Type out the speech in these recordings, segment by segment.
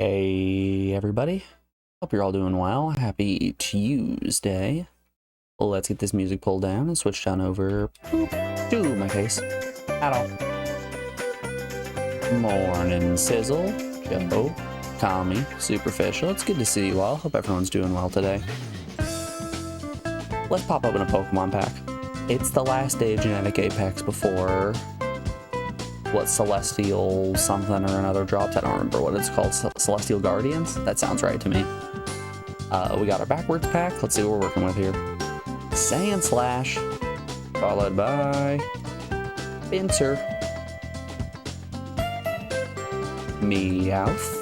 Hey everybody, hope you're all doing well. Happy Tuesday. Let's get this music pulled down and switch on over to my face. At all. Morning Sizzle, Joe, Kami, Superficial. It's good to see you all. Hope everyone's doing well today. Let's pop open a Pokemon pack. It's the last day of Genetic Apex before what Celestial something or another drops. I don't remember what it's called. Celestial Guardians? That sounds right to me. We got our backwards pack. Let's see what we're working with here. Sand Slash, followed by Pinsir, Meowth,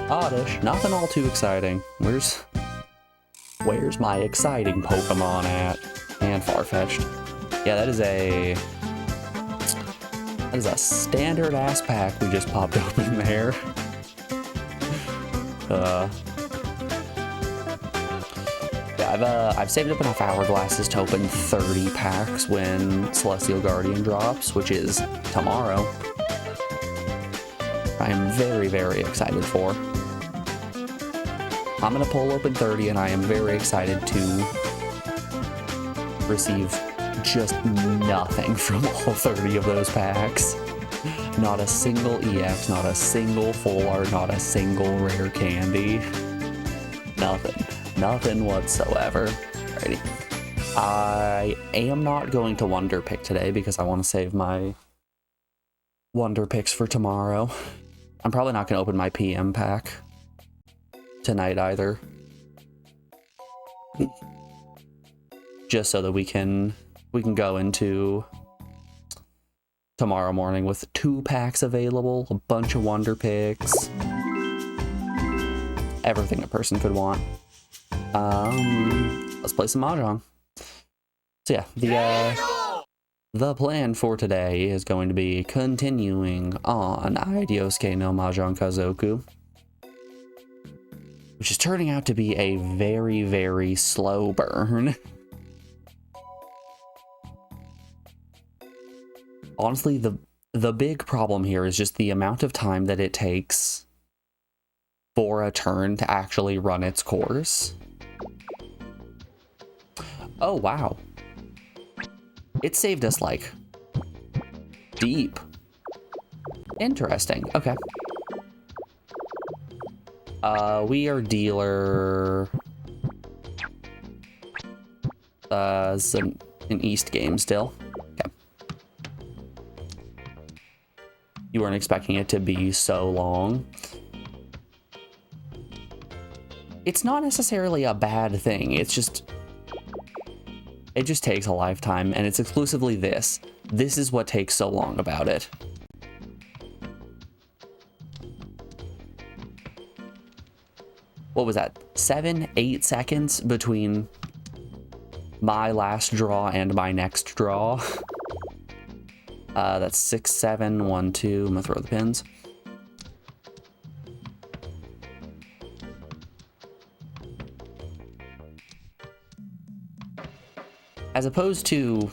Oddish. Nothing all too exciting. Where's my exciting Pokemon at? And Farfetch'd. Yeah, that is a standard ass pack we just popped open there. Yeah, I've saved up enough hourglasses to open 30 packs when Celestial Guardian drops, which is tomorrow. I am very, very excited for. I'm gonna pull open 30, and I am very excited to receive just nothing from all 30 of those packs. Not a single EX, not a single full art, not a single rare candy. Nothing whatsoever. Alrighty. I am not going to Wonder Pick today because I want to save my Wonder Picks for tomorrow. I'm probably not going to open my PM pack tonight either. Just so that we can go into tomorrow morning with 2 packs available, a bunch of Wonder Picks, everything a person could want. Let's play some Mahjong. So yeah, the plan for today is going to be continuing on Ide Yousuke no Mahjong Kazoku, which is turning out to be a very, very slow burn. Honestly, the big problem here is just the amount of time that it takes for a turn to actually run its course. Oh, wow. It saved us, like, deep. Interesting. Okay. We are dealer... it's an East game still. Okay. You weren't expecting it to be so long. It's not necessarily a bad thing. It just takes a lifetime, and it's exclusively this. This is what takes so long about it. What was that? 7-8 seconds between my last draw and my next draw. That's 6, 7, 1, 2. I'm gonna throw the pins. As opposed to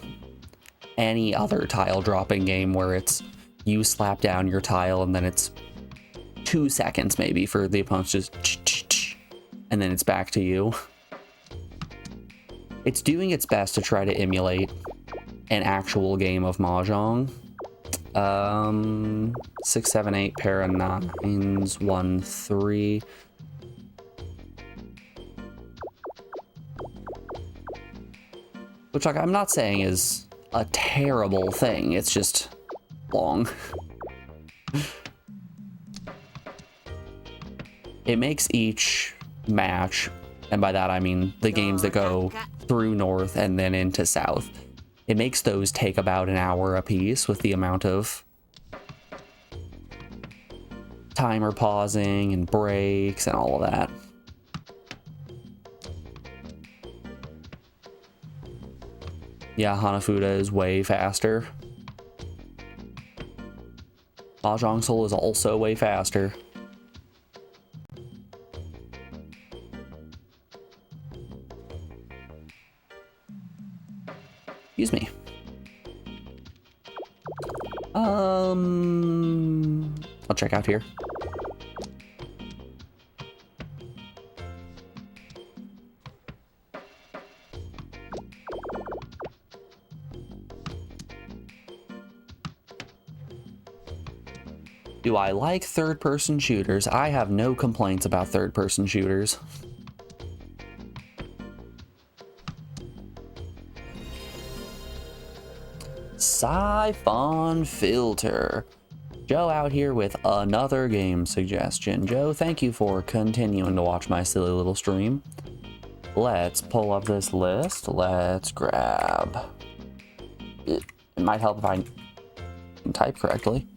any other tile dropping game where it's you slap down your tile and then it's 2 seconds maybe for the opponent just and then it's back to you. It's doing its best to try to emulate an actual game of Mahjong. 6, 7, 8, pair of 9s, 1, 3. Which, like, I'm not saying is a terrible thing, it's just long. It makes each match, and by that I mean the games that go through north and then into south, it makes those take about an hour a piece with the amount of timer pausing and breaks and all of that. Yeah, Hanafuda is way faster. Mahjong Soul is also way faster. Excuse me. I'll check out here. Do I like third-person shooters? I have no complaints about third-person shooters. Siphon Filter. Joe out here with another game suggestion. Joe, thank you for continuing to watch my silly little stream. Let's pull up this list. Let's grab... It might help if I can type correctly.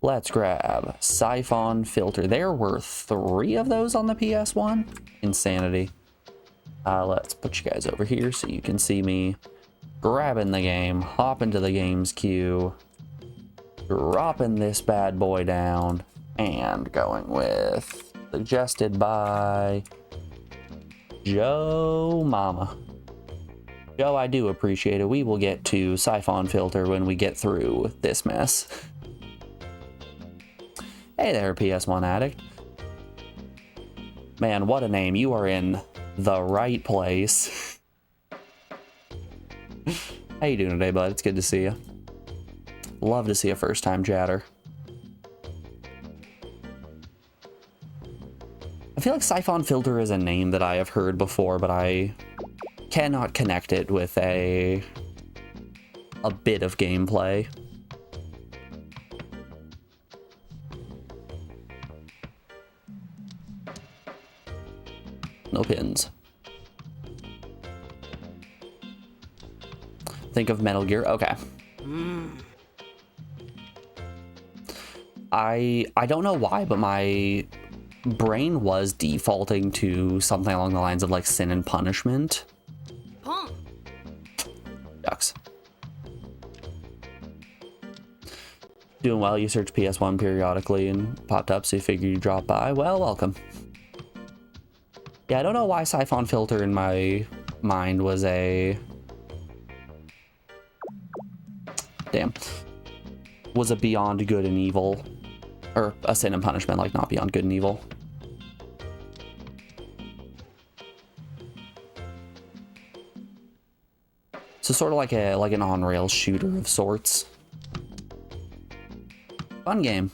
Let's grab Siphon Filter. There were 3 of those on the PS1. Insanity. Let's put you guys over here so you can see me grabbing the game, hop into the games queue, dropping this bad boy down, and going with suggested by Joe Mama. Joe, I do appreciate it. We will get to Siphon Filter when we get through this mess. Hey there, PS1 addict. Man, what a name. You are in the right place. How you doing today, bud? It's good to see you. Love to see a first-time chatter. I feel like Siphon Filter is a name that I have heard before, but I cannot connect it with a bit of gameplay. No pins. Think of Metal Gear. Okay. I don't know why, but my brain was defaulting to something along the lines of like Sin and Punishment. Ducks. Doing well. You search PS1 periodically and popped up, so you figured you'd drop by. Well, welcome. Yeah, I don't know why Siphon Filter in my mind was a... Damn. Was a Beyond Good and Evil. Or a Sin and Punishment, like not Beyond Good and Evil. So sort of like an on-rails shooter of sorts. Fun game.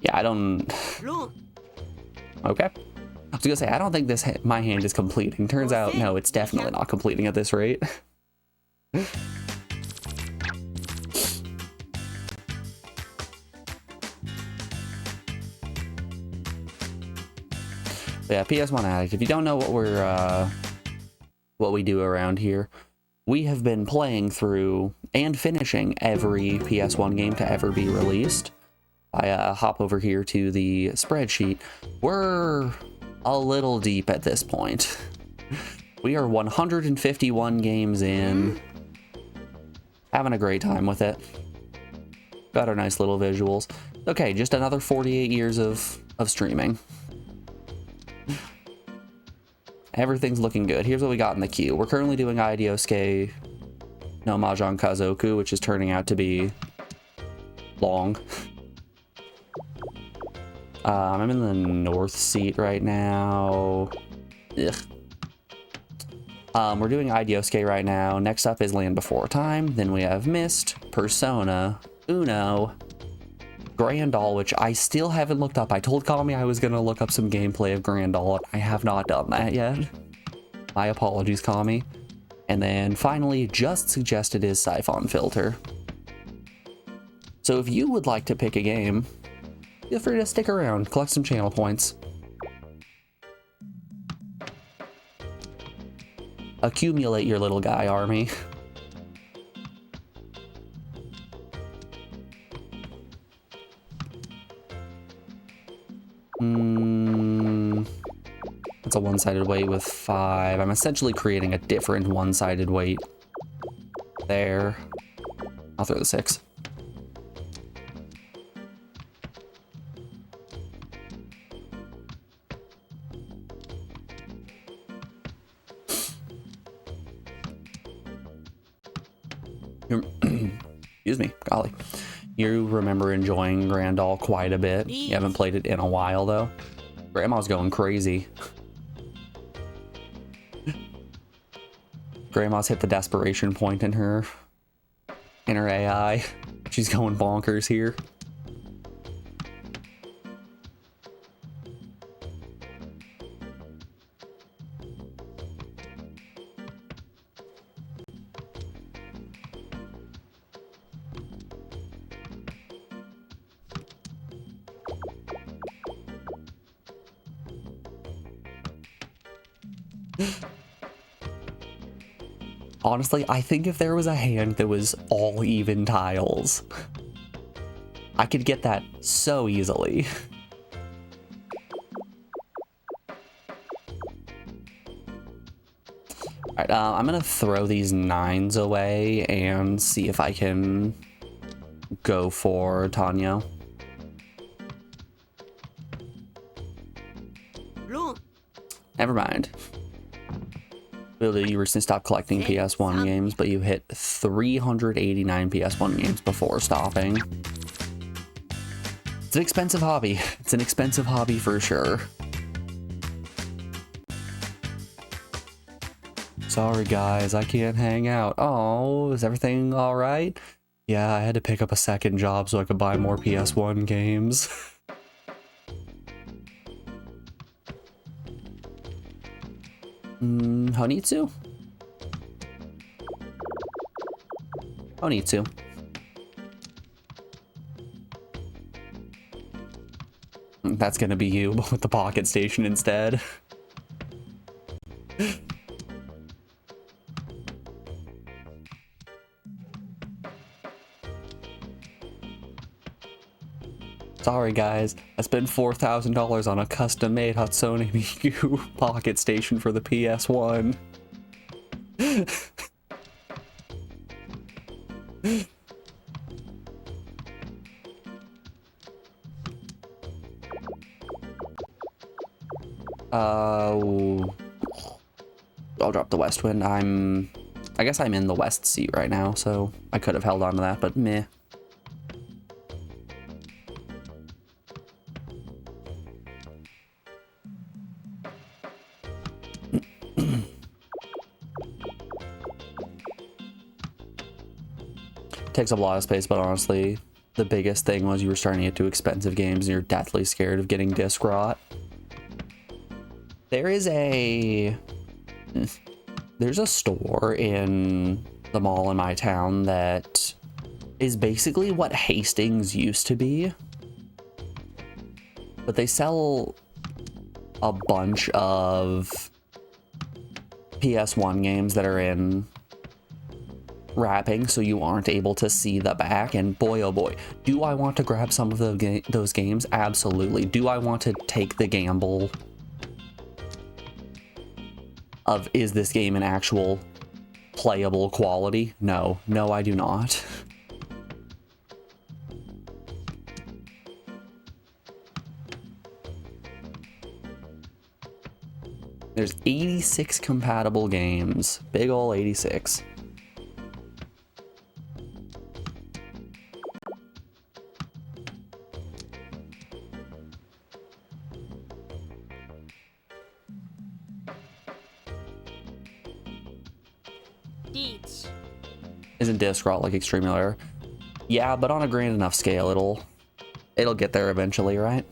Yeah, I don't... Okay. I was gonna say, I don't think my hand is completing. Turns out, no, it's definitely not completing at this rate. Yeah, PS1 Addict. If you don't know what we do around here, we have been playing through and finishing every PS1 game to ever be released. I hop over here to the spreadsheet. We're a little deep at this point. We are 151 games in. Having a great time with it. Got our nice little visuals. Okay, just another 48 years of streaming. Everything's looking good. Here's what we got in the queue. We're currently doing Ide Yousuke no Mahjong Kazoku, which is turning out to be long. I'm in the north seat right now. Ugh. We're doing Ide Yousuke right now. Next up is Land Before Time. Then we have Myst, Persona, Uno, Grandal, which I still haven't looked up. I told Kami I was going to look up some gameplay of Grandal, and I have not done that yet. My apologies, Kami. And then finally, just suggested is Siphon Filter. So if you would like to pick a game, feel free to stick around, collect some channel points. Accumulate your little guy army. That's a one-sided weight with 5. I'm essentially creating a different one-sided weight there. I'll throw the 6. Excuse me, golly. You remember enjoying Grandal quite a bit. You haven't played it in a while, though. Grandma's going crazy. Grandma's hit the desperation point in her AI. She's going bonkers here. Honestly, I think if there was a hand that was all even tiles, I could get that so easily. Alright, I'm gonna throw these 9s away and see if I can go for Tanyo. Never mind. You recently stopped collecting PS1 games, but you hit 389 PS1 games before stopping. It's an expensive hobby. It's an expensive hobby for sure. Sorry guys, I can't hang out. Oh, is everything all right? Yeah, I had to pick up a second job so I could buy more PS1 games. Honitsu? Honitsu. That's gonna be you, but with the pocket station instead. Sorry guys, I spent $4,000 on a custom-made Hatsune Miku pocket station for the PS1. I'll drop the West Wind. I guess I'm in the West seat right now, so I could have held on to that, but meh. Takes up a lot of space, but honestly, the biggest thing was you were starting to get too expensive games and you're deathly scared of getting disc rot. There's a store in the mall in my town that is basically what Hastings used to be. But they sell a bunch of PS1 games that are in wrapping, so you aren't able to see the back, and boy oh boy, do I want to grab some of those games? Absolutely. Do I want to take the gamble of, is this game an actual playable quality? No, I do not. There's 86 compatible games. Big ol' 86. Isn't disc rot like extremely rare? Yeah, but on a grand enough scale, it'll get there eventually, right?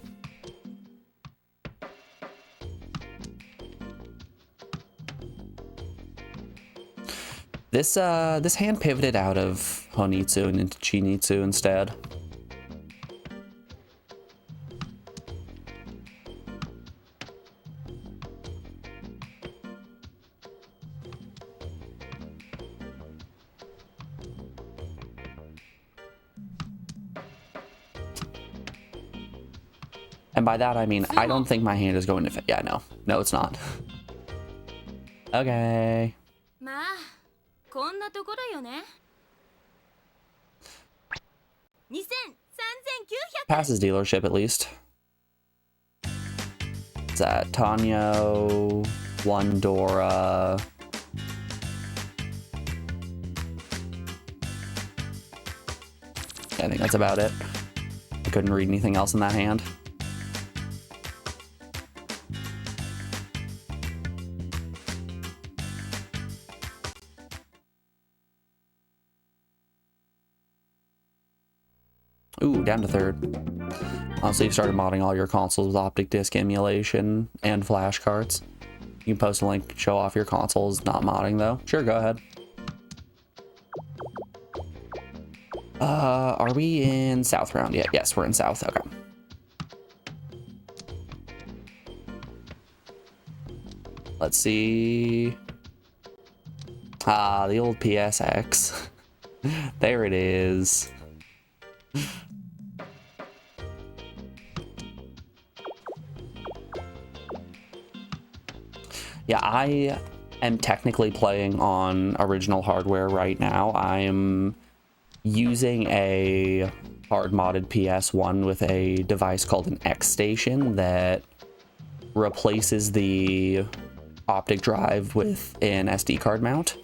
This hand pivoted out of Honitsu and into Chinitsu instead. And by that I mean, I don't think my hand is going to fit. Yeah, no, it's not. Okay. Passes dealership at least. It's at Tanyo, One Dora. I think that's about it. I couldn't read anything else in that hand. Ooh, down to third. So you've started modding all your consoles with optic disc emulation and flash cards. You can post a link, show off your consoles, not modding though. Sure, go ahead. Are we in South round yet? Yes, we're in South, okay. Let's see. Ah, the old PSX. There it is. Yeah, I am technically playing on original hardware right now. I'm using a hard modded ps1 with a device called an X Station that replaces the optic drive with an SD card mount.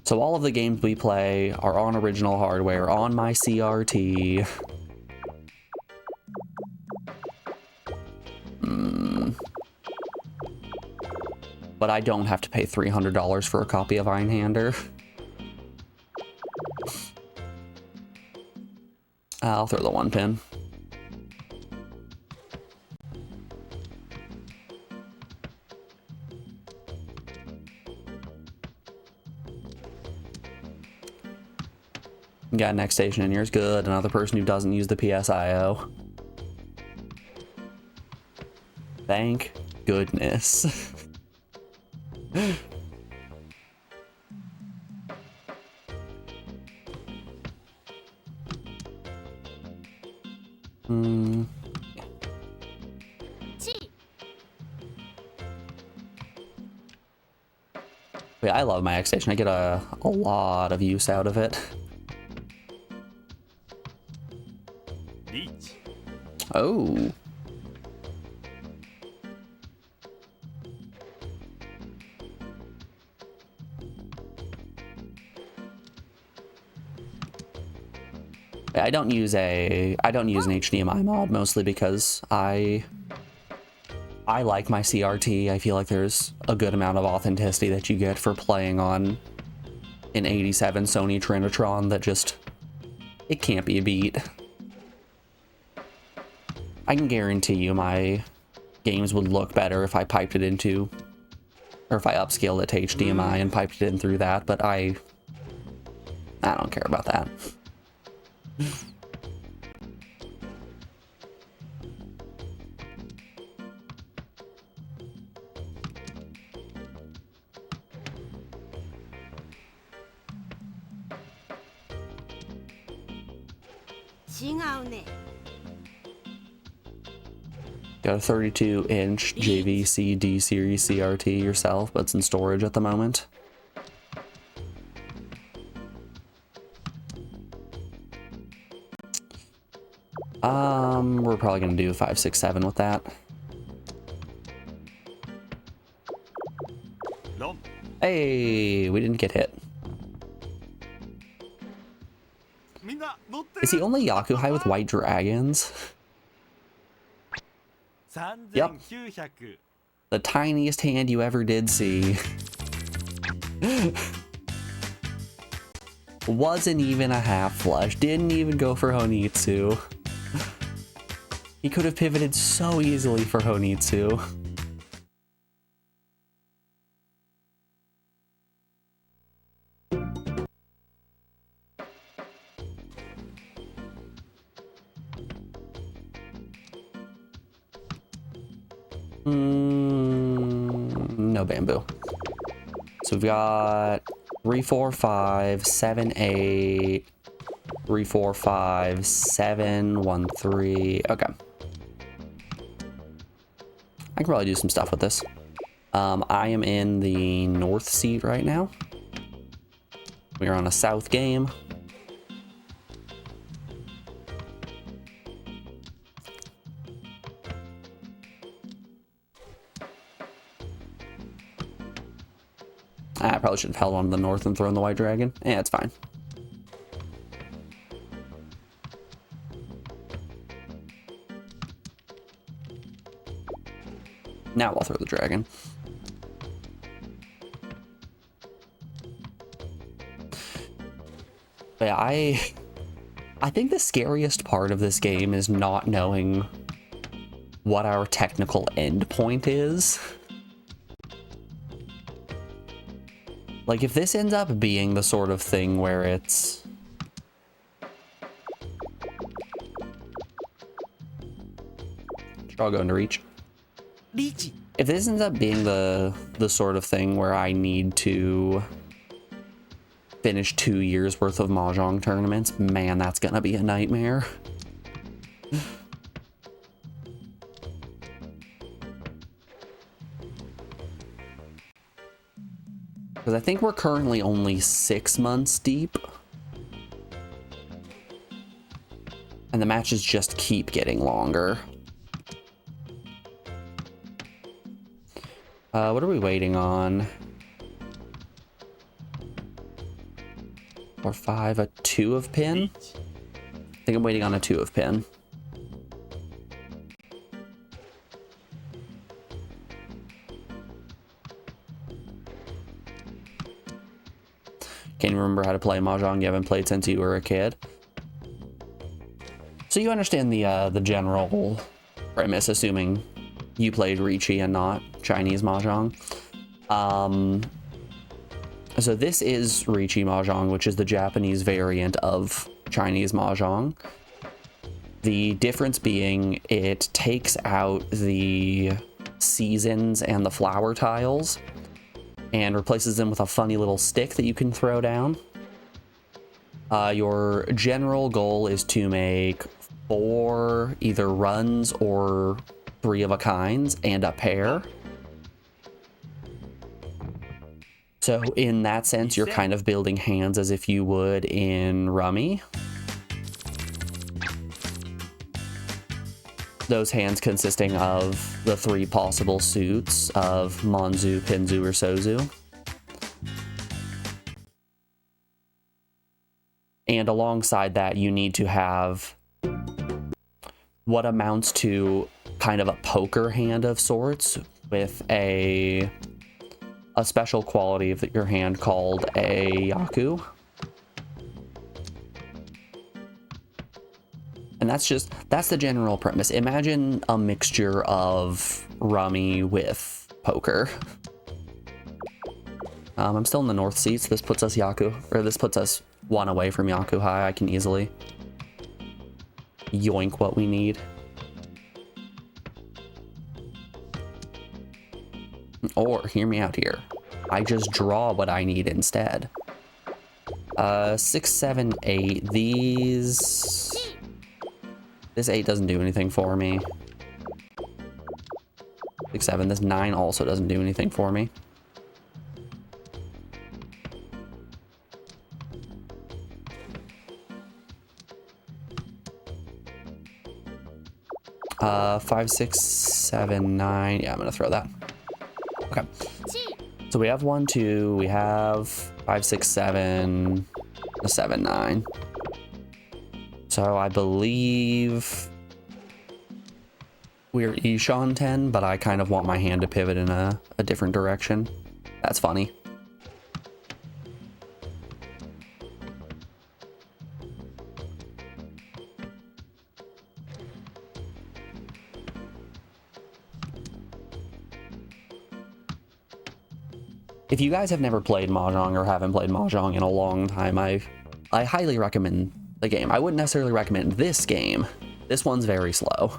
So all of the games we play are on original hardware, on my CRT. But I don't have to pay $300 for a copy of Einhander. I'll throw the 1 pin. You got next station in yours. Good. Another person who doesn't use the PSIO. Thank goodness. Yeah, I love my X Station. I get a lot of use out of it. Oh. Yeah, I don't use an HDMI mod mostly because I like my CRT. I feel like there's a good amount of authenticity that you get for playing on an 87 Sony Trinitron that just, it can't be beat. I can guarantee you my games would look better if I piped it into, or if I upscaled it to HDMI and piped it in through that, but I don't care about that. Got a 32-inch JVC D-Series CRT yourself, but it's in storage at the moment. We're probably gonna do 567 with that. Hey, we didn't get hit. Is he only Yakuhai with white dragons? Yep. The tiniest hand you ever did see. Wasn't even a half flush. Didn't even go for Honitsu. He could have pivoted so easily for Honitsu. No bamboo. So we've got 3, 4, 5, 7, 8, 3, 4, 5, 7, 1, 3. Okay. I can probably do some stuff with this. I am in the north seat right now. We are on a south game. probably should have held on to the north and thrown the white dragon. It's fine. Now I'll throw the dragon. But yeah, I think the scariest part of this game is not knowing what our technical end point is. Like, if this ends up being the sort of thing where it's... I'll go into reach. If this ends up being the sort of thing where I need to finish 2 years worth of Mahjong tournaments, man, that's gonna be a nightmare. Because I think we're currently only 6 months deep. And the matches just keep getting longer. What are we waiting on? 4, 5, a 2 of pin? I think I'm waiting on a 2 of pin. Can't even remember how to play Mahjong. You haven't played since you were a kid. So you understand the general premise, assuming you played Riichi and not Chinese Mahjong. So this is Riichi Mahjong, which is the Japanese variant of Chinese Mahjong. The difference being it takes out the seasons and the flower tiles and replaces them with a funny little stick that you can throw down. Your general goal is to make 4 either runs or 3 of a kinds and a pair. So in that sense, you're kind of building hands as if you would in Rummy. Those hands consisting of the 3 possible suits of Monzu, Pinzu, or Sozu. And alongside that, you need to have what amounts to kind of a poker hand of sorts with a special quality of your hand called a Yaku. And that's the general premise. Imagine a mixture of Rummy with poker. I'm still in the north seats. This puts us this puts us 1 away from Yaku High. I can easily yoink what we need. Or, hear me out here, I just draw what I need instead. 6, 7, 8. This 8 doesn't do anything for me. 6, 7. This 9 also doesn't do anything for me. Five, 6, 7, 9. Yeah, I'm gonna throw that. Okay. So we have 1, 2. We have 5, 6, 7, a 7, 9. So I believe we're Ishan 10, but I kind of want my hand to pivot in a different direction. That's funny. If you guys have never played Mahjong or haven't played Mahjong in a long time, I highly recommend the game. I wouldn't necessarily recommend this game. This one's very slow.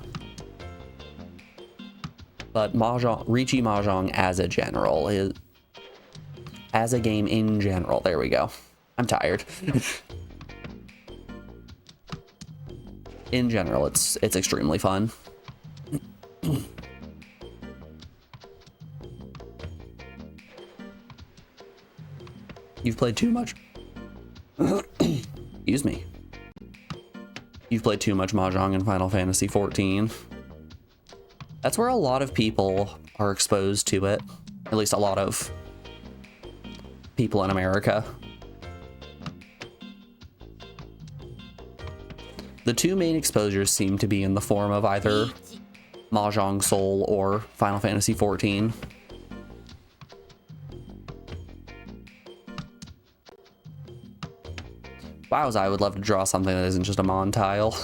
But Mahjong, Riichi Mahjong as a general is... As a game in general, there we go. I'm tired. In general, it's extremely fun. You've played too much. Excuse me. You've played too much Mahjong in Final Fantasy XIV. That's where a lot of people are exposed to it. At least a lot of people in America. The two main exposures seem to be in the form of either Mahjong Soul or Final Fantasy XIV. Wowza, I would love to draw something that isn't just a Mon tile.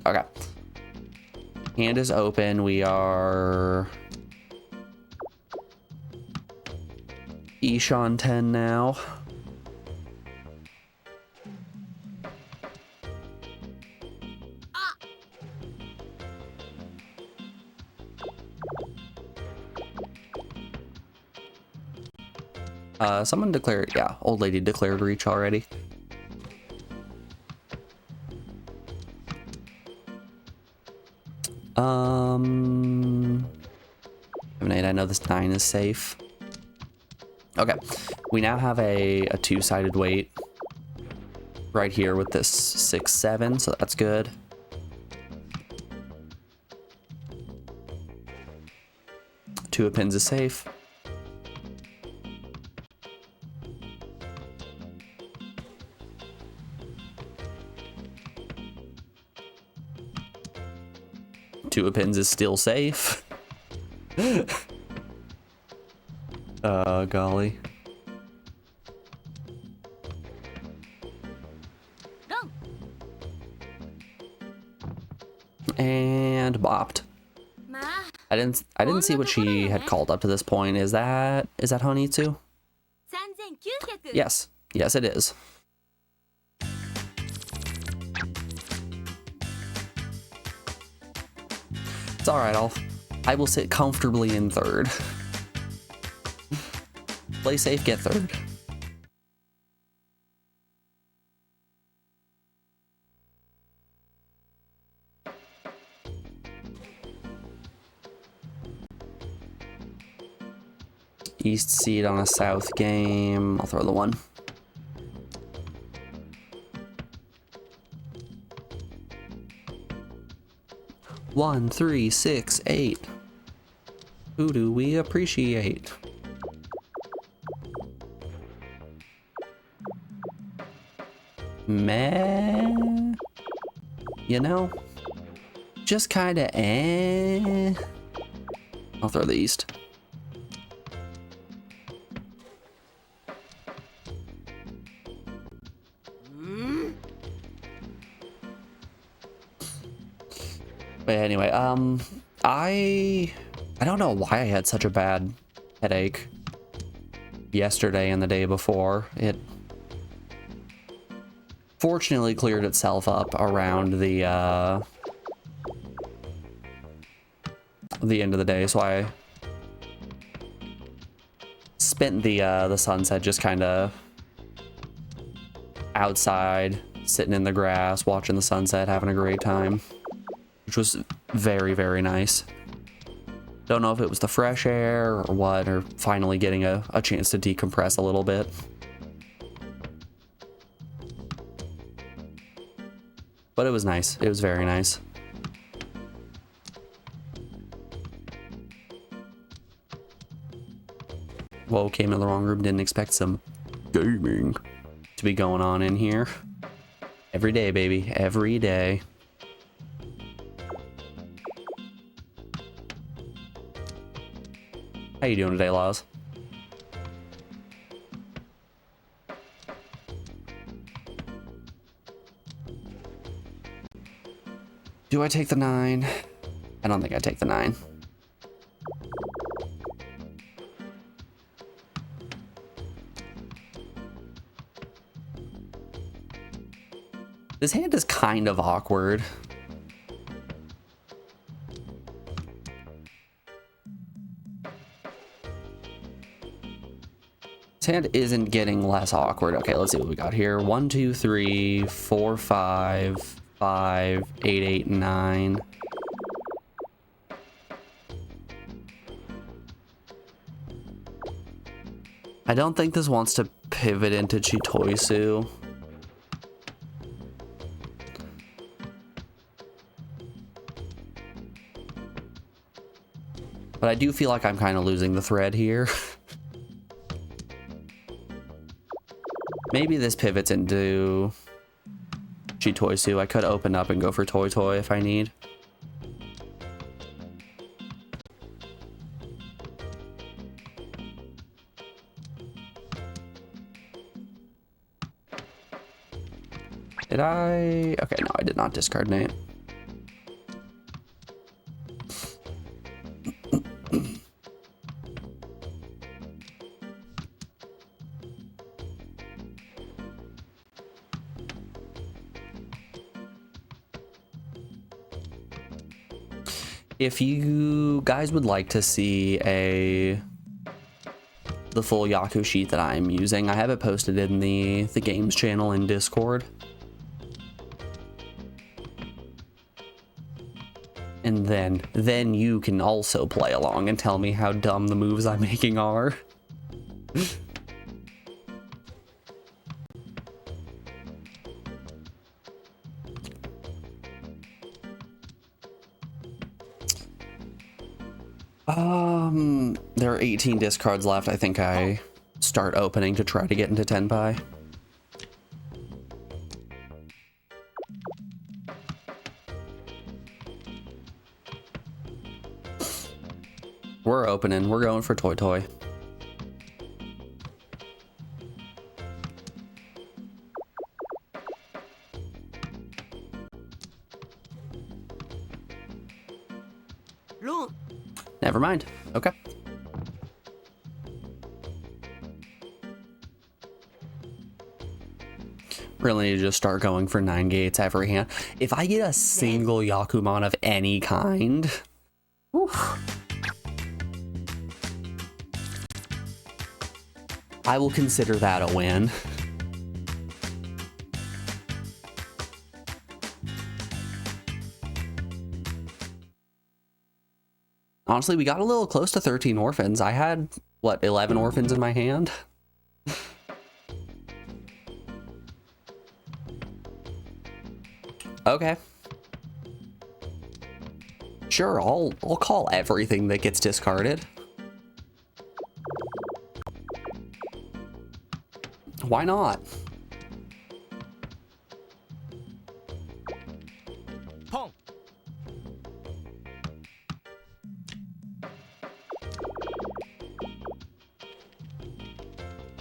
Okay. Hand is open. We are Ishan 10 now. Someone declared, yeah, old lady declared reach already. I know this 9 is safe. Okay, we now have a two-sided weight right here with this 6, 7, so that's good. Two of pins is safe. Two of pins is still safe. Golly. And bopped. I didn't see what she had called up to this point. Is that Honitsu? Yes. Yes, it is. It's alright, I will sit comfortably in third. Play safe, get third. East seed on a south game. I'll throw the 1. One, 3, 6, 8. Who do we appreciate? Meh. You know, just kind of eh. I'll throw the east. But anyway, I don't know why I had such a bad headache yesterday and the day before. It fortunately cleared itself up around the end of the day, so I spent the sunset just kind of outside, sitting in the grass, watching the sunset, having a great time, which was very, very nice. Don't know if it was the fresh air or what, or finally getting a chance to decompress a little bit. But it was nice. It was very nice. Whoa, came in the wrong room. Didn't expect some gaming to be going on in here. Every day, baby. Every day. How you doing today, Laws? Do I take the 9? I don't think I take the 9. This hand is kind of awkward. This hand isn't getting less awkward. Okay, let's see what we got here. 1, 2, 3, 4, 5, 5, 8, 8, 9. I don't think this wants to pivot into Chitoisu. But I do feel like I'm kind of losing the thread here. Maybe this pivots into Chitoisu. I could open up and go for Toy Toy if I need. Did I? Okay, no, I did not discard Nate. If you guys would like to see the full Yaku sheet that I'm using, I have it posted in the games channel in Discord. And then you can also play along and tell me how dumb the moves I'm making are. There are 18 discards left. I think I start opening to try to get into Tenpai. We're opening. We're going for Toy Toy. Never mind. Okay. Really need to just start going for 9 gates every hand. If I get a single Yakumon of any kind, oof, I will consider that a win. Honestly, we got a little close to 13 orphans. I had, what, 11 orphans in my hand? Okay. Sure, I'll call everything that gets discarded. Why not? Pong.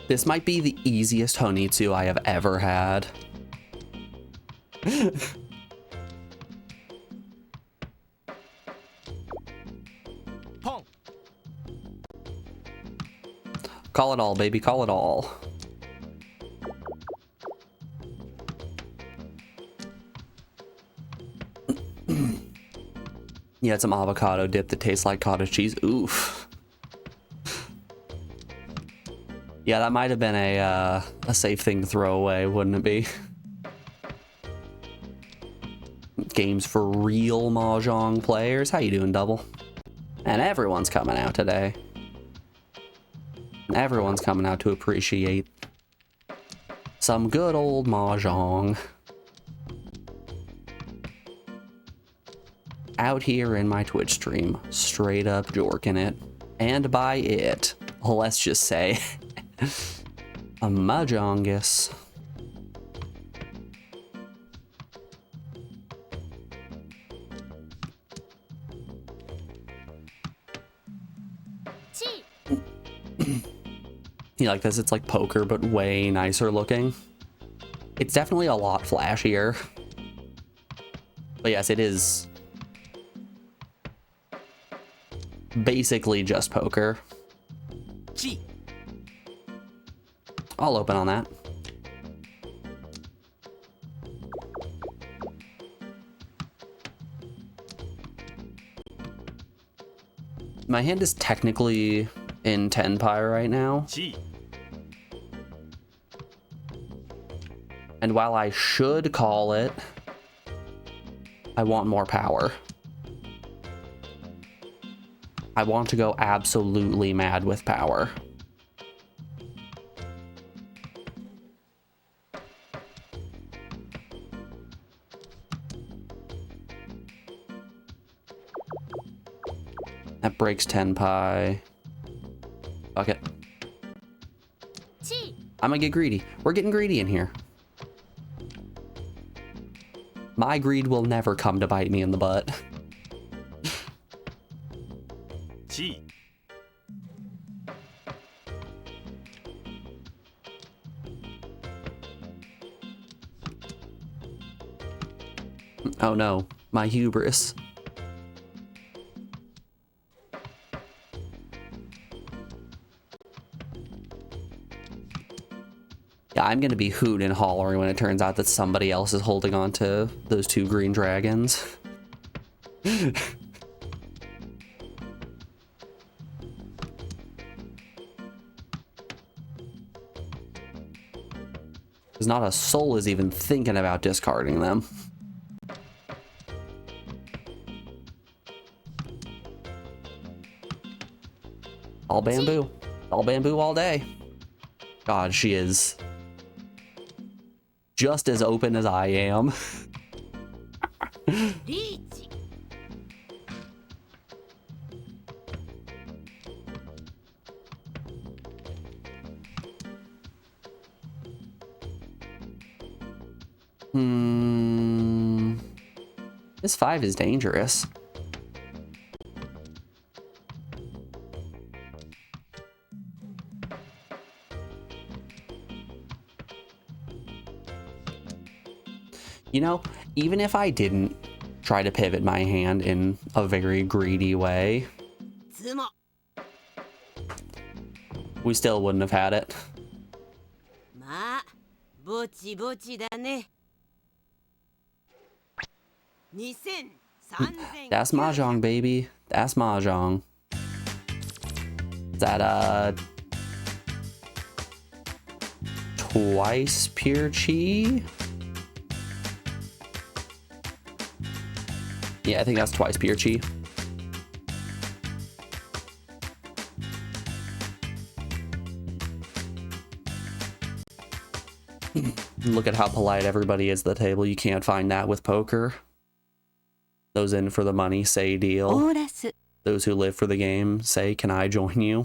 This might be the easiest Honitsu I have ever had. Pong. Call it all, baby, call it all. Yeah, it's some avocado dip that tastes like cottage cheese. Oof. Yeah, that might have been a safe thing to throw away, wouldn't it be? Games for real Mahjong players. How you doing, Double? And everyone's coming out today. Everyone's coming out to appreciate some good old Mahjong. Out here in my Twitch stream, straight up jorking it. And by it, let's just say, a Mahjongus. You like this? It's like poker, but way nicer looking. It's definitely a lot flashier. But yes, it is basically just poker. I'll open on that. My hand is technically in Tenpai right now. And while I should call it, I want more power. I want to go absolutely mad with power. That breaks Tenpai. Fuck it. I'm gonna get greedy. We're getting greedy in here. My greed will never come to bite me in the butt. Gee. Oh no, my hubris. Yeah, I'm gonna be hooting and hollering when it turns out that somebody else is holding on to those 2 green dragons. Because not a soul is even thinking about discarding them. All bamboo. All bamboo all day. God, she is just as open as I am. This 5 is dangerous. You know, even if I didn't try to pivot my hand in a very greedy way, we still wouldn't have had it. That's Mahjong, baby. That's Mahjong. Is that, twice pure chi? Yeah, I think that's twice pure chi. Look at how polite everybody is at the table. You can't find that with poker. Those in for the money say deal. Those who live for the game say, can I join you?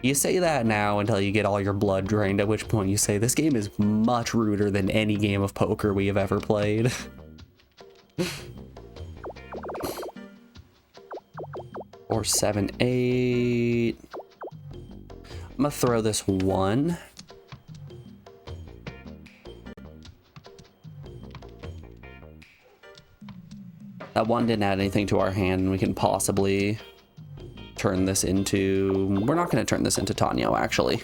You say that now until you get all your blood drained, at which point you say, this game is much ruder than any game of poker we have ever played. Or 7, 8. I'm gonna throw this 1. That 1 didn't add anything to our hand, and we can possibly turn this into... We're not going to turn this into Tanyo, actually.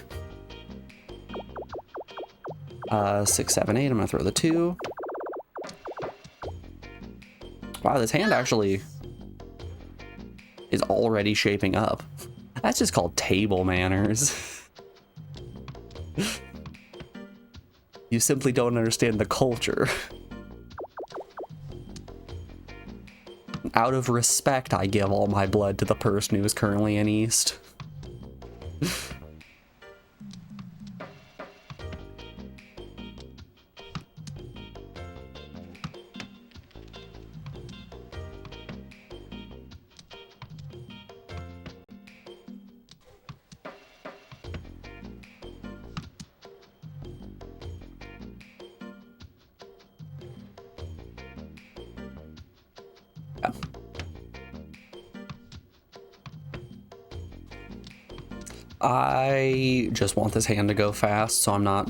6, 7, 8. I'm going to throw the 2. Wow, this hand actually is already shaping up. That's just called table manners. You simply don't understand the culture. Out of respect, I give all my blood to the person who is currently in East. I just want this hand to go fast, so I'm not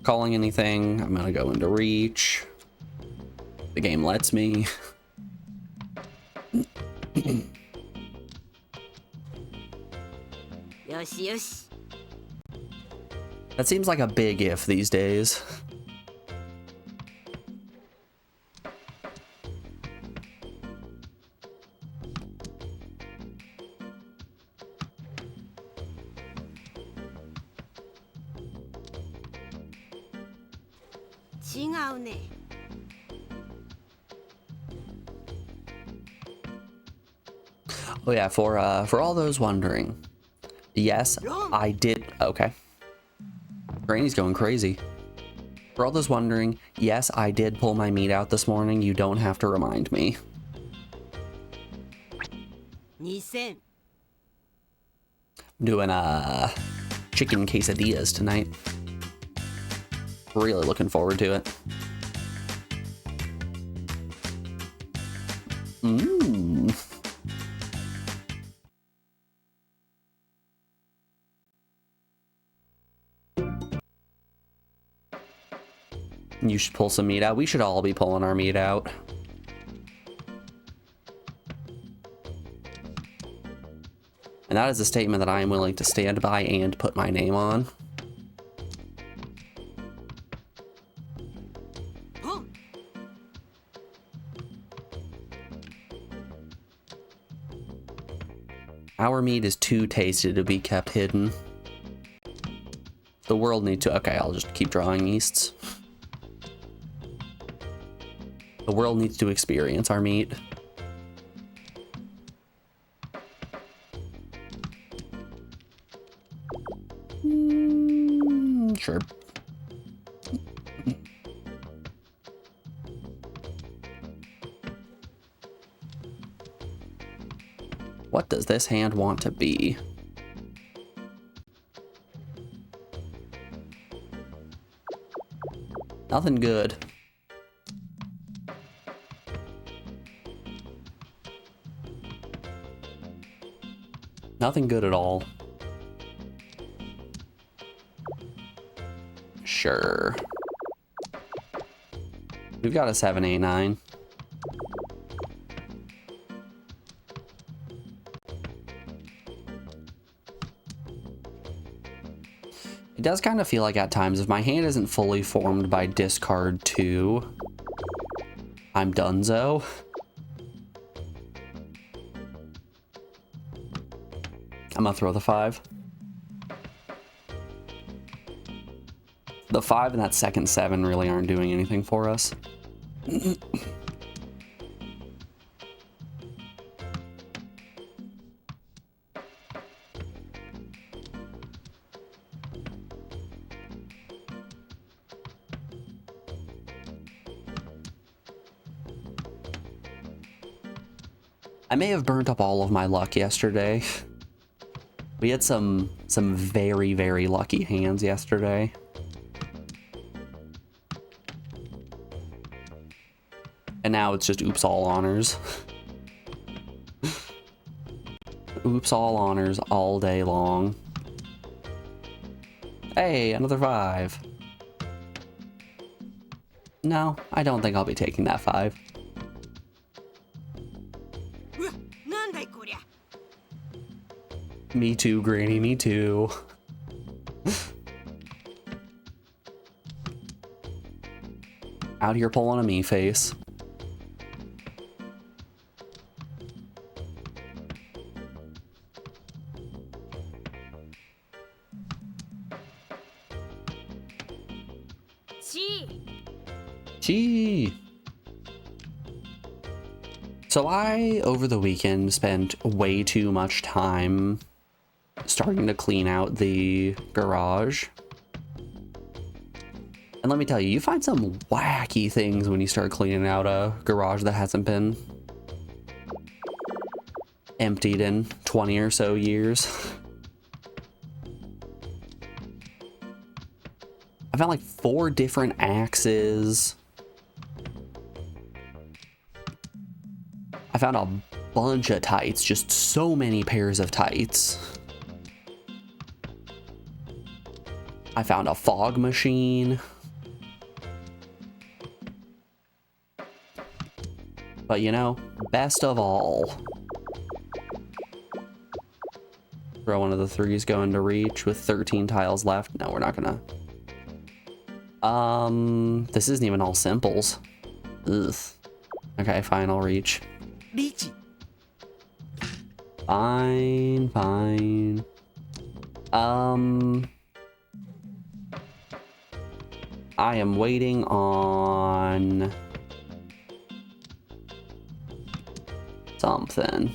calling anything. I'm gonna go into reach. The game lets me. That seems like a big if these days. Oh yeah, for all those wondering, yes, I did. Okay, Granny's going crazy. For all those wondering, yes, I did pull my meat out this morning. You don't have to remind me. Doing chicken quesadillas tonight. Really looking forward to it. Mmm. You should pull some meat out. We should all be pulling our meat out. And that is a statement that I am willing to stand by and put my name on. Our meat is too tasty to be kept hidden. The world needs to... Okay, I'll just keep drawing easts. The world needs to experience our meat. Sure. What does this hand want to be? Nothing good. Nothing good at all. Sure. We've got a 7, 8, 9. It does kind of feel like at times if my hand isn't fully formed by discard 2, I'm donezo. I'm gonna throw the 5. The 5 and that second 7 really aren't doing anything for us. I may have burnt up all of my luck yesterday. We had some very, very lucky hands yesterday. And now it's just oops all honors. Oops all honors all day long. Hey, another 5. No, I don't think I'll be taking that 5. Me too, Granny, me too. Out here pulling a me face. Gee. So I, over the weekend, spent way too much time starting to clean out the garage. And let me tell you, you find some wacky things when you start cleaning out a garage that hasn't been emptied in 20 or so years. I found like 4 different axes. I found a bunch of tights, just so many pairs of tights. I found a fog machine. But you know, best of all, throw one of the 3s going to reach with 13 tiles left. No, we're not gonna. This isn't even all simples. Ugh. Okay, fine, I'll reach. Fine, fine. I am waiting on something.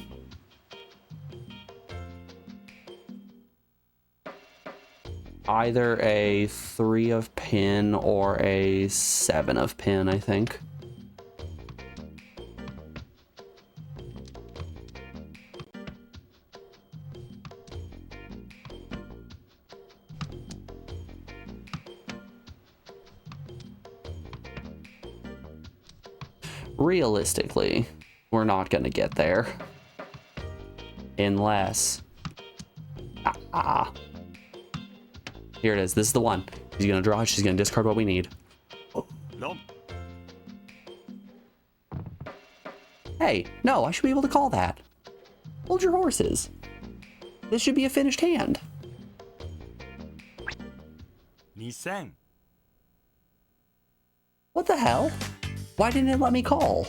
Either a 3 of pin or a 7 of pin, I think. realistically, we're not gonna get there. Unless... Here it is. This is the one. He's gonna draw. She's gonna discard what we need. No. Hey, no, I should be able to call that. Hold your horses. This should be a finished hand. 2000 What the hell? Why didn't it let me call?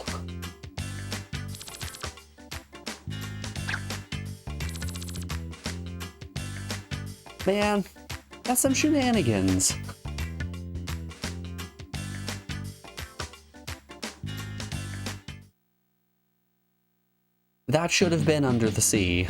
Man, that's some shenanigans. That should have been under the sea.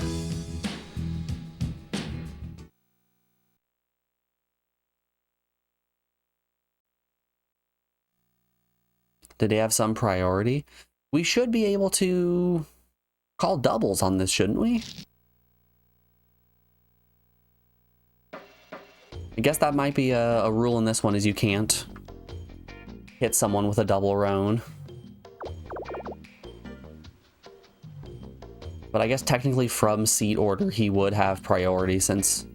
Did they have some priority? We should be able to call doubles on this, shouldn't we? I guess that might be a rule in this one, is you can't hit someone with a double roan. But I guess technically from seat order, he would have priority since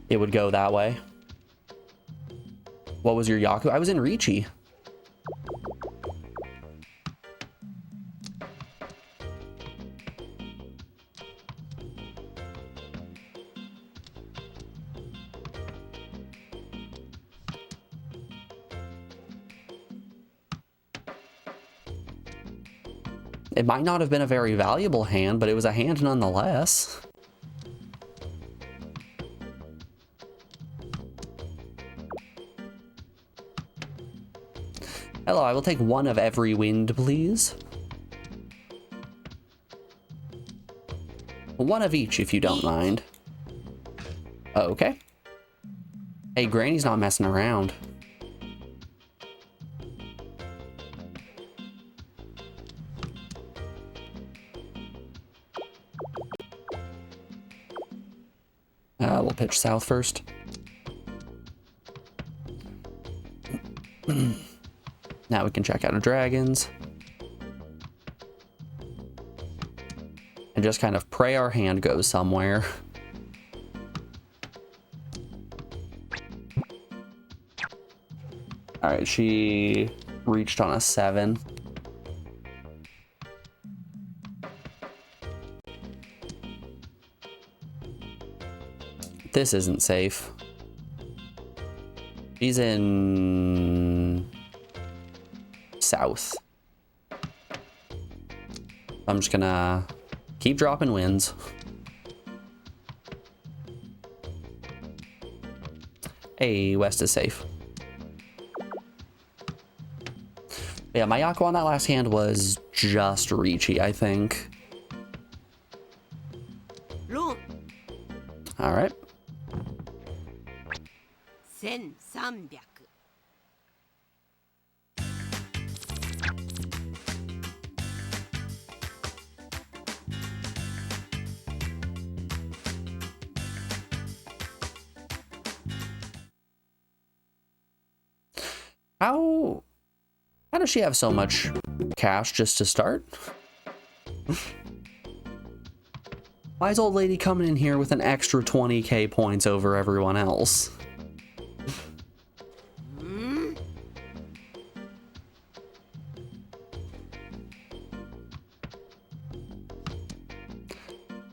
it would go that way. What was your Yaku? I was in Ricci. It might not have been a very valuable hand, but it was a hand nonetheless. Hello, I will take one of every wind, please. One of each, if you don't mind. Okay. Hey, Granny's not messing around. We'll pitch south first. Now we can check out our dragons. And just kind of pray our hand goes somewhere. Alright, she reached on a 7. This isn't safe. She's in south. I'm just gonna keep dropping wins. Hey, west is safe. Yeah, my Yaku on that last hand was just Ricci, I think. All right. 1300 How does she have so much cash just to start? Why is old lady coming in here with an extra 20k points over everyone else?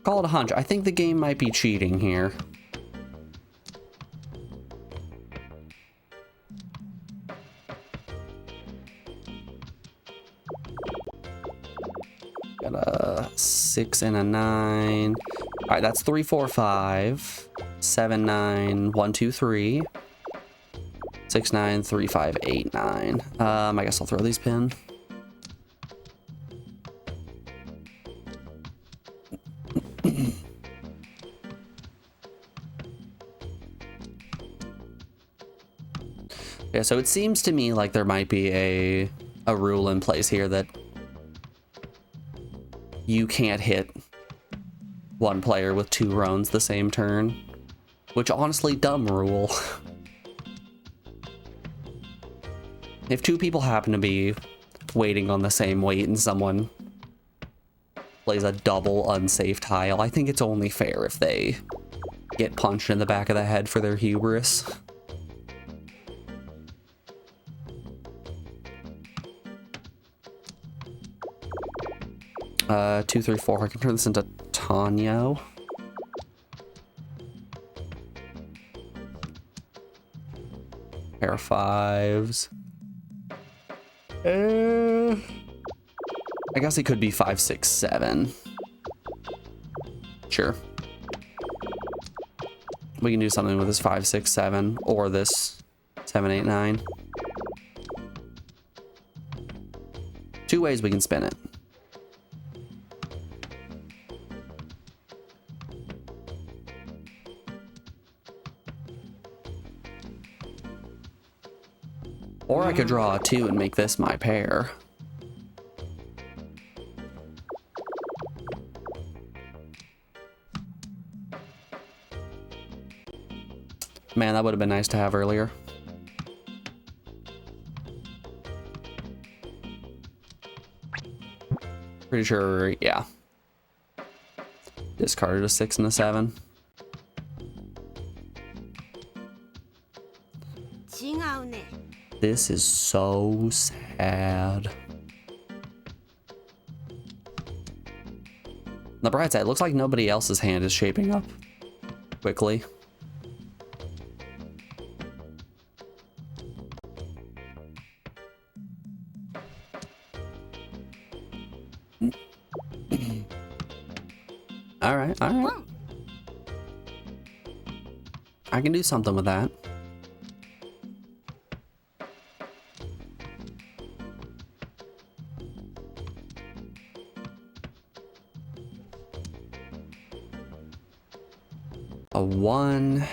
Call it a hunch. I think the game might be cheating here. Got a 6 and a 9. All right, that's 3, 4, 5, 7, 9, 1, 2, 3, 6, 9, 3, 5, 8, 9. I guess I'll throw these pin. Yeah, so it seems to me like there might be a rule in place here that you can't hit one player with 2 roans the same turn, which honestly, dumb rule. If two people happen to be waiting on the same wait and someone plays a double unsafe tile, I think it's only fair if they get punched in the back of the head for their hubris. 2, 3, 4. I can turn this into Tanyo. Pair of 5s. I guess it could be 5, 6, 7. Sure. We can do something with this 5, 6, 7, or this 7, 8, 9. Two ways we can spin it. Or I could draw a 2 and make this my pair. Man, that would have been nice to have earlier. Pretty sure, yeah. Discarded a 6 and a 7. 違うね。 This is so sad. On the bright side, it looks like nobody else's hand is shaping up quickly. All right. I can do something with that. A 1.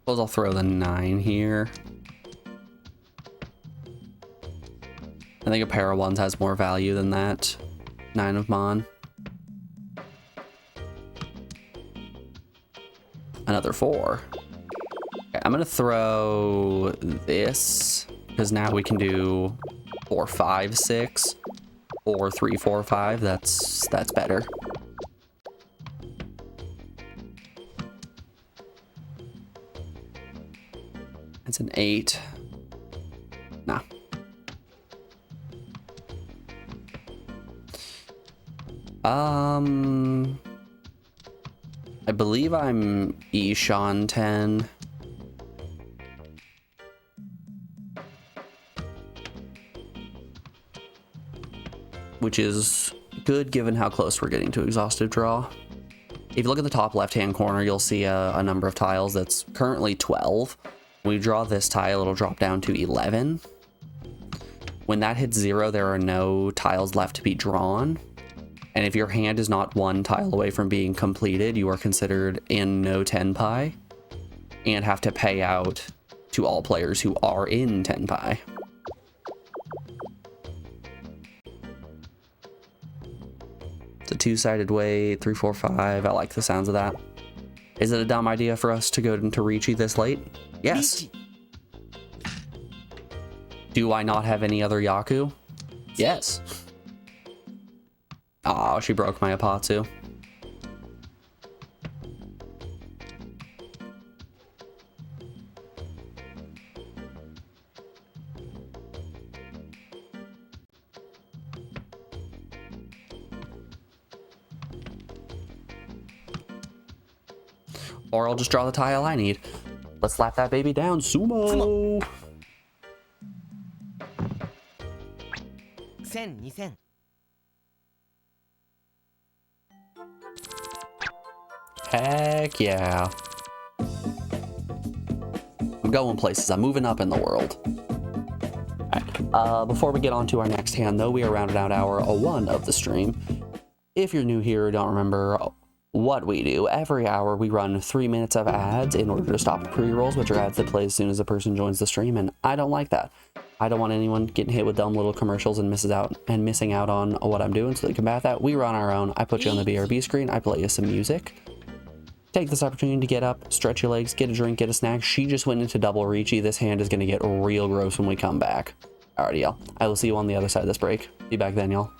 Suppose I'll throw the 9 here. I think a pair of 1s has more value than that. 9 of Mon. Another 4. Okay, I'm gonna throw this because now we can do 4, 5, 6, or 3, 4, 5. That's better. It's an 8. Nah. I believe I'm Ishan 10. Which is good given how close we're getting to exhaustive draw. If you look at the top left-hand corner, you'll see a number of tiles that's currently 12. When we draw this tile, it'll drop down to 11. When that hits 0, there are no tiles left to be drawn. And if your hand is not 1 tile away from being completed, you are considered in no tenpai and have to pay out to all players who are in tenpai. It's a 2-sided way, 3, 4, 5. I like the sounds of that. Is it a dumb idea for us to go into Ricci this late? Yes. Do I not have any other Yaku? Yes. Oh, she broke my Apatsu. Or I'll just draw the tile I need. Let's slap that baby down, sumo! 1000、2000。 Heck yeah. I'm going places. I'm moving up in the world. Alright, before we get on to our next hand, though, we are rounding out hour 1 of the stream. If you're new here or don't remember what we do, every hour we run 3 minutes of ads in order to stop pre-rolls, which are ads that play as soon as a person joins the stream, and I don't like that. I don't want anyone getting hit with dumb little commercials and missing out on what I'm doing. So to combat that, we run our own. I put you on the BRB screen. I play you some music. Take this opportunity to get up, stretch your legs, get a drink, get a snack. She just went into double reachy. This hand is going to get real gross when we come back. Alrighty, y'all. I will see you on the other side of this break. Be back then, y'all.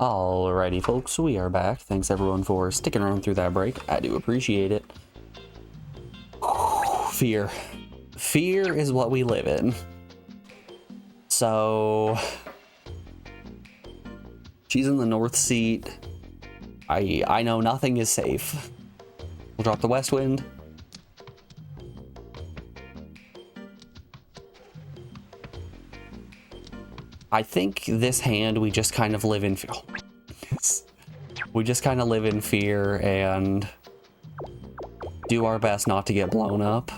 Alrighty, folks, we are back. Thanks everyone for sticking around through that break. I do appreciate it. Fear. Fear is what we live in. So, she's in the north seat. I know nothing is safe. We'll drop the west wind. I think this hand, we just kind of live in fear. Oh my goodness. We just kind of live in fear and do our best not to get blown up.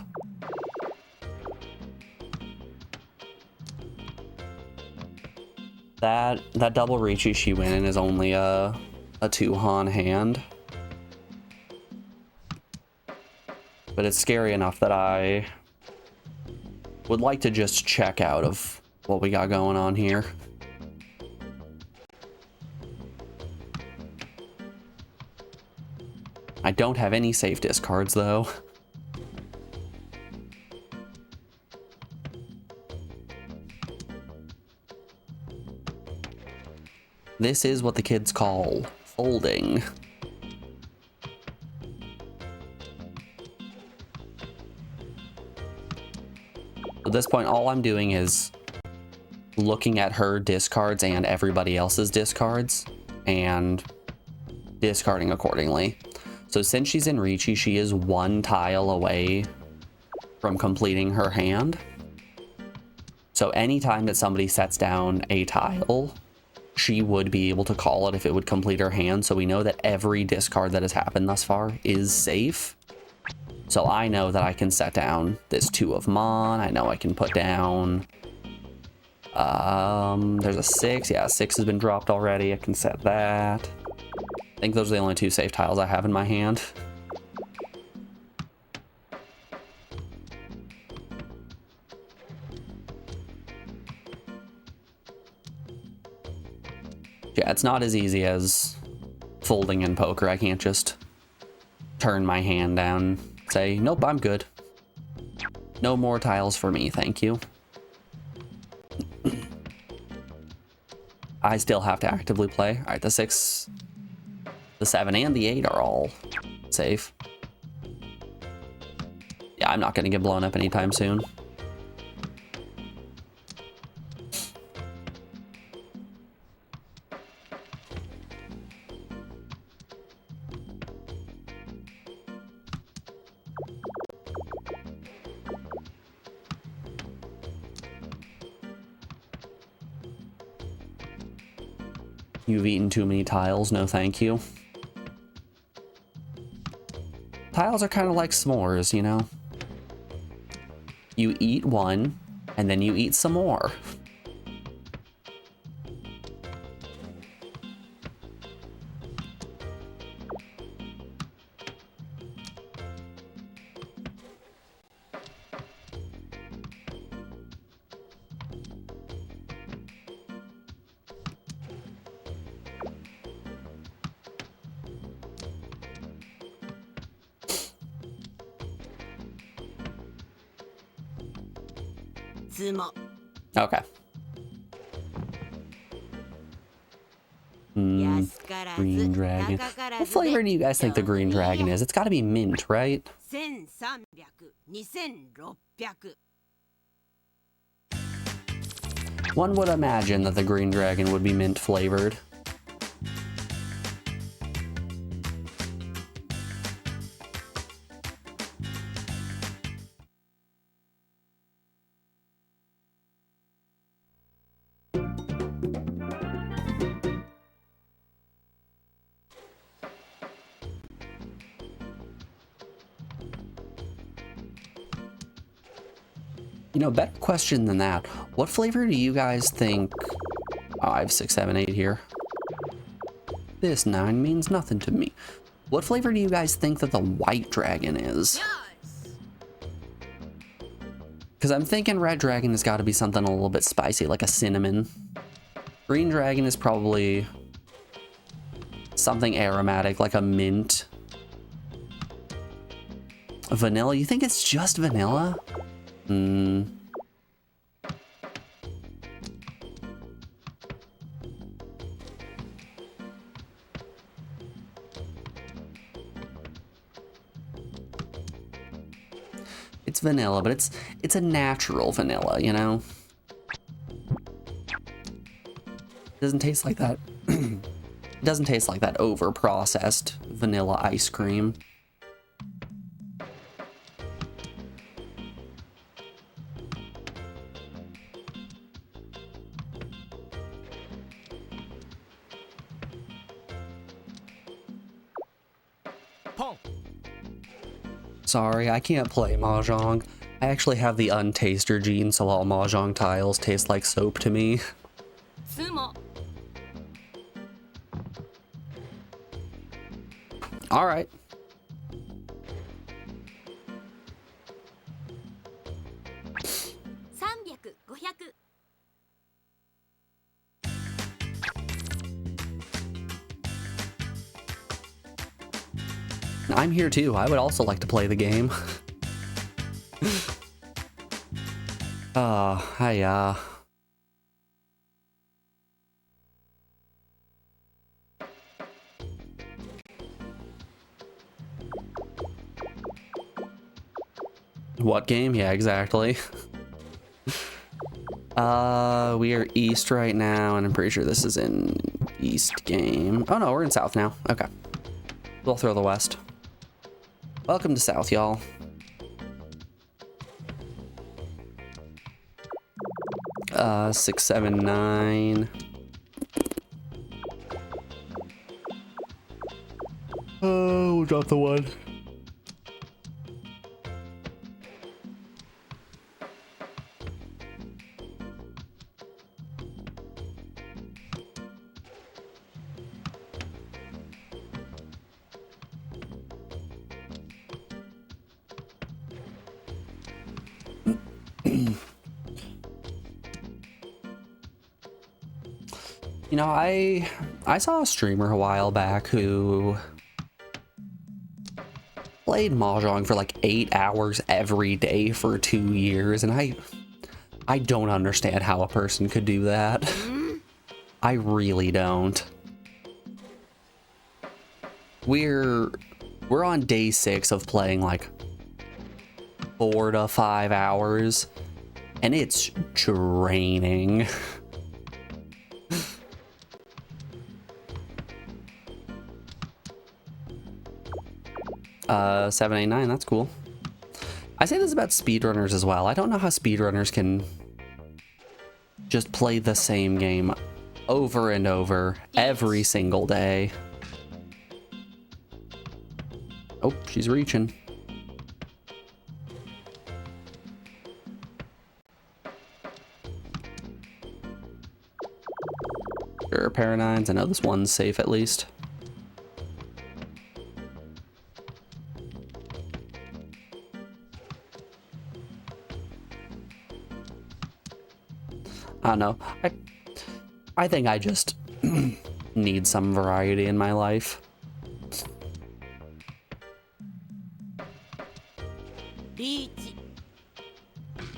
That double reachy she went in is only a 2-Han hand. But it's scary enough that I would like to just check out of what we got going on here. I don't have any safe discards though. This is what the kids call folding. At this point, all I'm doing is looking at her discards and everybody else's discards and discarding accordingly. So since she's in Ricci, she is 1 tile away from completing her hand. So anytime that somebody sets down a tile, she would be able to call it if it would complete her hand. So we know that every discard that has happened thus far is safe. So I know that I can set down this 2 of Mon. I know I can put down... there's a 6. Yeah, 6 has been dropped already. I can set that. I think those are the only 2 safe tiles I have in my hand. Yeah, it's not as easy as folding in poker. I can't just turn my hand down, say, nope, I'm good. No more tiles for me, thank you. I still have to actively play. All right, the 6, the 7, and the 8 are all safe. Yeah, I'm not going to get blown up anytime soon. You've eaten too many tiles, no thank you. Tiles are kind of like s'mores, you know? You eat one, and then you eat some more. Okay. Green dragon. What flavor do you guys think the green dragon is? It's got to be mint, right? 1300 2600 One would imagine that the green dragon would be mint flavored. You know, better question than that. What flavor do you guys think... Oh, I have 6, 7, 8 here. This 9 means nothing to me. What flavor do you guys think that the white dragon is? Because I'm thinking red dragon has got to be something a little bit spicy, like a cinnamon. Green dragon is probably something aromatic, like a mint. Vanilla? You think it's just vanilla? It's vanilla, but it's a natural vanilla, you know? It doesn't taste like that. It doesn't taste like that over-processed vanilla ice cream. Sorry, I can't play Mahjong. I actually have the untaster gene, so all Mahjong tiles taste like soap to me. Alright. I'm here too. I would also like to play the game. Hiya. What game? Yeah, exactly. We are east right now, and I'm pretty sure this is in east game. Oh no, we're in south now. Okay. We'll throw the west. Welcome to South, y'all. Uh, 6, 7, 9. Oh, we'll drop the 1. You know, I saw a streamer a while back who played Mahjong for like 8 hours every day for 2 years, and I don't understand how a person could do that. I really don't. We're on day 6 of playing like 4 to 5 hours, and it's draining. 789, that's cool. I say this about speedrunners as well. I don't know how speedrunners can just play the same game over and over every single day. Oh, she's reaching. Sure, pair of 9s. I know this one's safe at least. I don't know. I think I just need some variety in my life.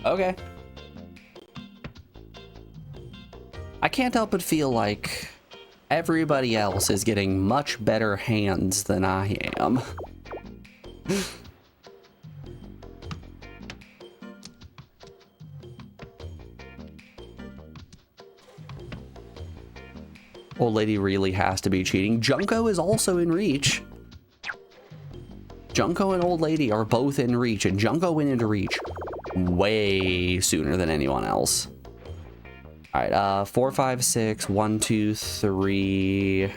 Okay. I can't help but feel like everybody else is getting much better hands than I am. Old lady really has to be cheating. Junko is also in reach. Junko and old lady are both in reach, and Junko went into reach way sooner than anyone else. All right, 4, 5, 6, 1, 2, 3,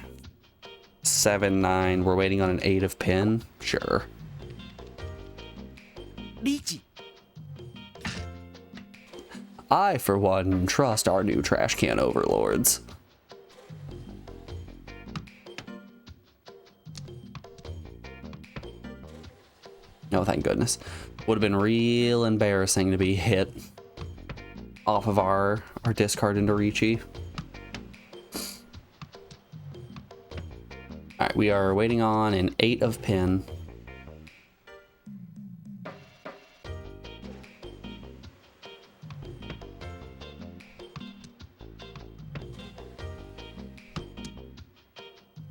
7, 9. We're waiting on an 8 of pin. Sure. I, for one, trust our new trash can overlords. No, thank goodness. Would have been real embarrassing to be hit off of our discard into Ricci. Alright, we are waiting on an 8 of pin.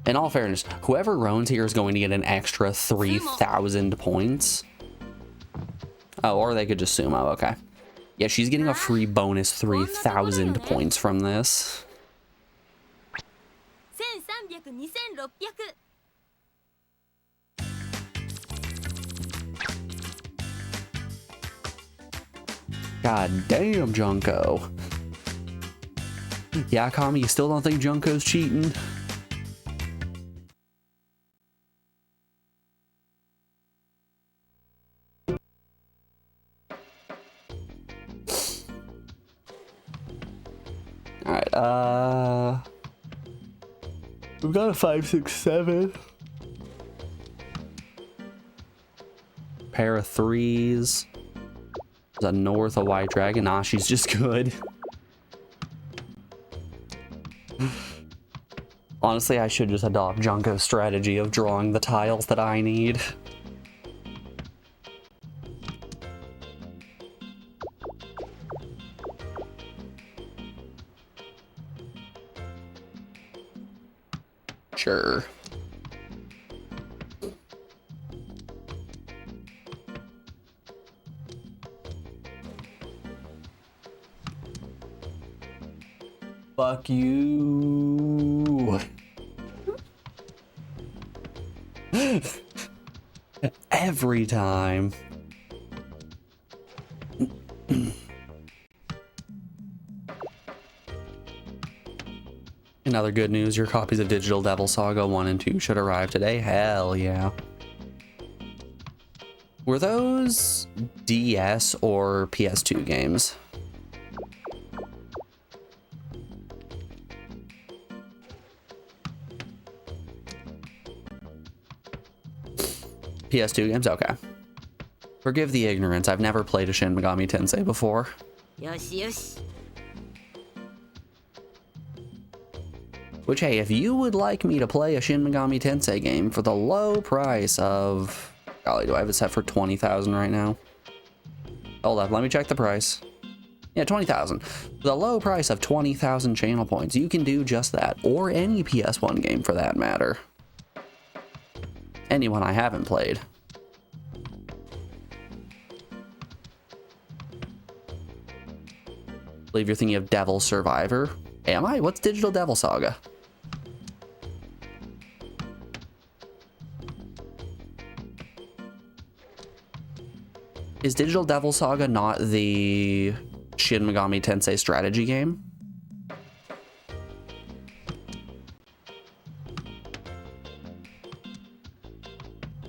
In all fairness, whoever roams here is going to get an extra 3,000 points. Oh, or they could just sumo, okay. Yeah, she's getting a free bonus 3,000 points from this. God damn, Junko. Yeah, Kami, you still don't think Junko's cheating? Alright, we've got a 5, 6, 7. Pair of 3s. There's a north, a white dragon. Nah, she's just good. Honestly, I should just adopt Junko's strategy of drawing the tiles that I need. Sure. Fuck you. Every time. In other good news, your copies of Digital Devil Saga 1 and 2 should arrive today. Hell yeah. Were those DS or PS2 games? PS2 games? Okay. Forgive the ignorance. I've never played a Shin Megami Tensei before. よしよし Which, hey, if you would like me to play a Shin Megami Tensei game for the low price of... Golly, do I have it set for 20,000 right now? Hold up, let me check the price. Yeah, 20,000. The low price of 20,000 channel points, you can do just that. Or any PS1 game for that matter. Anyone I haven't played. Believe you're thinking of Devil Survivor. Am I? What's Digital Devil Saga? Is Digital Devil Saga not the Shin Megami Tensei strategy game?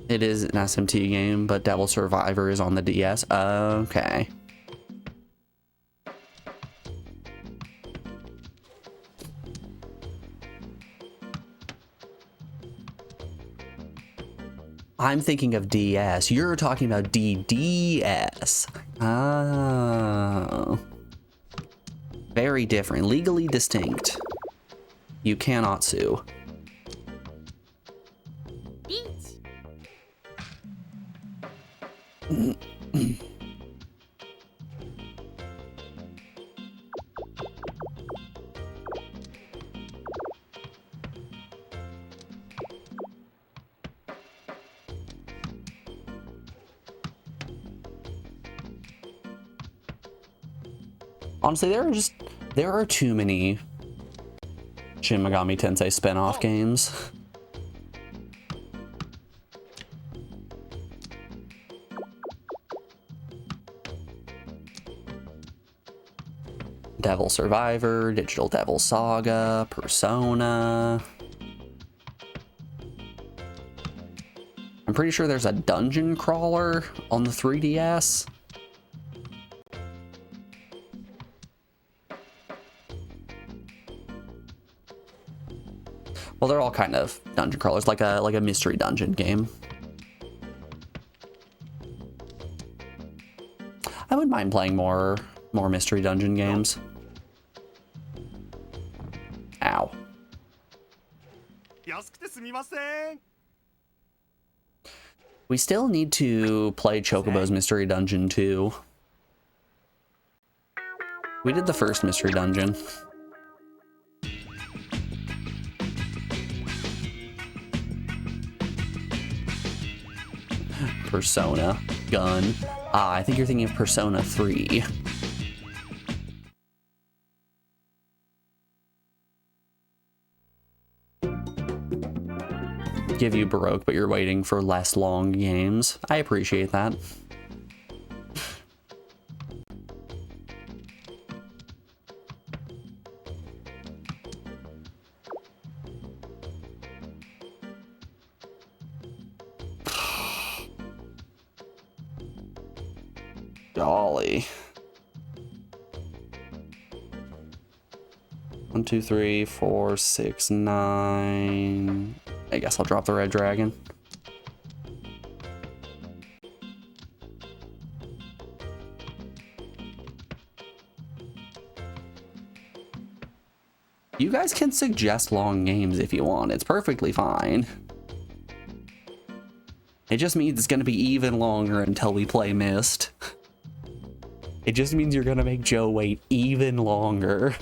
It is an SMT game, but Devil Survivor is on the DS. Okay. I'm thinking of DS. You're talking about DDS. Oh. Very different. Legally distinct. You cannot sue. リーチ Honestly, there are too many Shin Megami Tensei spin-off games. Devil Survivor, Digital Devil Saga, Persona. I'm pretty sure there's a dungeon crawler on the 3DS. Well, they're all kind of dungeon crawlers, like a mystery dungeon game. I wouldn't mind playing more mystery dungeon games. Ow. 安くてすみません We still need to play Chocobo's Mystery Dungeon 2. We did the first mystery dungeon. Persona. Gun. Ah, I think you're thinking of Persona 3. Give you Baroque, but you're waiting for less long games. I appreciate that. Golly. 1, 2, 3, 4, 6, 9. I guess I'll drop the red dragon. You guys can suggest long games if you want. It's perfectly fine. It just means it's going to be even longer until we play Myst. It just means you're going to make Joe wait even longer.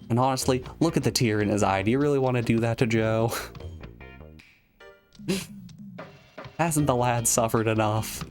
And honestly, look at the tear in his eye. Do you really want to do that to Joe? Hasn't the lad suffered enough?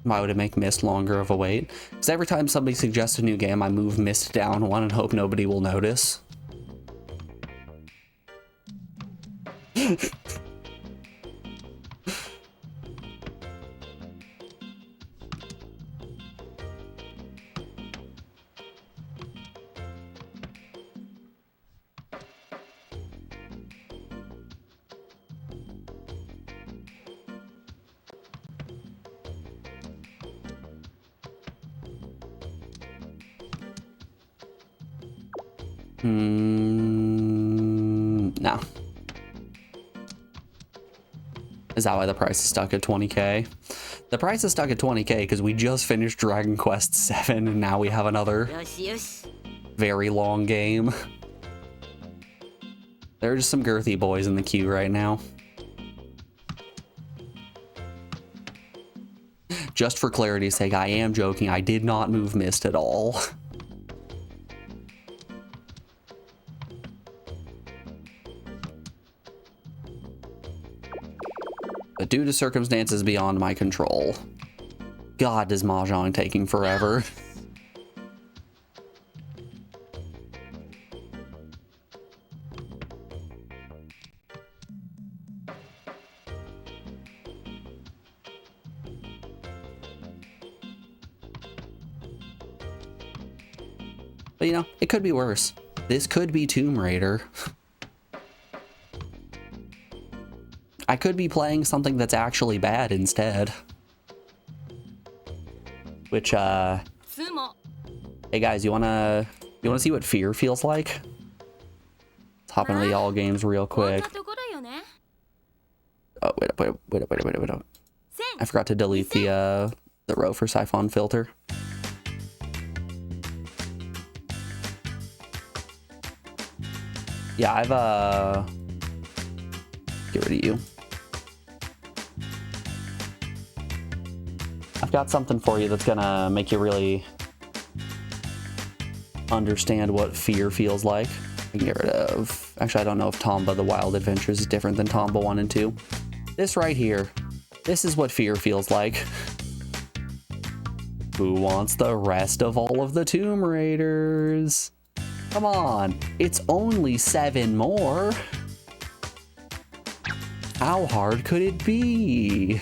Why would it make Myst longer of a wait? Because every time somebody suggests a new game, I move Myst down one and hope nobody will notice. No. Is that why the price is stuck at 20k? The price is stuck at 20k because we just finished Dragon Quest 7 and now we have another よしよし very long game. There are just some girthy boys in the queue right now. Just for clarity's sake, I am joking. I did not move Myst at all. But due to circumstances beyond my control. God, is Mahjong taking forever. But you know, it could be worse. This could be Tomb Raider. I could be playing something that's actually bad instead. Which, hey guys, you wanna see what fear feels like? Let's hop into the all games real quick. Oh, wait up. I forgot to delete the row for siphon filter. Yeah, I've, get rid of you. I've got something for you that's gonna make you really understand what fear feels like. I can get rid of... Actually, I don't know if Tomba the Wild Adventures is different than Tomba 1 and 2. This right here. This is what fear feels like. Who wants the rest of all of the Tomb Raiders? Come on, it's only 7 more. How hard could it be?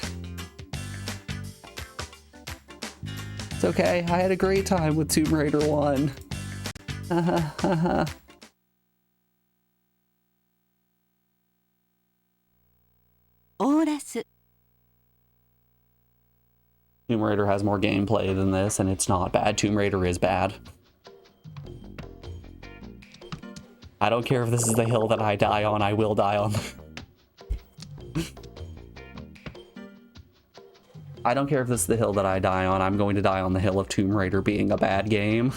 It's okay, I had a great time with Tomb Raider 1. Tomb Raider has more gameplay than this, and it's not bad. Tomb Raider is bad. I don't care if this is the hill that I die on, I will die on. I don't care if this is the hill that I die on, I'm going to die on the hill of Tomb Raider being a bad game.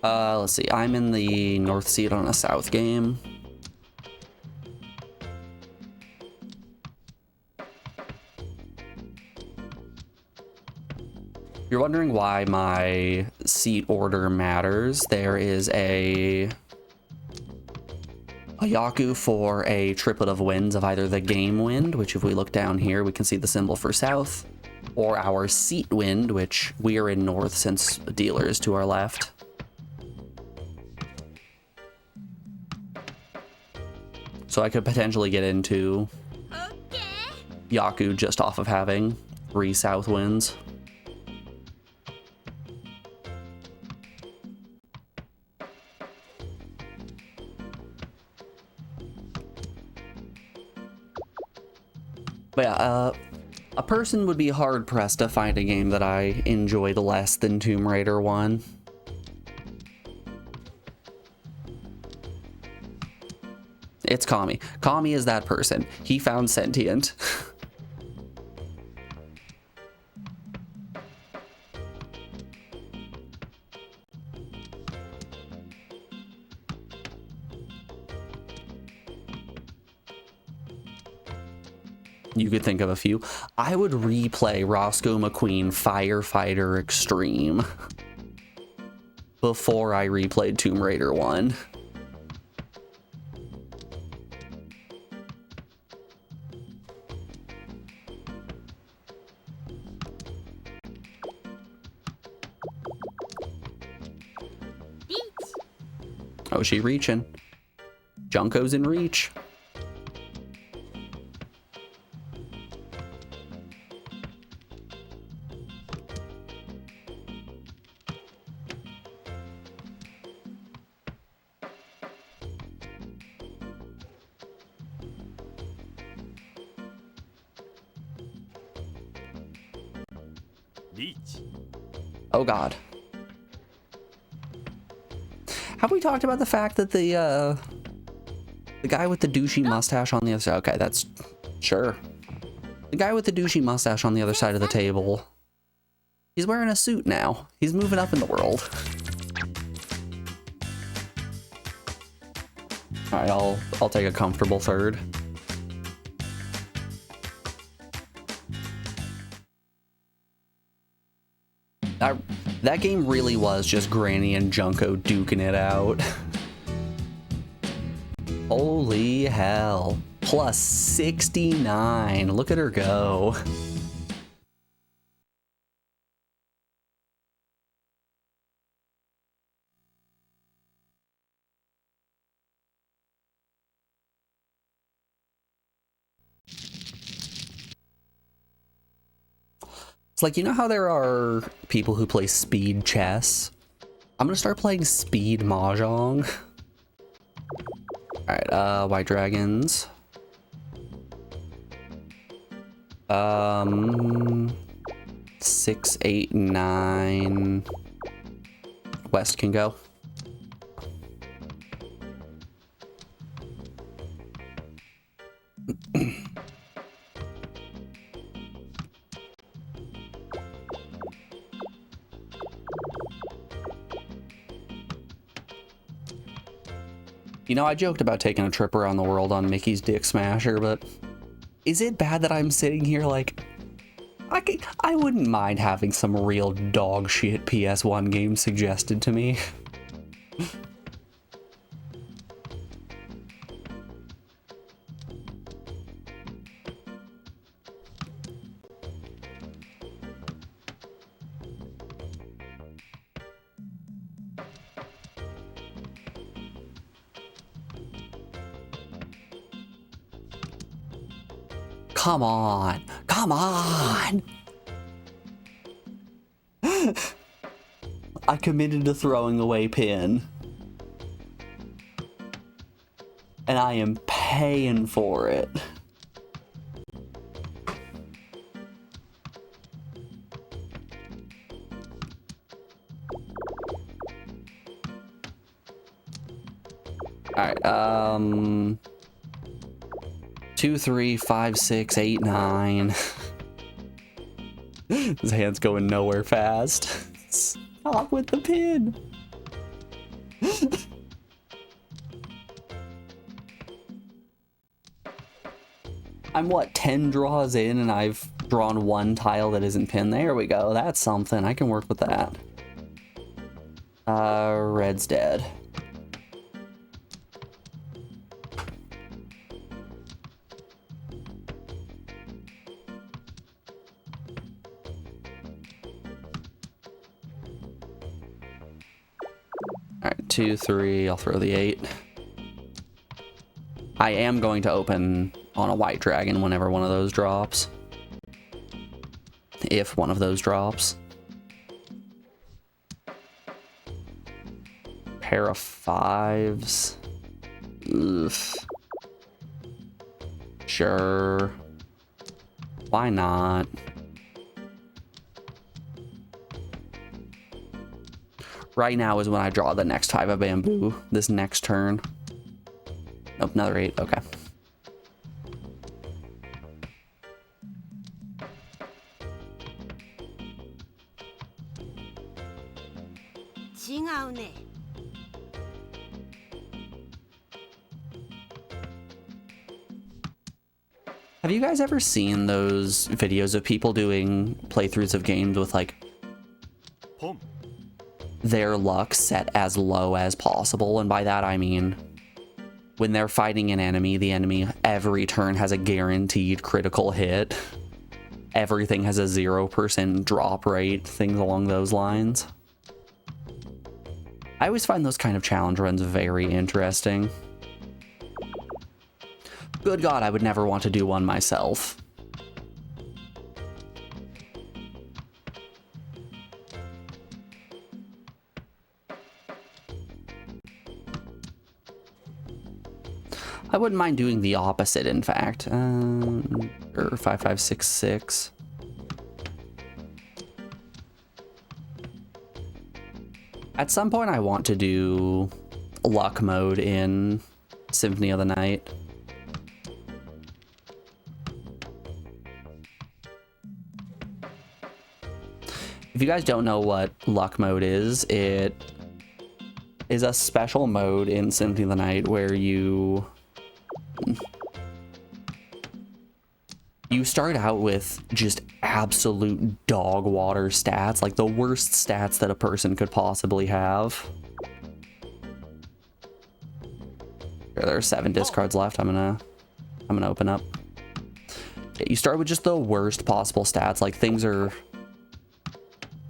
Let's see, I'm in the North seat on a South game. If you're wondering why my seat order matters, there is a Yaku for a triplet of winds of either the game wind, which if we look down here, we can see the symbol for south, or our seat wind, which we are in north since the dealer is to our left. So I could potentially get into Yaku just off of having 3 south winds. But yeah, a person would be hard-pressed to find a game that I enjoyed less than Tomb Raider 1. It's Kami. Kami is that person. He found sentient. You could think of a few. I would replay Roscoe McQueen Firefighter Extreme. before I replayed Tomb Raider 1. Beach. Oh, she reaching. Junko's in reach. Beach. Oh god. Have we talked about the fact that the guy with the douchey mustache on the other side? Okay, that's sure. The guy with the douchey mustache on the other side of the table. He's wearing a suit now. He's moving up in the world. All right, I'll take a comfortable third. That game really was just Granny and Junko duking it out. Holy hell. Plus 69. Look at her go. It's like, you know how there are people who play speed chess? I'm gonna start playing speed Mahjong. Alright, White Dragons. 6, 8, 9. West can go. You know, I joked about taking a trip around the world on Mickey's Dick Smasher, but is it bad that I'm sitting here like, I wouldn't mind having some real dog shit PS1 games suggested to me. Come on, come on. I committed to throwing away pin. And I am paying for it. Alright, 2, 3, 5, 6, 8, 9. His hand's going nowhere fast. Stop with the pin. I'm what, 10 draws in and I've drawn one tile that isn't pinned? There we go. That's something. I can work with that. Red's dead. Alright, 2, 3, I'll throw the 8. I am going to open on a white dragon whenever one of those drops. If one of those drops. Pair of 5s. Ugh. Sure. Why not? Right now is when I draw the next type of bamboo. This next turn. Nope, another 8. Okay. Have you guys ever seen those videos of people doing playthroughs of games with like Pom. their luck set as low as possible. And by that, I mean, when they're fighting an enemy, the enemy every turn has a guaranteed critical hit. Everything has a 0% drop rate, things along those lines. I always find those kind of challenge runs very interesting. Good God, I would never want to do one myself. I wouldn't mind doing the opposite, in fact. Or 5566. At some point, I want to do luck mode in Symphony of the Night. If you guys don't know what luck mode is, it is a special mode in Symphony of the Night where you start out with just absolute dog water stats, like the worst stats that a person could possibly have. There are 7 discards left. I'm gonna open up. Yeah, you start with just the worst possible stats, like things are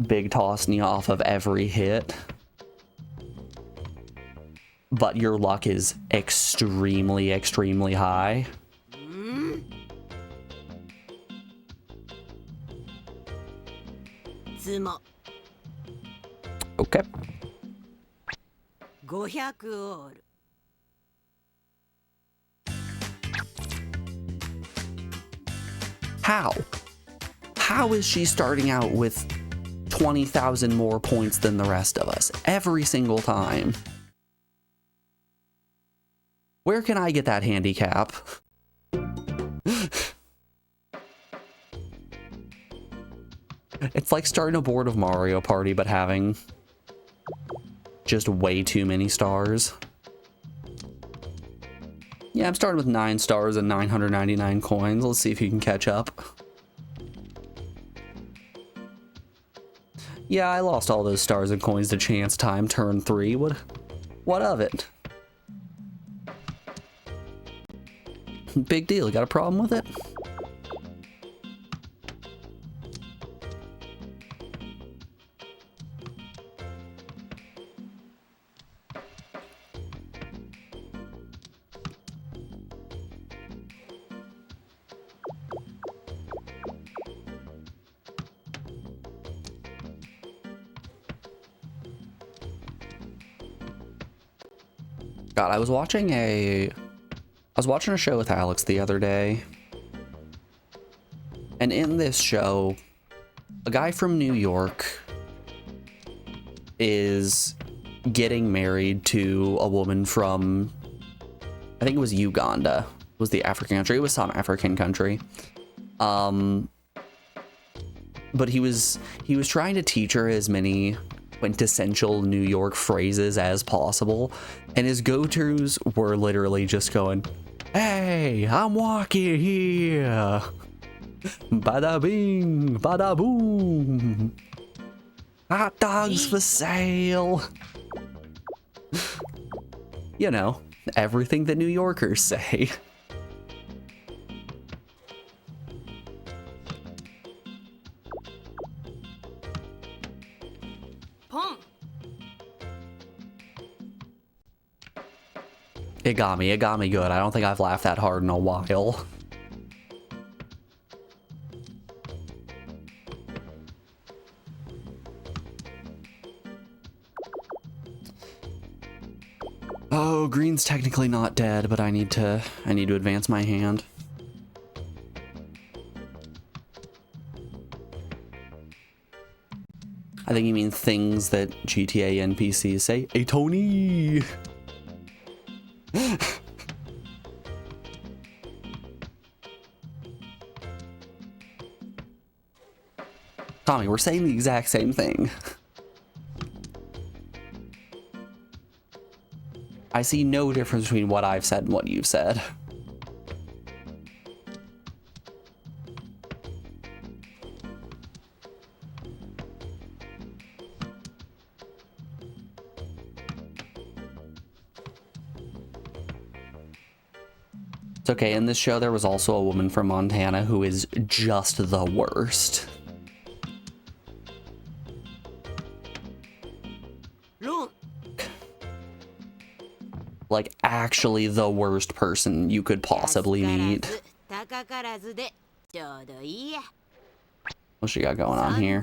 big tossing you off of every hit, but your luck is extremely, extremely high. Okay. 500オール How is she starting out with 20,000 more points than the rest of us every single time? Where can I get that handicap? It's like starting a board of Mario Party, but having just way too many stars. Yeah, I'm starting with 9 stars and 999 coins. Let's see if you can catch up. Yeah, I lost all those stars and coins to chance time turn 3. What of it? Big deal. Got a problem with it? God, I was watching a show with Alex the other day, and in this show, a guy from New York is getting married to a woman from, I think it was Uganda, was the African country. It was some African country. But he was trying to teach her as many quintessential New York phrases as possible, and his go-tos were literally just going, "Hey, I'm walking here. Bada bing, bada boom. Hot dogs for sale." You know, everything that New Yorkers say. It got me good. I don't think I've laughed that hard in a while. Oh, green's technically not dead, but I need to advance my hand. I think you mean things that GTA NPCs say. Hey, Tony! Tommy, we're saying the exact same thing. I see no difference between what I've said and what you've said. It's okay. In this show, there was also a woman from Montana who is just the worst. ロン Like, actually the worst person you could possibly meet. 高からずでちょうどいいや What's she got going on here?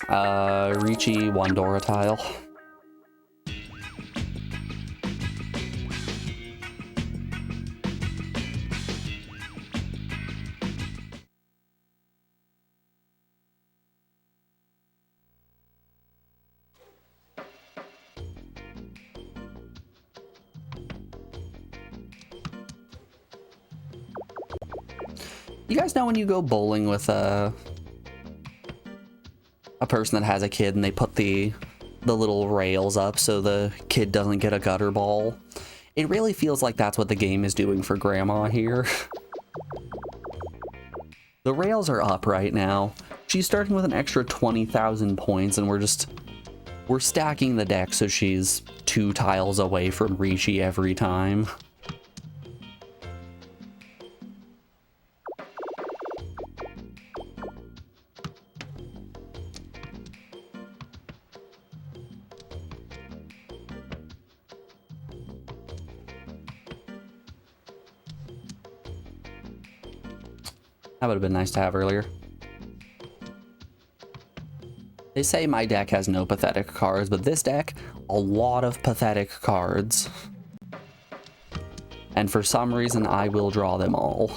3900 Ricci one Dora tile. You guys know when you go bowling with a person that has a kid and they put the little rails up so the kid doesn't get a gutter ball? It really feels like that's what the game is doing for Grandma here. The rails are up right now. She's starting with an extra 20,000 points and we're stacking the deck so she's 2 tiles away from Ricci every time. That would have been nice to have earlier. They say my deck has no pathetic cards, but this deck, a lot of pathetic cards. And for some reason, I will draw them all.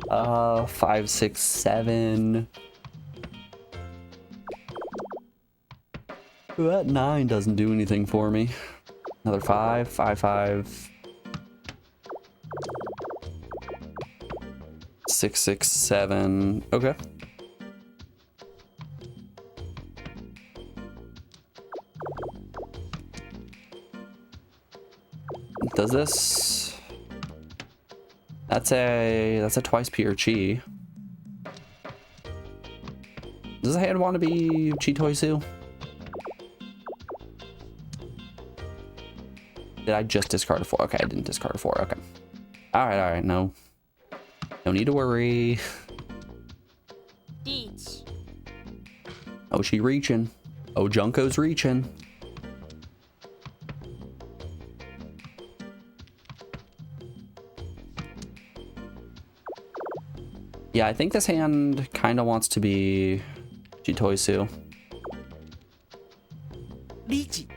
5, 6, 7. Ooh, that 9 doesn't do anything for me. Another 5, 5, 5. 6, 6, 7. Okay. Does this? That's a twice pure chi. Does the hand want to be Chitoisu? Did I just discard a 4? Okay, I didn't discard a 4. Okay. Alright, no. No need to worry. リーチ Oh, she reaching. Oh, Junko's reaching. Yeah, I think this hand kind of wants to be Chitoisu. リーチ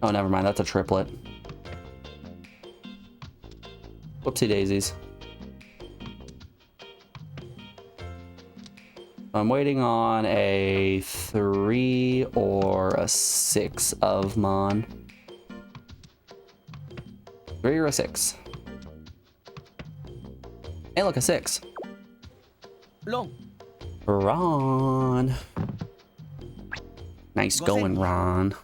Oh, never mind. That's a triplet. Whoopsie daisies. I'm waiting on a 3 or a 6 of Mon. 3 or a 6. Hey, look, a 6. ロン Ron. Nice going, Ron.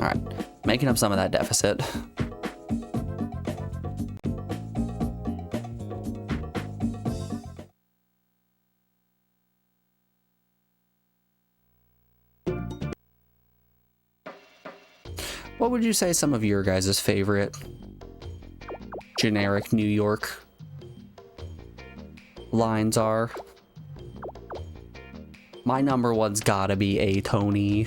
Alright, making up some of that deficit. What would you say some of your guys' favorite generic New York lines are? My number one's gotta be A Tony.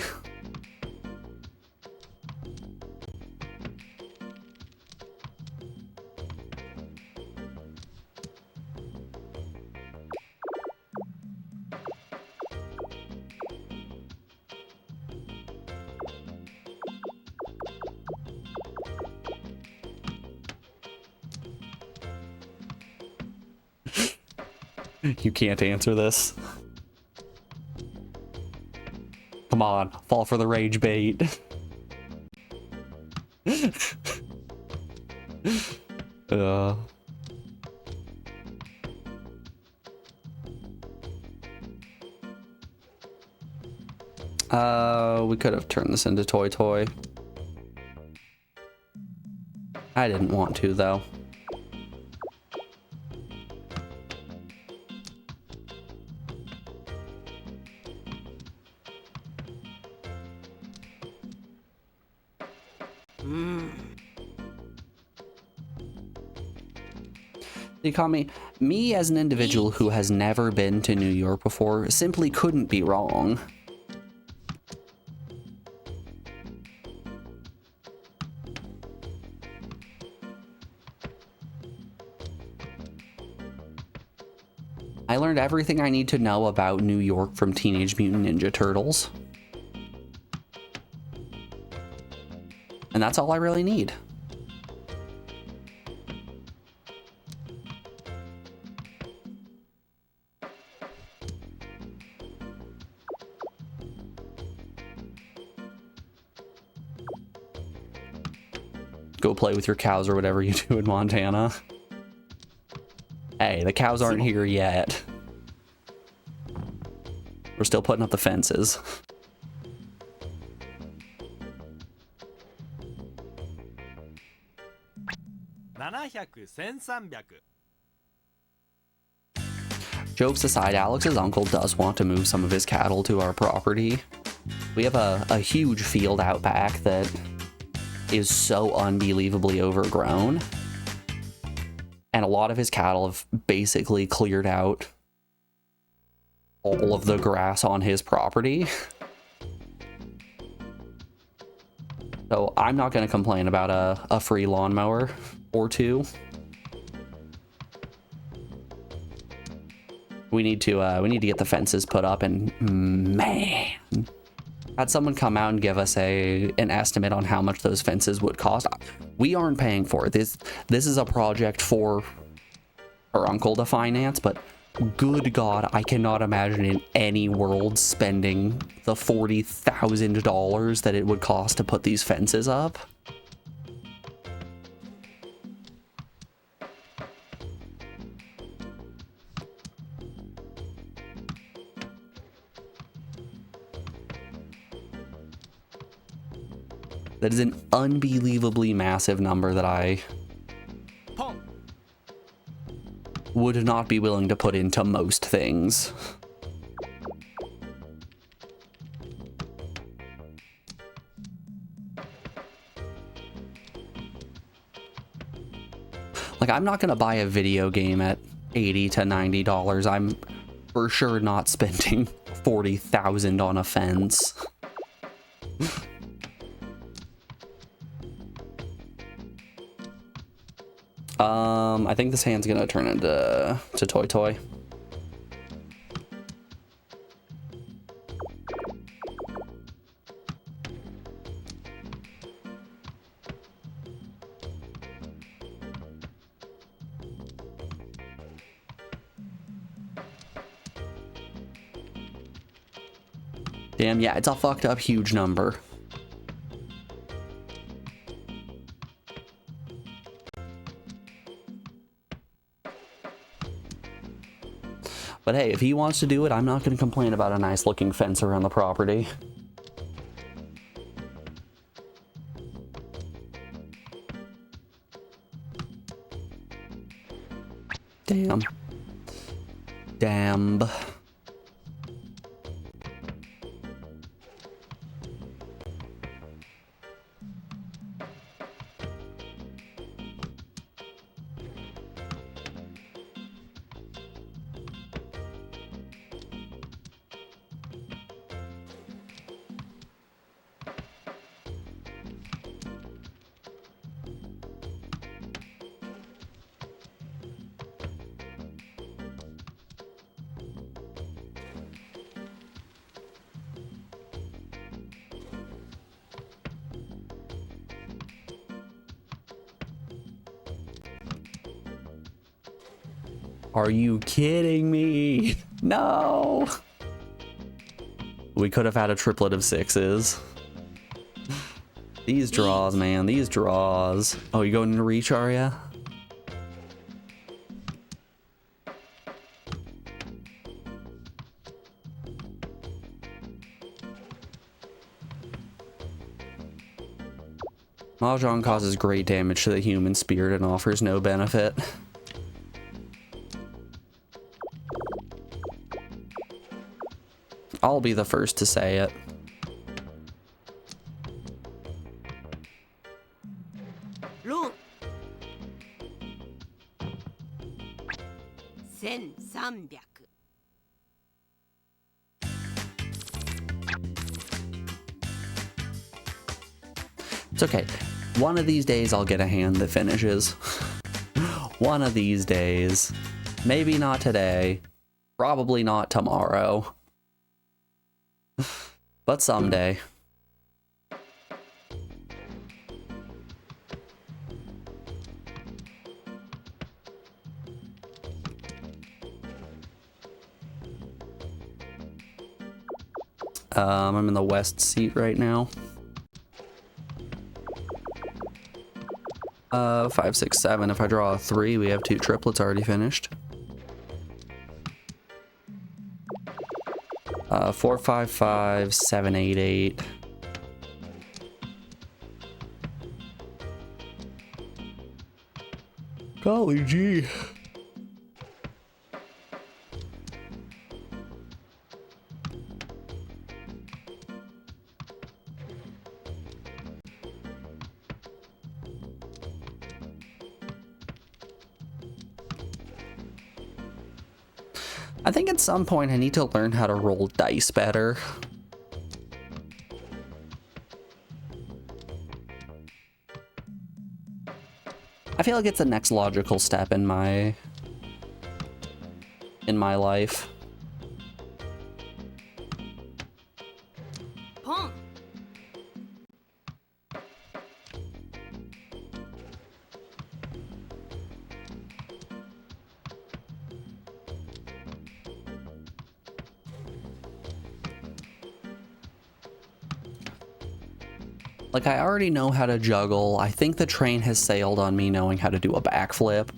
You can't answer this. Come on, fall for the rage bait. We could have turned this into Toy Toy. I didn't want to, though. Ikami, me as an individual who has never been to New York before simply couldn't be wrong. I learned everything I need to know about New York from Teenage Mutant Ninja Turtles. And that's all I really need. Go play with your cows or whatever you do in Montana. Hey, the cows aren't here yet. We're still putting up the fences. Jokes aside, Alex's uncle does want to move some of his cattle to our property. We have a huge field out back that is so unbelievably overgrown. And a lot of his cattle have basically cleared out all of the grass on his property. So I'm not going to complain about a free lawnmower or two. We need to get the fences put up, and man, had someone come out and give us an estimate on how much those fences would cost. We aren't paying for it. This is a project for her uncle to finance, but good God, I cannot imagine in any world spending the $40,000 that it would cost to put these fences up. That is an unbelievably massive number that I would not be willing to put into most things. Like, I'm not gonna buy a video game at $80 to $90. I'm for sure not spending $40,000 on a fence. I think this hand's gonna turn into Toy Toy. Damn, yeah, it's a fucked up huge number. But hey, if he wants to do it, I'm not going to complain about a nice looking fence around the property. Damn. Damn. Are you kidding me? No! We could have had a triplet of sixes. These draws, man, these draws. Oh, you going into reach, are ya? Mahjong causes great damage to the human spirit and offers no benefit. I'll be the first to say it. It's okay. One of these days I'll get a hand that finishes. One of these days. Maybe not today. Probably not tomorrow. But someday. I'm in the west seat right now. 5, 6, 7. If I draw a 3, we have 2 triplets already finished. 4, 5, 5, 7, 8, 8. Golly gee. I think at some point I need to learn how to roll dice better. I feel like it's the next logical step in my life. Pong. Like, I already know how to juggle. I think the train has sailed on me knowing how to do a backflip.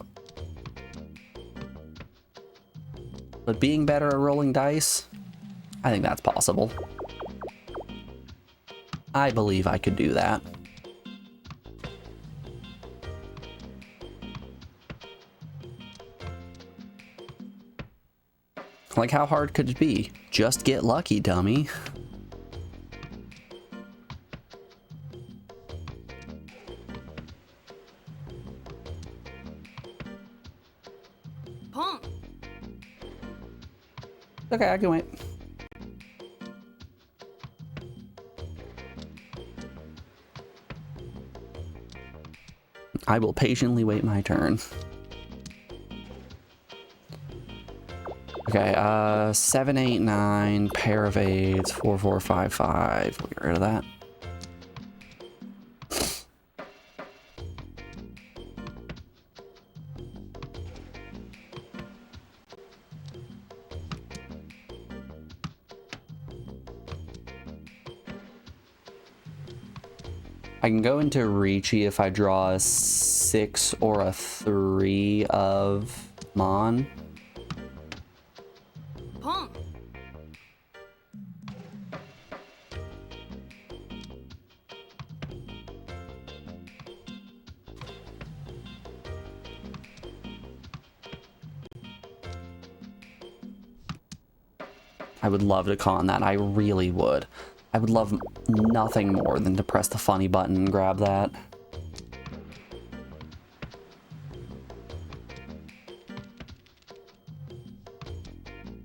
But being better at rolling dice, I think that's possible. I believe I could do that. Like, how hard could it be? Just get lucky, dummy. Pong. Okay, I can wait. I will patiently wait my turn. Okay, 7, 8, 9, pair of 8s, 4, 4, 5, 5. We'll get rid of that. I can go into Ricci if I draw a 6 or a 3 of Mon. Pong. I would love to con that. I really would. I would love nothing more than to press the funny button and grab that.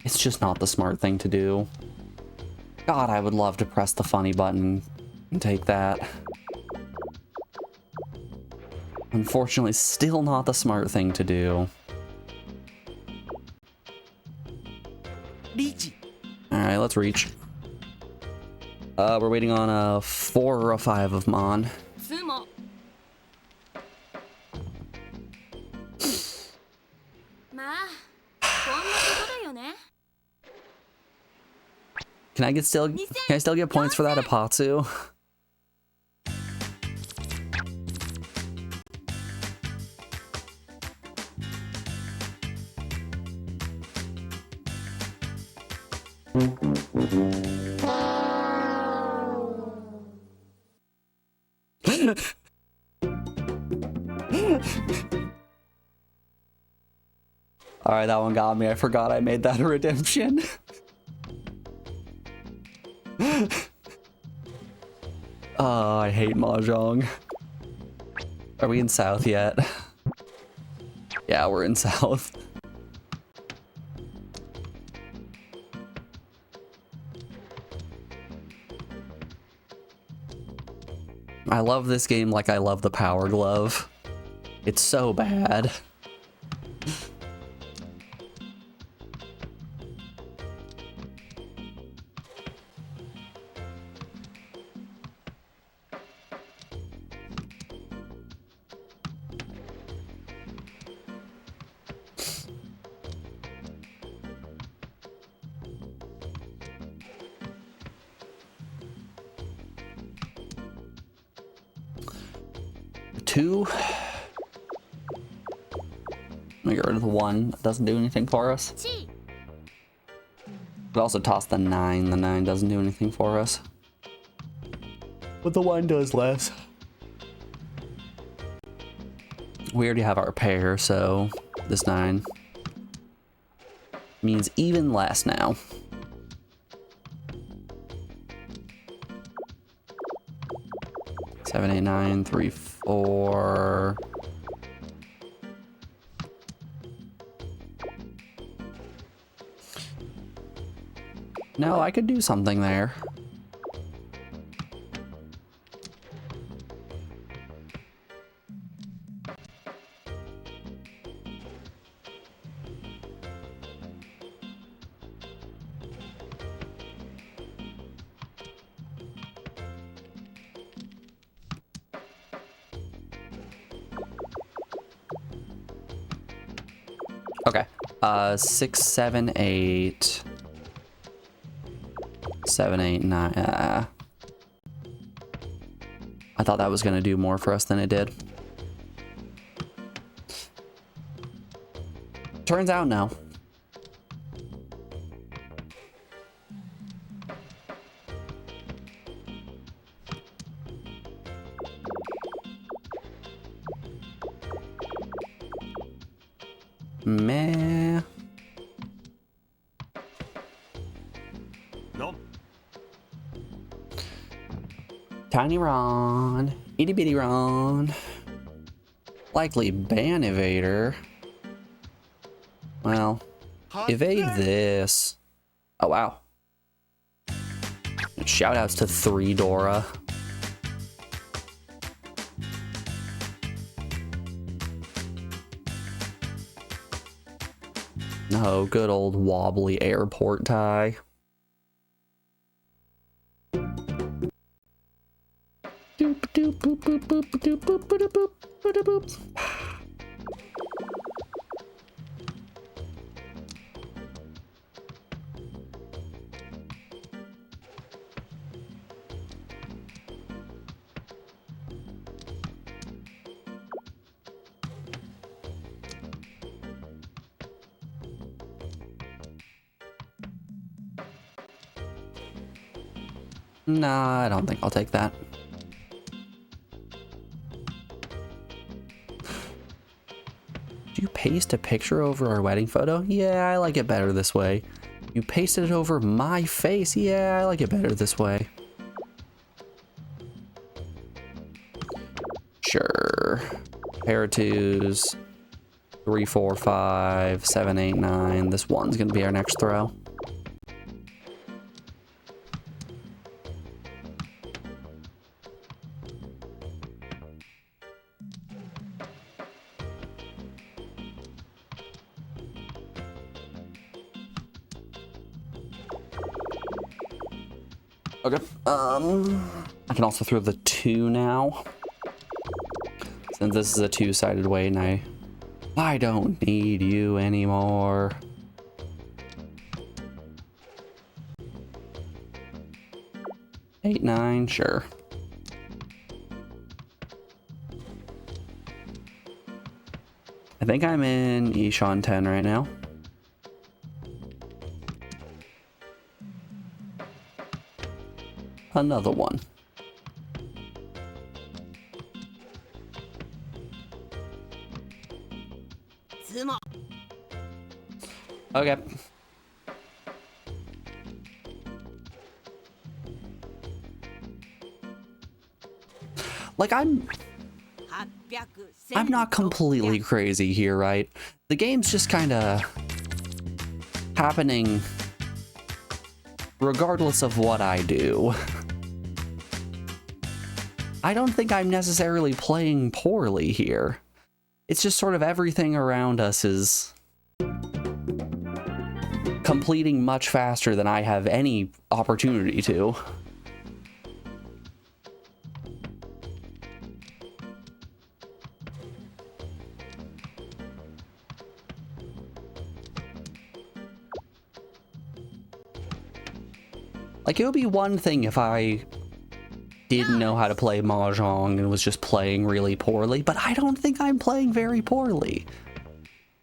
It's just not the smart thing to do. God, I would love to press the funny button and take that. Unfortunately, still not the smart thing to do. Lichi. Alright, let's reach. We're waiting on a 4 or a 5 of Mon. Sumo. Ma, こんなことだよね。 Can I still get points for that Apatsu? Alright, that one got me. I forgot I made that a redemption. Oh, I hate Mahjong. Are we in South yet? Yeah, we're in South. I love this game like I love the Power Glove. It's so bad. Two. Let me get rid of the 1. That doesn't do anything for us. 1 But also toss the 9. The 9 doesn't do anything for us. But the 1 does less. We already have our pair, so this 9 means even less now. Seven, 8, 9, 3, 4. No, I could do something there. Okay. 6, 7, 8. 7, 8, 9. I thought that was gonna do more for us than it did. Turns out no. Meh. 4 Tiny Ron. Itty bitty Ron. Likely ban evader. Well, evade this. Oh wow. Shoutouts to 3 Dora. No, good old wobbly airport tie. Doop doop boop boop boop doop boop boop boop boop boop. Nah, I don't think I'll take that. Do you paste a picture over our wedding photo? Yeah, I like it better this way. You pasted it over my face? Yeah, I like it better this way. Sure. Pair of 2s. 3, 4, 5, 7, 8, 9. This 1's gonna be our next throw. Okay. I can also throw the 2 now. Since this is a 2-sided weight and I don't need you anymore. Eight, 9, sure. I think I'm in Ishan 10 right now. Another one. Okay. Like I'm not completely crazy here, right? The game's just kind of happening regardless of what I do. I don't think I'm necessarily playing poorly here. It's just sort of everything around us is completing much faster than I have any opportunity to. Like, it would be one thing if I didn't know how to play Mahjong and was just playing really poorly, but I don't think I'm playing very poorly.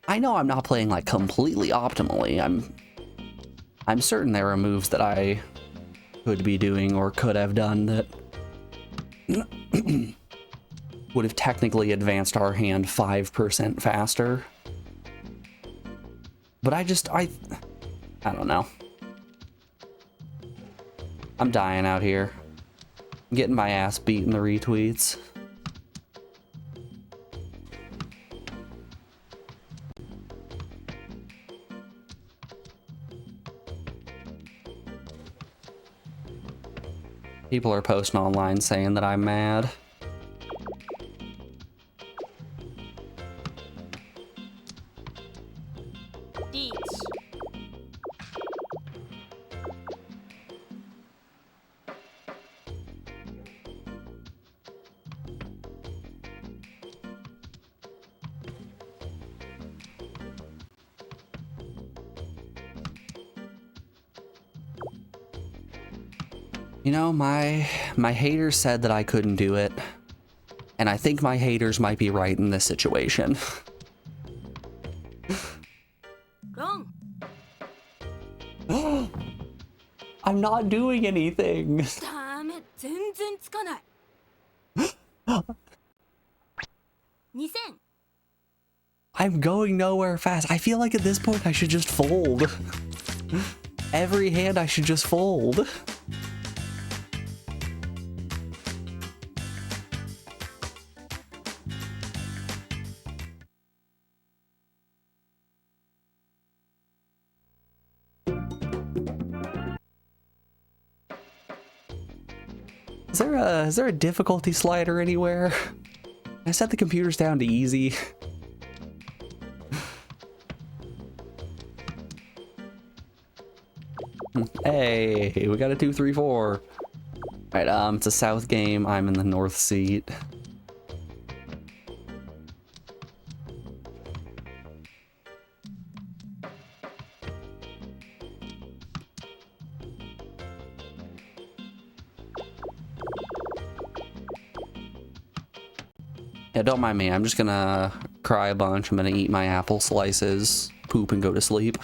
I know I'm not playing, like, completely optimally. I'm certain there are moves that I could be doing or could have done that would have technically advanced our hand 5% faster. But I don't know. I'm dying out here. I'm getting my ass beat in the retweets. People are posting online saying that I'm mad. Beach. You know, my haters said that I couldn't do it, and I think my haters might be right in this situation. Wrong. I'm not doing anything. ダメ、全然つかない。2000。 I'm going nowhere fast. I feel like at this point I should just fold. Every hand I should just fold. Is there a difficulty slider anywhere? I set the computers down to easy. Hey, we got a 2, 3, 4. Alright, it's a south game. I'm in the north seat. Yeah, don't mind me. I'm just gonna cry a bunch. I'm gonna eat my apple slices, poop, and go to sleep.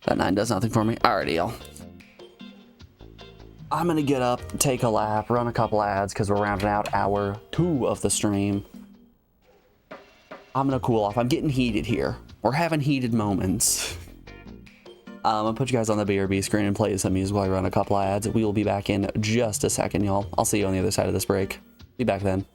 That 9 does nothing for me. Alrighty, y'all. I'm gonna get up, take a lap, run a couple ads because we're rounding out hour 2 of the stream. I'm gonna cool off. I'm getting heated here. We're having heated moments. I'm gonna put you guys on the BRB screen and play some music while I run a couple ads. We will be back in just a second, y'all. I'll see you on the other side of this break. Be back then.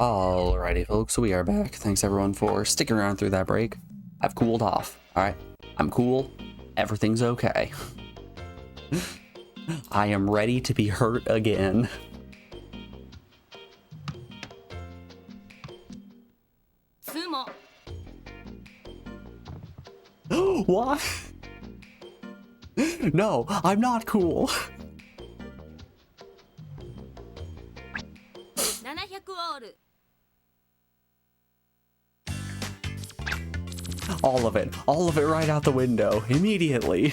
Alrighty, folks, we are back. Thanks everyone for sticking around through that break. I've cooled off. Alright, I'm cool. Everything's okay. I am ready to be hurt again. Sumo. What? No, I'm not cool. 700オール。 All of it right out the window, immediately.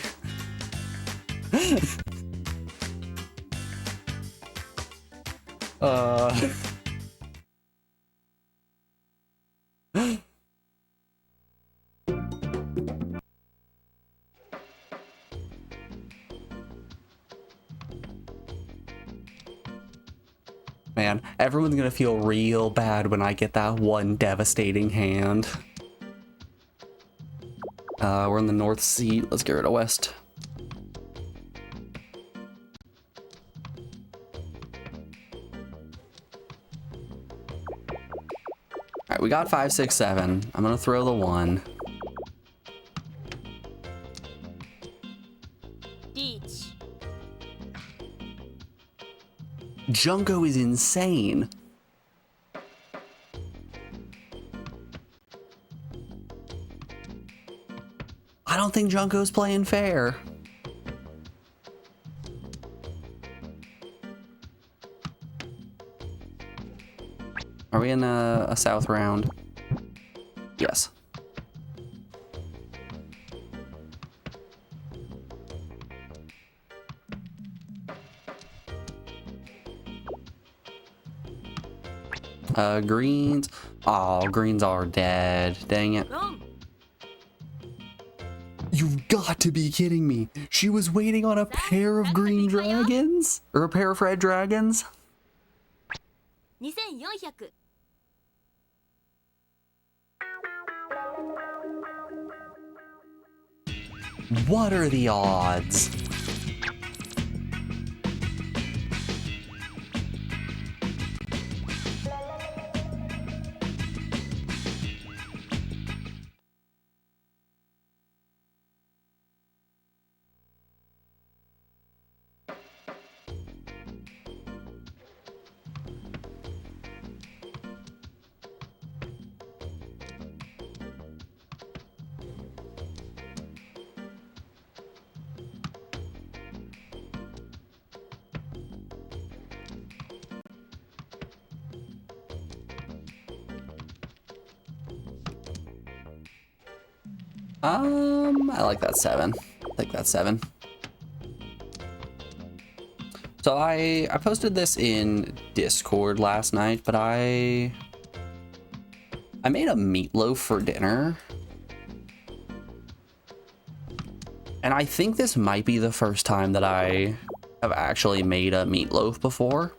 Man, everyone's gonna feel real bad when I get that one devastating hand. We're in the north seat. Let's get rid of west. Alright, we got 5, 6, 7. I'm gonna throw the 1. リーチ。 Junko is insane. I don't think Junko's playing fair. Are we in a south round? Yes. Greens. Oh, greens are dead. Dang it. ロン。 You've got to be kidding me. She was waiting on a pair of green dragons? Or a pair of red dragons? 2400。 What are the odds? I like that 7. I think that's 7. So I posted this in Discord last night, but I made a meatloaf for dinner. And I think this might be the first time that I have actually made a meatloaf before.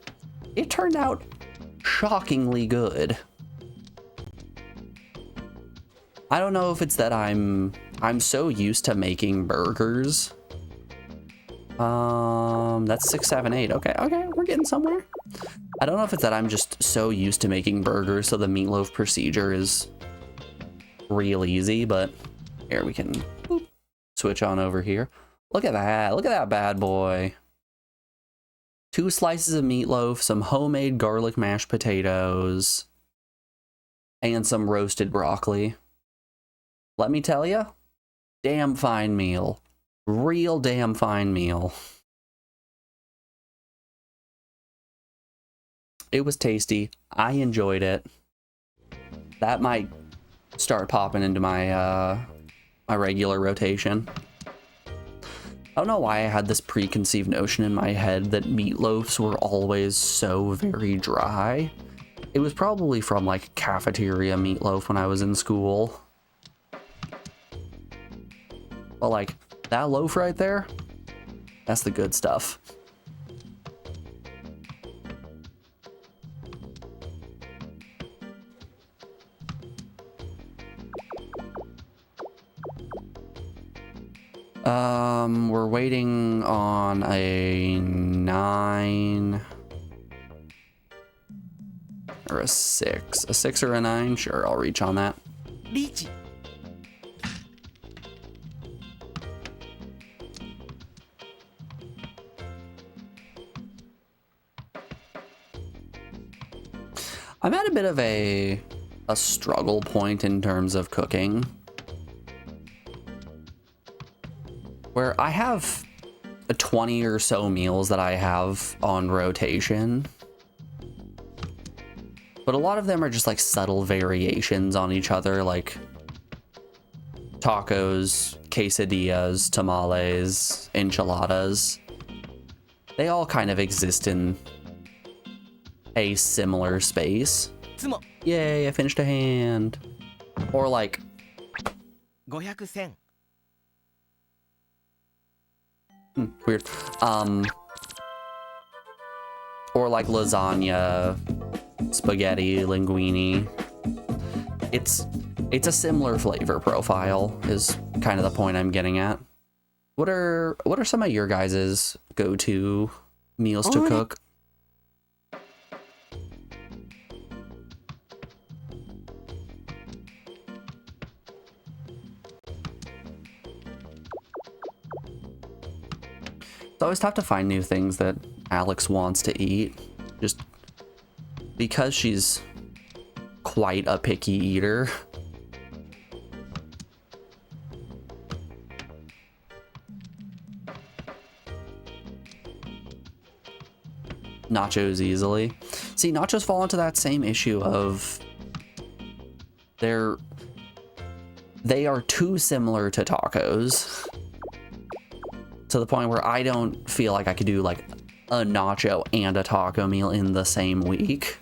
It turned out shockingly good. I don't know if it's that I'm so used to making burgers. That's 6, 7, 8. Okay, we're getting somewhere. I don't know if it's that I'm just so used to making burgers, so the meatloaf procedure is real easy, but here we can switch on over here. Look at that. Look at that bad boy. 2 slices of meatloaf, some homemade garlic mashed potatoes, and some roasted broccoli. Let me tell you, damn fine meal. Real damn fine meal. It was tasty. I enjoyed it. That might start popping into my my regular rotation. I don't know why I had this preconceived notion in my head that meatloafs were always so very dry. It was probably from like cafeteria meatloaf when I was in school. But like, that loaf right there, that's the good stuff. We're waiting on a 9. or a 6? A 6 or a 9? Sure, I'll reach on that. リーチ I'm at a bit of a struggle point in terms of cooking, where I have 20 or so meals that I have on rotation, but a lot of them are just like subtle variations on each other, like tacos, quesadillas, tamales, enchiladas. They all kind of exist in a similar space. つも Yay, I finished a hand. Or like 500銭 weird. Or like lasagna, spaghetti, linguine. It's a similar flavor profile is kind of the point I'm getting at. What are some of your guys' go-to meals to cook? It's always tough to find new things that Alex wants to eat, just because she's quite a picky eater. Nachos easily. See, nachos fall into that same issue of they are too similar to tacos, to the point where I don't feel like I could do like a nacho and a taco meal in the same week.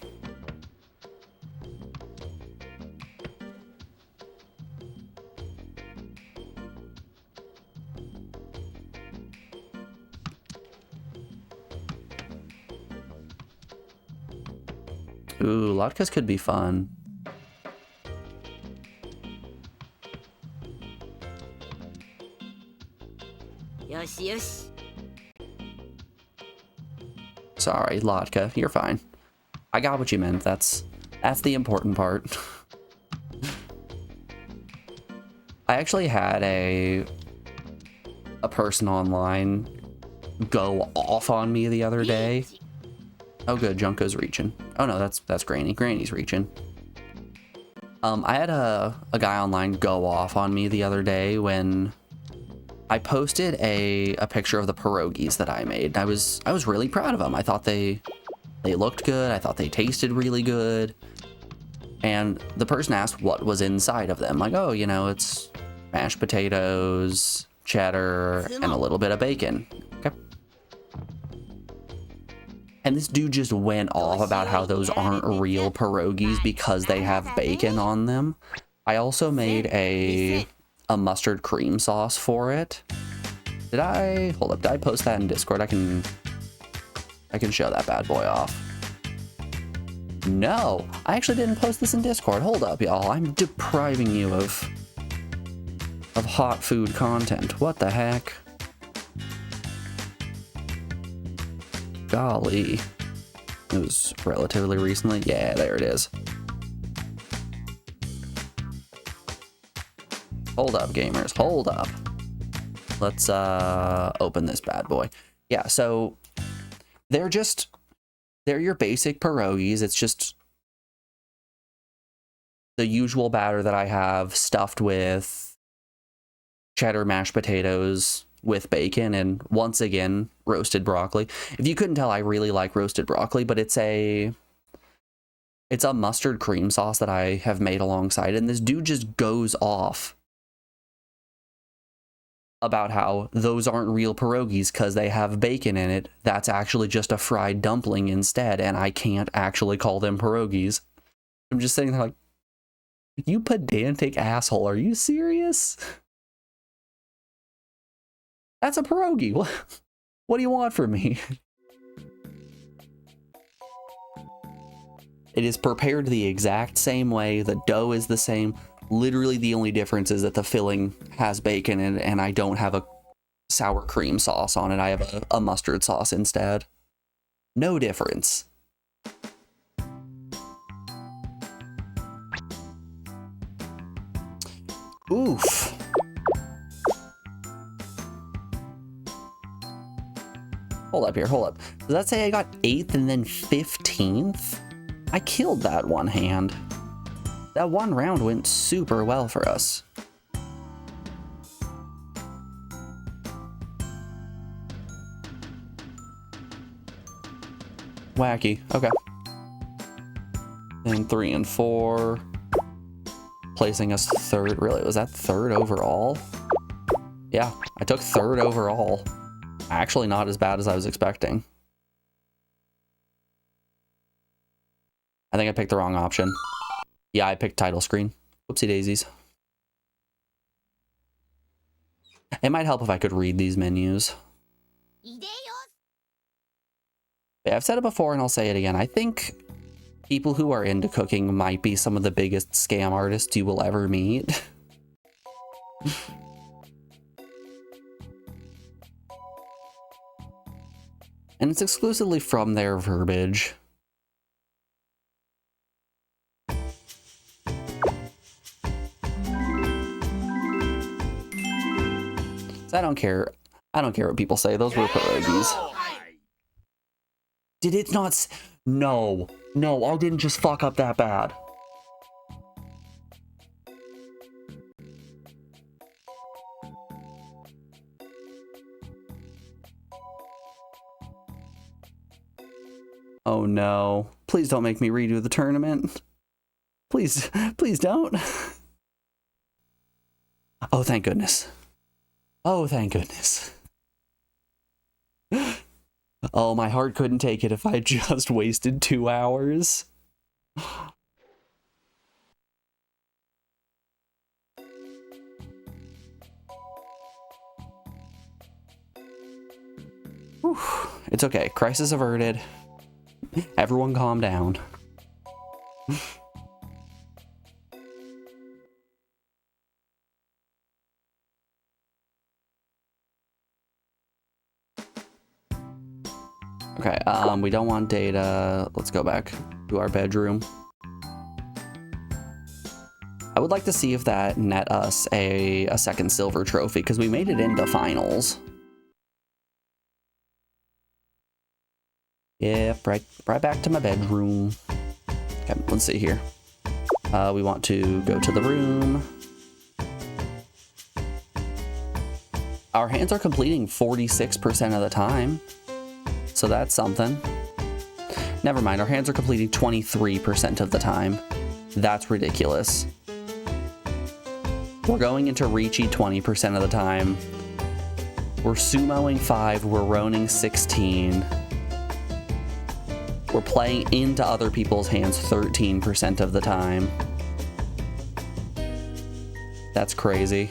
Ooh, latkes could be fun. Yoshi yoshi. Sorry, latke, you're fine. I got what you meant. That's the important part. I actually had a person online go off on me the other day. Oh good, Junko's reaching. Oh no, that's Granny. Granny's reaching. I had a guy online go off on me the other day when I posted a picture of the pierogies that I made. I was really proud of them. I thought they looked good. I thought they tasted really good. And the person asked what was inside of them. Like, oh, you know, it's mashed potatoes, cheddar, and a little bit of bacon. Okay. And this dude just went off about how those aren't real pierogies because they have bacon on them. I also made a mustard cream sauce for it. Did I post that in Discord? I can show that bad boy off. No, I actually didn't post this in Discord. Hold up, y'all. I'm depriving you of hot food content. What the heck? Golly. It was relatively recently. Yeah, there it is. Hold up, gamers. Hold up. Let's open this bad boy. Yeah, so they're your basic pierogies. It's just the usual batter that I have stuffed with cheddar mashed potatoes with bacon and, once again, roasted broccoli. If you couldn't tell, I really like roasted broccoli, but it's a mustard cream sauce that I have made alongside, and this dude just goes off about how those aren't real pierogies because they have bacon in it. That's actually just a fried dumpling instead, and I can't actually call them pierogies. I'm just sitting there like, you pedantic asshole, are you serious? That's a pierogi. What do you want from me? It is prepared the exact same way. The dough is the same. Literally the only difference is that the filling has bacon in it and I don't have a sour cream sauce on it. I have a mustard sauce instead. No difference. Oof. Hold up here, hold up. Does that say I got 8th and then 15th? I killed that one hand. That one round went super well for us. Wacky, okay. And 3 and 4. Placing us 3rd, really, was that 3rd overall? Yeah, I took 3rd overall. Actually not as bad as I was expecting. I think I picked the wrong option. Yeah, I picked title screen. Whoopsie daisies. It might help if I could read these menus. Ide Yeah, I've said it before and I'll say it again. I think people who are into cooking might be some of the biggest scam artists you will ever meet. And it's exclusively from their verbiage. So I don't care. I don't care what people say. Those were pierogies. Did it not? No. No, I didn't just fuck up that bad. Oh no. Please don't make me redo the tournament. Please, please don't. Oh, thank goodness. Oh, thank goodness. Oh, my heart couldn't take it if I just wasted 2 hours. Whew. It's okay. Crisis averted. Everyone calm down. Okay, we don't want data. Let's go back to our bedroom. I would like to see if that net us a second silver trophy, because we made it into finals. Yep, right back to my bedroom. Okay, let's see here. We want to go to the room. Our hands are completing 46% of the time. So that's something. Never mind, our hands are completing 23% of the time. That's ridiculous. We're going into Ricci 20% of the time. We're sumoing 5, we're roning 16. We're playing into other people's hands 13% of the time. That's crazy.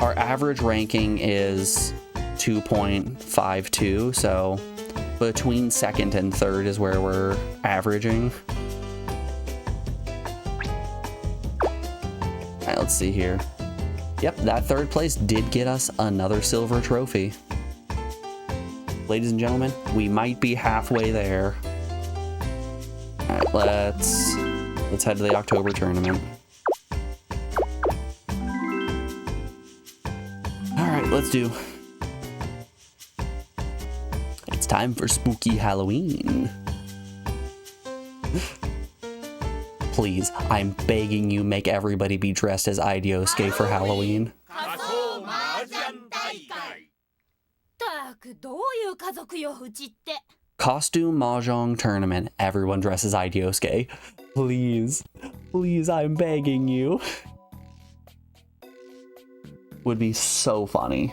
Our average ranking is 2.52, so between 2nd and 3rd is where we're averaging. Alright, let's see here. Yep, that 3rd place did get us another silver trophy. Ladies and gentlemen, we might be halfway there. Alright, let's head to the October tournament. Alright, let's do. It's time for spooky Halloween. Please, I'm begging you, make everybody be dressed as Ide Yousuke for Halloween. ったくどういう家族ようちって。 Costume Mahjong tournament. Everyone dresses Ide Yousuke. Please. Please, I'm begging you. Would be so funny.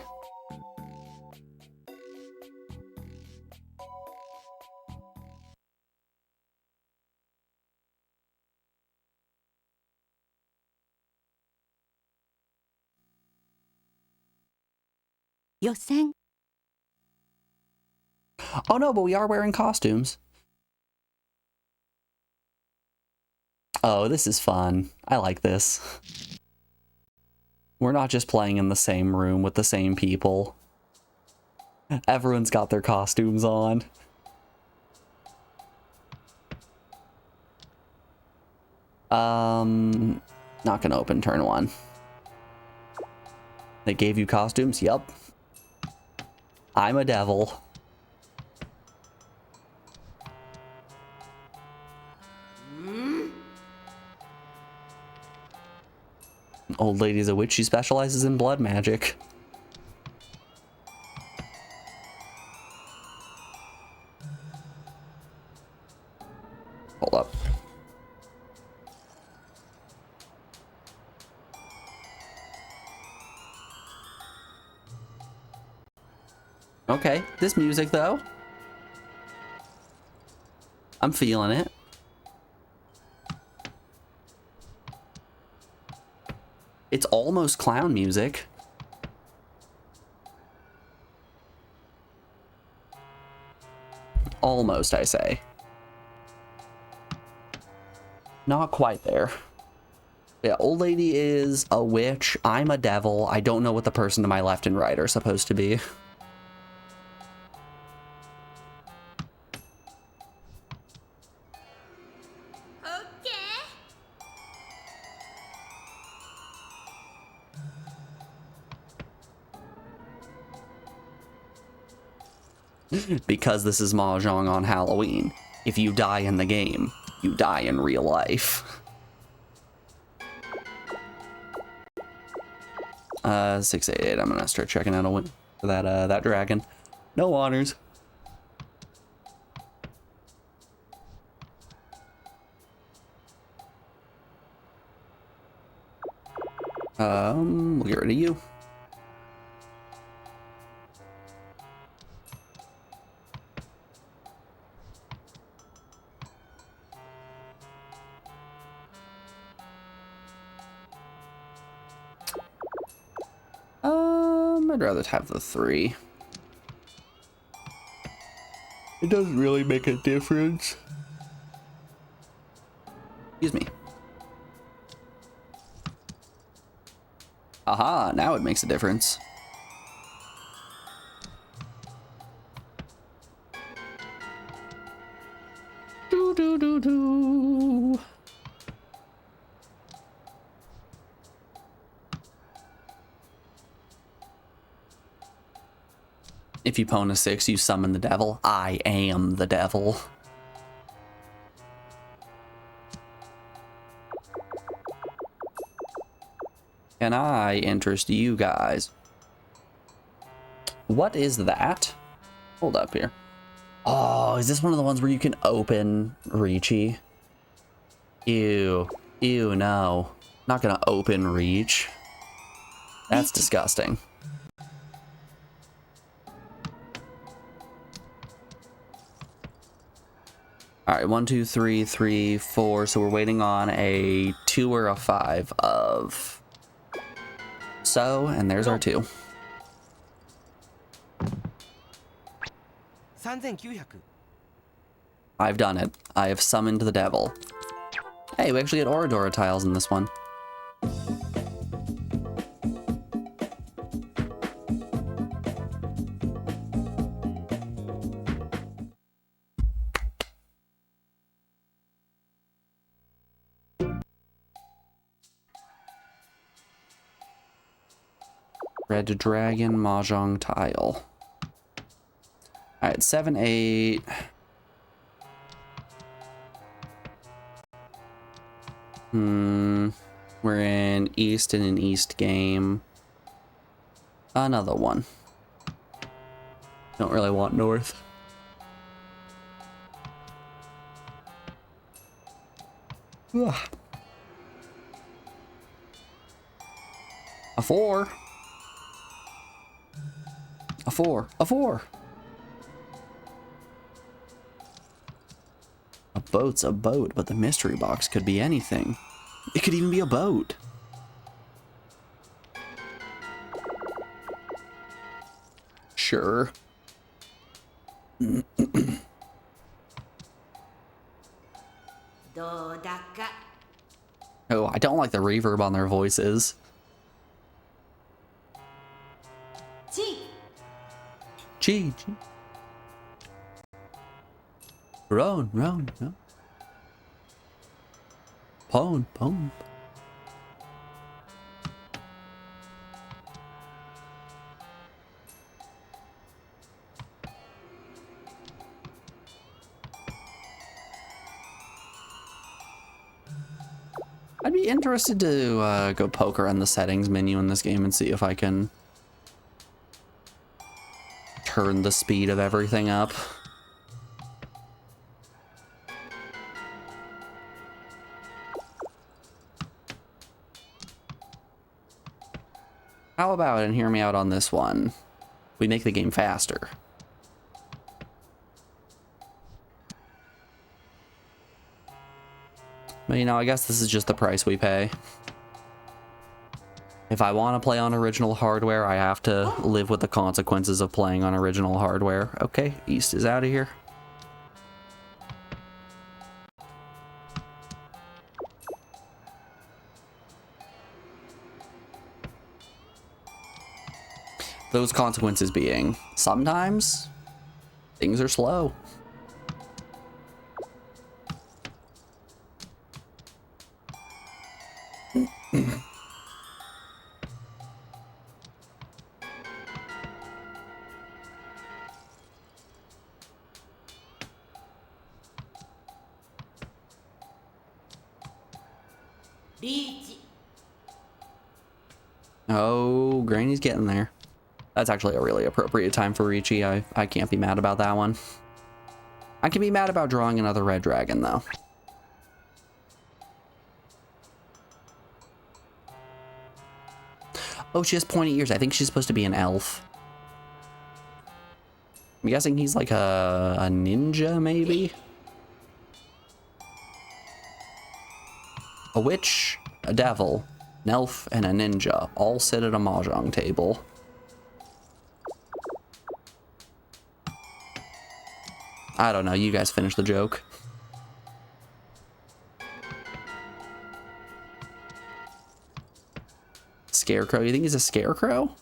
Oh no, but we are wearing costumes. Oh, this is fun. I like this. We're not just playing in the same room with the same people. Everyone's got their costumes on. Not gonna open turn 1. They gave you costumes? Yup. I'm a devil. Old lady's a witch. She specializes in blood magic. Hold up. Okay, this music though. I'm feeling it. It's almost clown music. Almost, I say. Not quite there. Yeah, old lady is a witch. I'm a devil. I don't know what the person to my left and right are supposed to be. Because this is Mahjong on Halloween. If you die in the game, you die in real life. 688. I'm gonna start checking out a win for that dragon. No honors. We'll get rid of you. I'd rather have the 3. It doesn't really make a difference. Excuse me. Aha, now it makes a difference. Do do do do. If you pwn a 6, you summon the devil. I am the devil. Can I interest you guys? What is that? Hold up here. Oh, is this one of the ones where you can open Reachy? Ew. Ew, no. Not gonna open Reach. That's disgusting. All right, 1, 2, 3, 3, 4. So we're waiting on a 2 or a 5 of so, and there's our 2. 3900 I've done it. I have summoned the devil. Hey, we actually get Oradora tiles in this one. Red Dragon Mahjong tile. Alright, 7, 8. We're in East and an East game. Another one. Don't really want North. Ugh. A 4. A 4. A 4. A boat's a boat, but the mystery box could be anything. It could even be a boat. Sure. Oh, I don't like the reverb on their voices. Chi. Roan. Pawn, pawn. I'd be interested to go poke around the settings menu in this game and see if I can turn the speed of everything up. How about, and hear me out on this one, we make the game faster. But you know, I guess this is just the price we pay. If I want to play on original hardware, I have to live with the consequences of playing on original hardware. Okay, East is out of here. Those consequences being, sometimes things are slow. Oh, Granny's getting there. That's actually a really appropriate time for Ricci. I can't be mad about that one. I can be mad about drawing another red dragon, though. Oh, she has pointy ears. I think she's supposed to be an elf. I'm guessing he's like a ninja, maybe? A witch, a devil, an elf, and a ninja all sit at a mahjong table. I don't know, you guys finish the joke. Scarecrow, you think he's a scarecrow?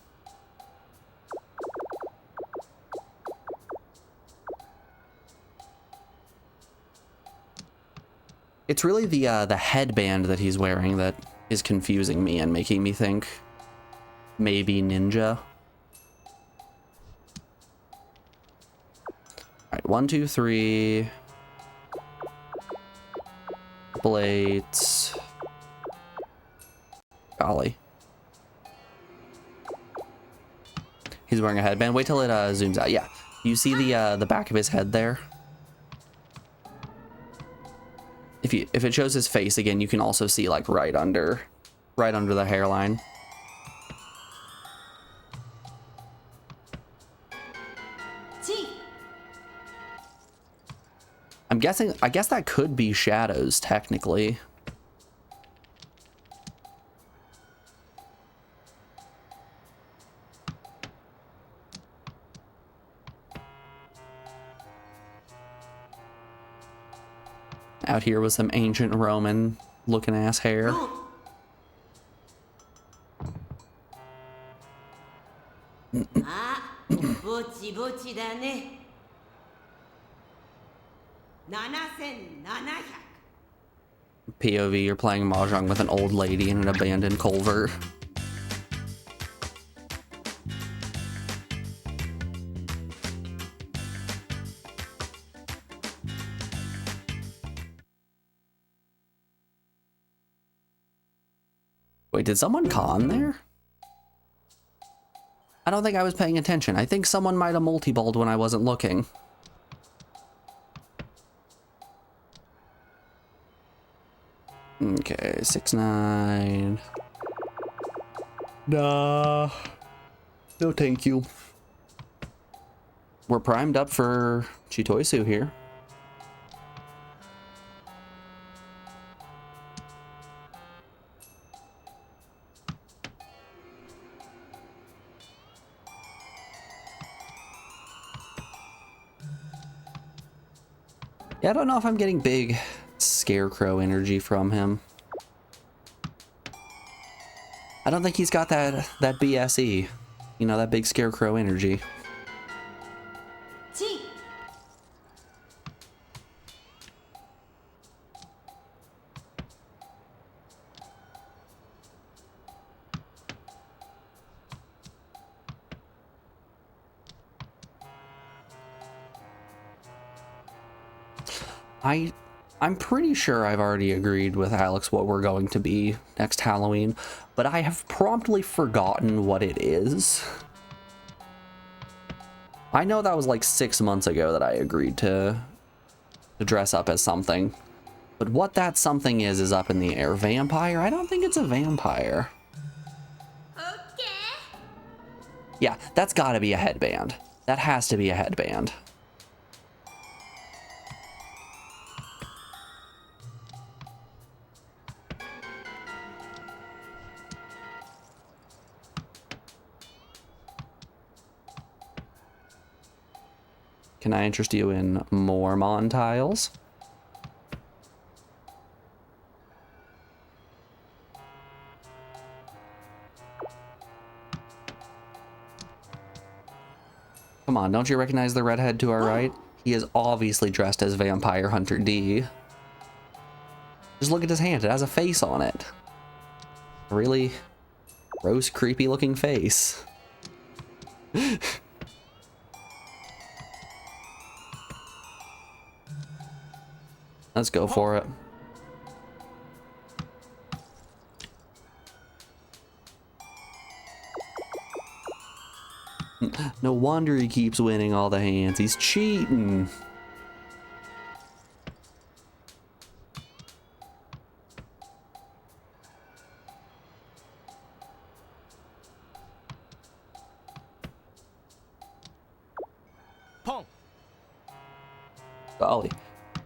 It's really the headband that he's wearing that is confusing me and making me think maybe ninja. Alright, 1, 2, 3. Blades. Golly. He's wearing a headband. Wait till it zooms out. Yeah. You see the back of his head there? If it shows his face again, you can also see like right under the hairline. I guess that could be shadows technically. Out here with some ancient Roman looking ass hair. POV, you're playing Mahjong with an old lady in an abandoned culvert. Wait, did someone con there? I don't think I was paying attention. I think someone might have multi-balled when I wasn't looking. Okay, 6-9. Nah. No, thank you. We're primed up for Chitoisu here. Yeah, I don't know if I'm getting big scarecrow energy from him. I don't think he's got that BSE. You know, that big scarecrow energy. I'm pretty sure I've already agreed with Alex what we're going to be next Halloween, but I have promptly forgotten what it is. I know that was like 6 months ago that I agreed to dress up as something, but what that something is up in the air. Vampire? I don't think it's a vampire. Okay. Yeah, that's gotta be a headband. That has to be a headband. Can I interest you in more Mon tiles? Come on, don't you recognize the redhead to our right? He is obviously dressed as Vampire Hunter D. Just look at his hand, it has a face on it. A really gross, creepy looking face. Let's go for it. No wonder he keeps winning all the hands. He's cheating. Pong. Golly.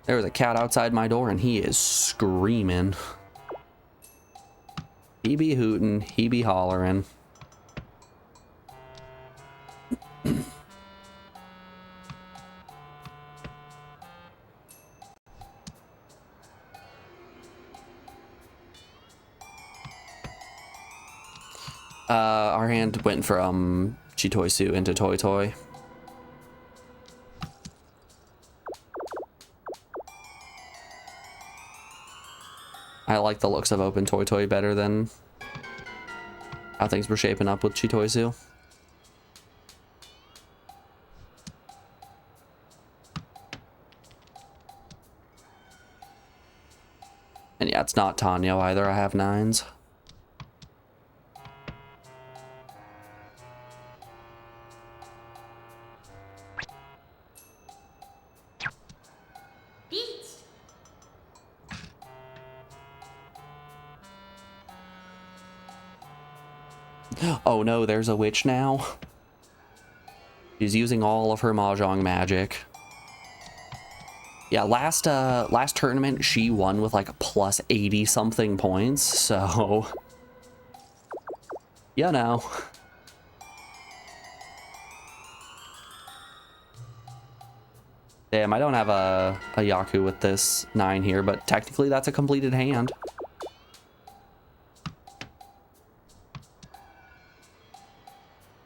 There was a cat outside my door and he is screaming. He be hooting, he be hollering. Our hand went from Chitoisu into Toy Toy. I like the looks of Open Toy Toy better than how things were shaping up with Chitoisu. And yeah, it's not Tanyo either. I have 9s. Oh no, there's a witch now. She's using all of her Mahjong magic. Yeah, last tournament she won with like a plus 80 something points, so you know. Damn, I don't have a Yaku with this 9 here, but technically that's a completed hand.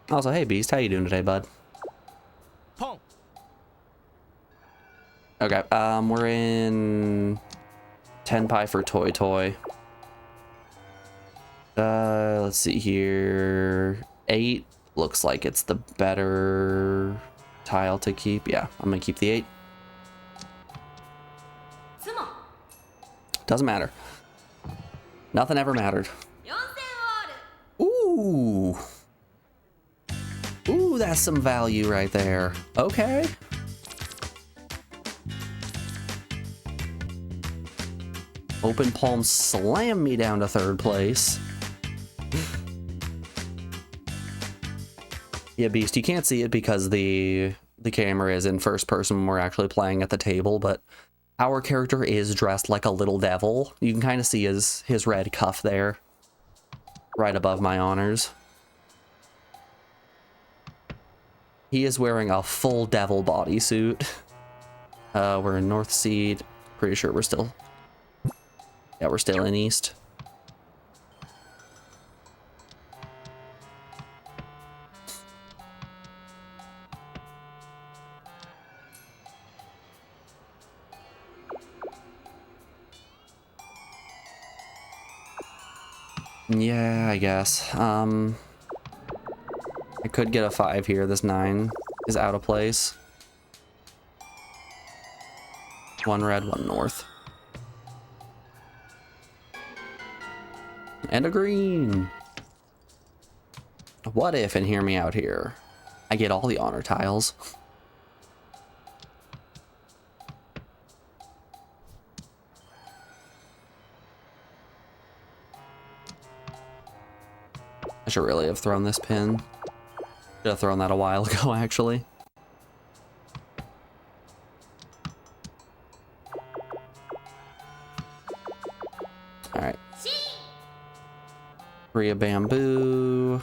Also, hey Beast, how you doing today, bud? Pong. Okay, we're in Tenpai for Toy Toy. Let's see here. 8 looks like it's the better tile to keep. Yeah, I'm gonna keep the 8. Doesn't matter. Nothing ever mattered. Ooh. Ooh, that's some value right there. Okay. Open palm slam me down to 3rd place. Yeah, Beast, you can't see it because the camera is in first person when we're actually playing at the table, but our character is dressed like a little devil. You can kind of see his red cuff there, right above my honors. He is wearing a full devil bodysuit. We're in North Seed. Pretty sure we're still... Yeah, we're still in East. Yeah, I guess. I could get a 5 here. This 9 is out of place. One red, one north. And a green. What if, and hear me out here, I get all the honor tiles? I should really have thrown this pin. Should have thrown that a while ago, actually. Alright. 3 of bamboo.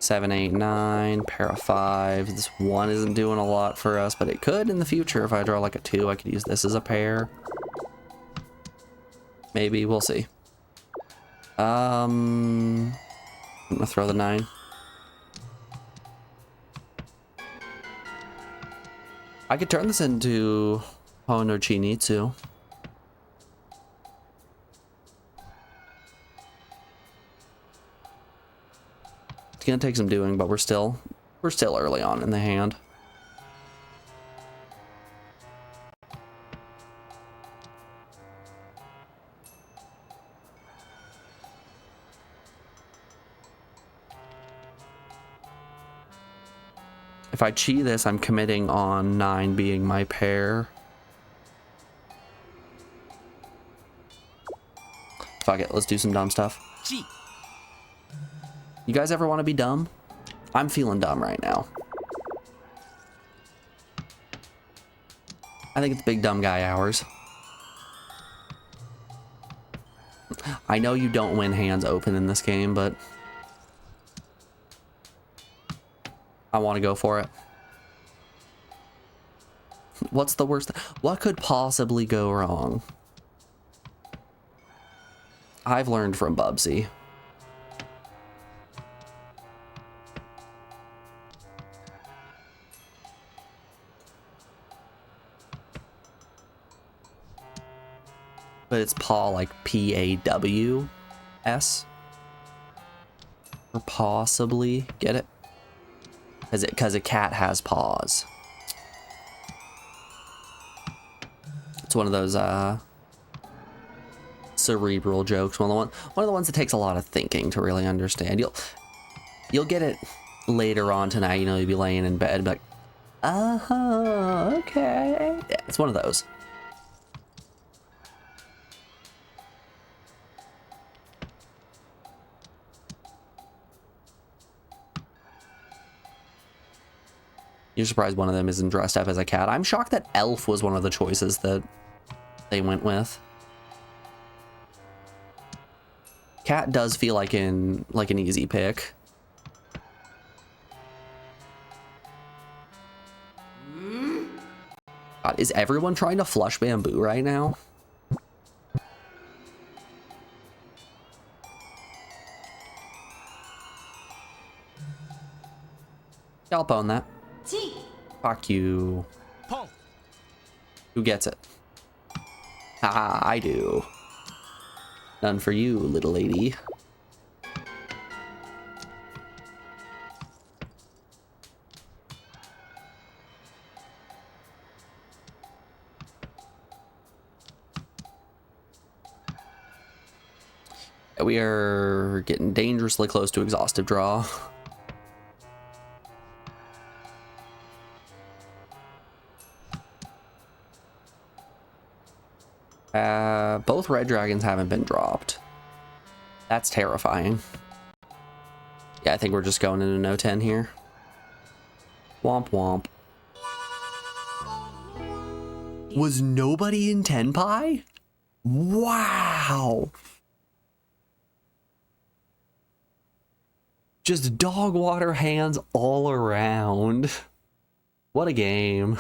7, 8, 9. Pair of 5. This 1 isn't doing a lot for us, but it could in the future. If I draw like a 2, I could use this as a pair. Maybe, we'll see. I'm gonna throw the 9. I could turn this into Hono Chinitsu. It's gonna take some doing, but we're still early on in the hand. If I chi this, I'm committing on 9 being my pair. Fuck it, let's do some dumb stuff. G. You guys ever want to be dumb? I'm feeling dumb right now. I think it's big dumb guy hours. I know you don't win hands open in this game, but I want to go for it. What's the worst? What could possibly go wrong? I've learned from Bubsy. But it's paw like P-A-W-S. Or possibly, get it? Because a cat has paws. It's one of those cerebral jokes. One of the ones that takes a lot of thinking to really understand. You'll get it later on tonight. You know, you'll be laying in bed, be like, okay. Yeah, it's one of those. You're surprised one of them isn't dressed up as a cat. I'm shocked that elf was one of the choices that they went with. Cat does feel like an easy pick. God, is everyone trying to flush bamboo right now? I'll own that. Fuck you. Pong. Who gets it? Haha, I do. None for you, little lady. We are getting dangerously close to exhaustive draw. Both red dragons haven't been dropped. That's terrifying. Yeah, I think we're just going into no 10 here. Womp womp. Was nobody in Tenpai? Wow. Just dog water hands all around. What a game.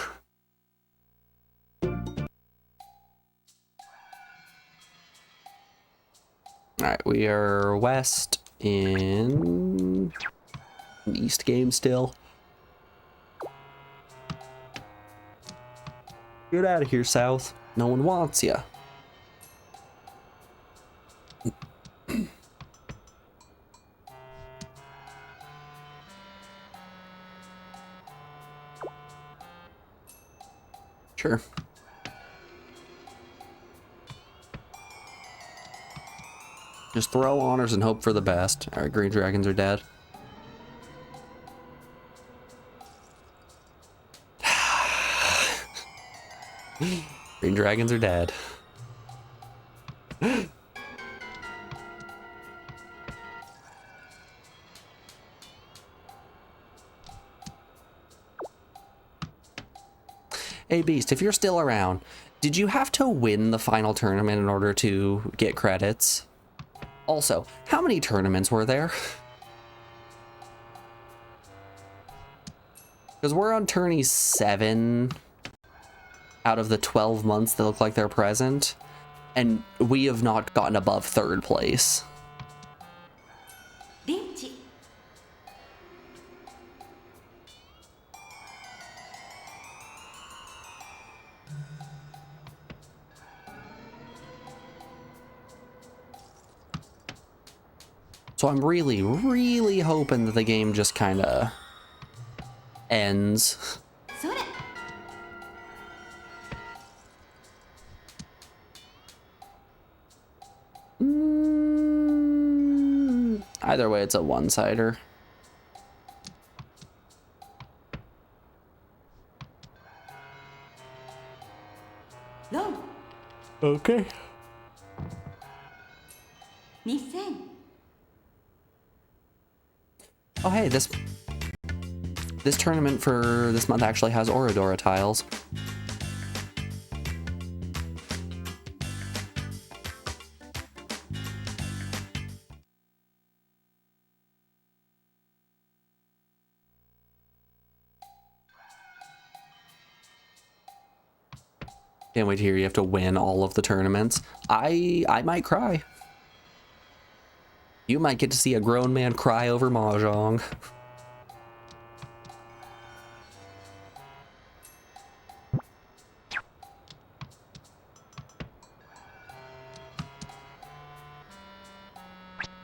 Alright, we are west in East game still. Get out of here, South. No one wants ya. Sure. Just throw honors and hope for the best. Alright, green dragons are dead. Green dragons are dead. Hey Beast, if you're still around, did you have to win the final tournament in order to get credits? Also, how many tournaments were there? Because we're on tourney 7 out of the 12 months that look like they're present, and we have not gotten above 3rd place. So I'm really, really hoping that the game just kind of ends. Either way, it's a one-sider. No. Okay. 2000 Oh, hey, this tournament for this month actually has Orodora tiles. Can't wait to hear you have to win all of the tournaments. I might cry. You might get to see a grown man cry over Mahjong.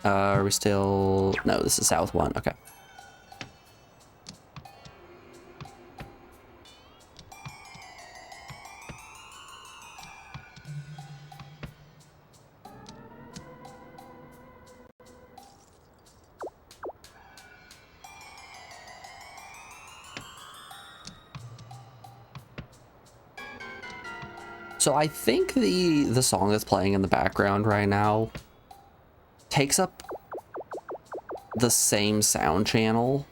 Are we still... No, this is South 1. Okay. So I think the song that's playing in the background right now takes up the same sound channel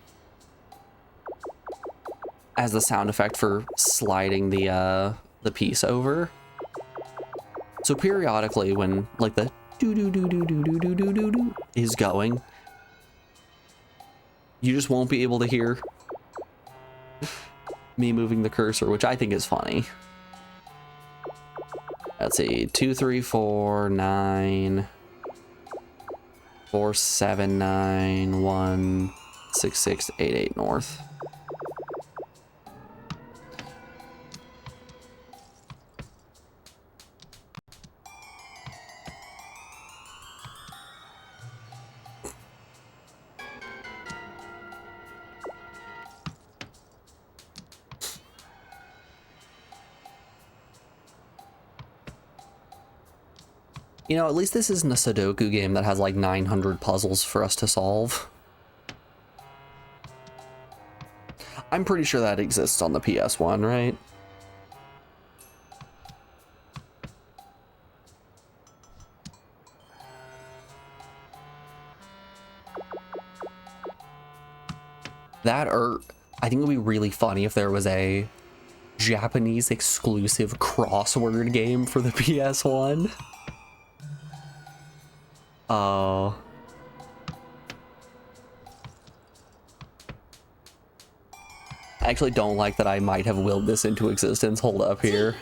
as the sound effect for sliding the piece over. So periodically when like the do do do do do do do do do do is going, you just won't be able to hear me moving the cursor, which I think is funny. Let's see, 2, 3, 4, 9, 4, 7, 9, 1, 6, 6, 8, 8 north. You know, at least this isn't a Sudoku game that has like 900 puzzles for us to solve. I'm pretty sure that exists on the ps1, right? That, or I think it would be really funny if there was a Japanese exclusive crossword game for the ps1. Oh. I actually don't like that I might have willed this into existence. Hold up here.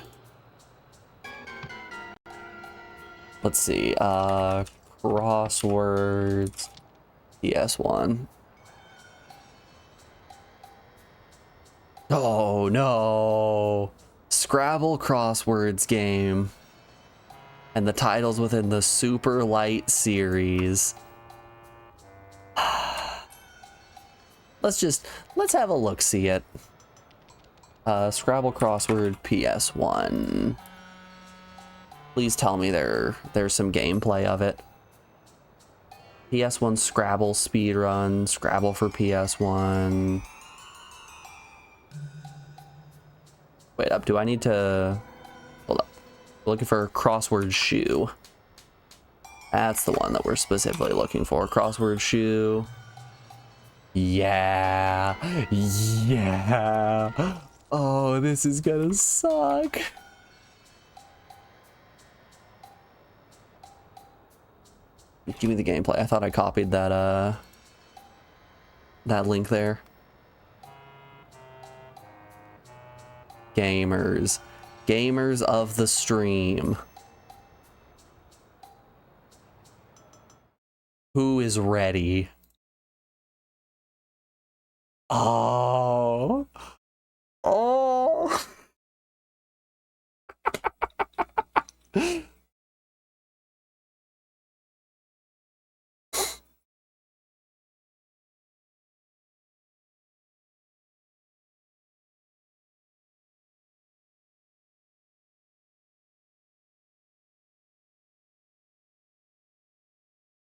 Let's see. Crosswords. PS1. Oh no. Scrabble crosswords game. And the titles within the Super Light series. Let's have a look see it. Scrabble crossword ps1. Please tell me there's some gameplay of it. ps1 Scrabble speedrun, Scrabble for ps1. Wait up, do I need to... Hold up. We're looking for crossword shoe. That's the one that we're specifically looking for. Crossword shoe. Yeah. Yeah. Oh, this is gonna suck. Give me the gameplay. I thought I copied that link there. Gamers. Gamers of the stream. Who is ready? Oh. Oh.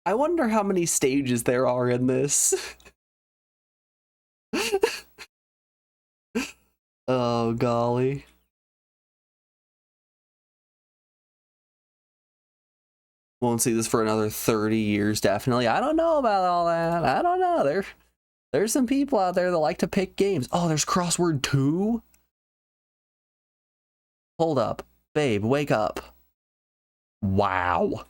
I wonder how many stages there are in this. Oh, golly. Won't see this for another 30 years, definitely. I don't know about all that. I don't know. There's some people out there that like to pick games. Oh, there's crossword 2? Hold up. Babe, wake up. Wow.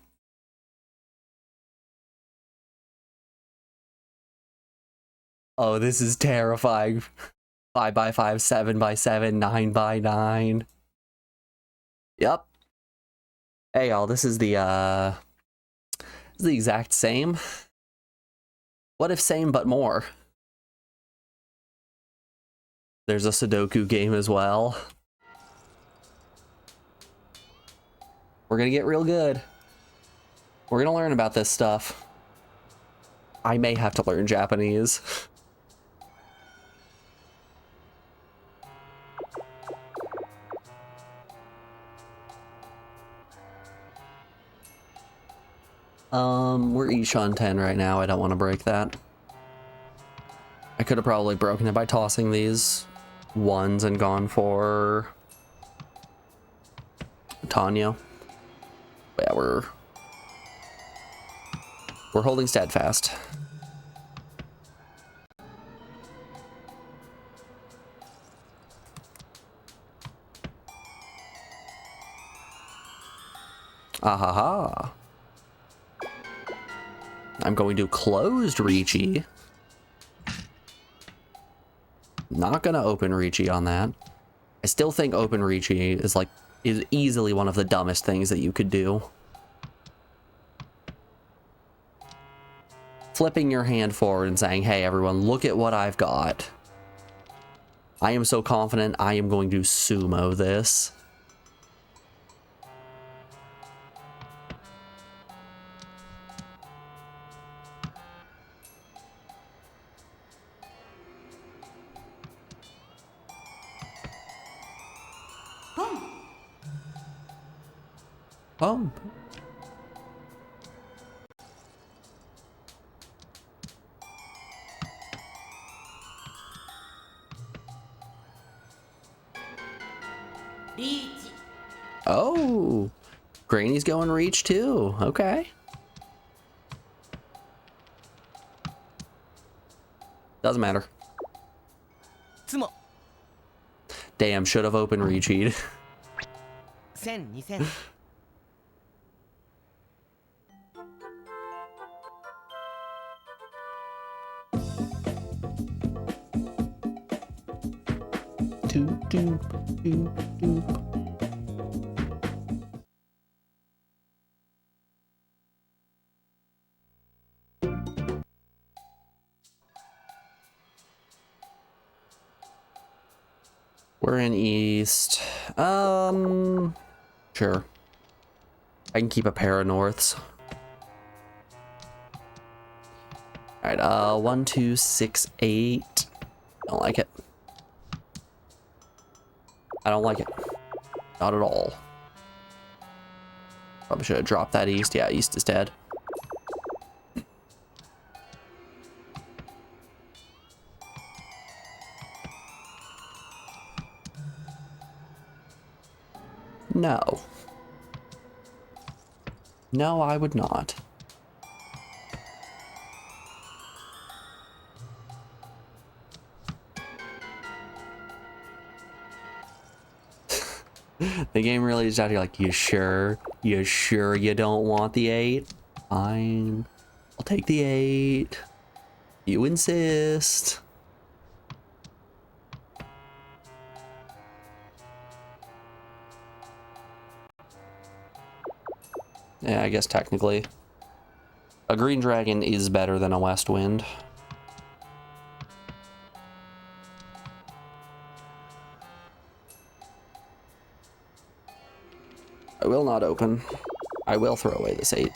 Oh, this is terrifying. 5 by 5, 7 by 7, 9 by 9. Yep. Hey y'all, this is the exact same. What if same but more? There's a Sudoku game as well. We're gonna get real good. We're gonna learn about this stuff. I may have to learn Japanese. We're each on 10 right now. I don't want to break that. I could have probably broken it by tossing these ones and gone for Tanya. But yeah, we're holding steadfast. Ahaha. I'm going to closed Reachy. Not gonna open Reachy on that. I still think open Reachy is easily one of the dumbest things that you could do. Flipping your hand forward and saying, hey everyone, look at what I've got. I am so confident I am going to sumo this. Pump. Oh, Granny's going reach too. Okay. Doesn't matter. Damn, should have opened reached. 1000 2000 Doop, doop, doop, doop. We're in east. Sure. I can keep a pair of norths. Alright, 1, 2, 6, 8. Don't like it. I don't like it. Not at all. Probably should have dropped that east. Yeah, east is dead. No. No, I would not. The game really is out here like, you sure? You sure you don't want the 8? Fine. I'll take the 8. You insist. Yeah, I guess technically. A green dragon is better than a west wind. I will not open. I will throw away this 8.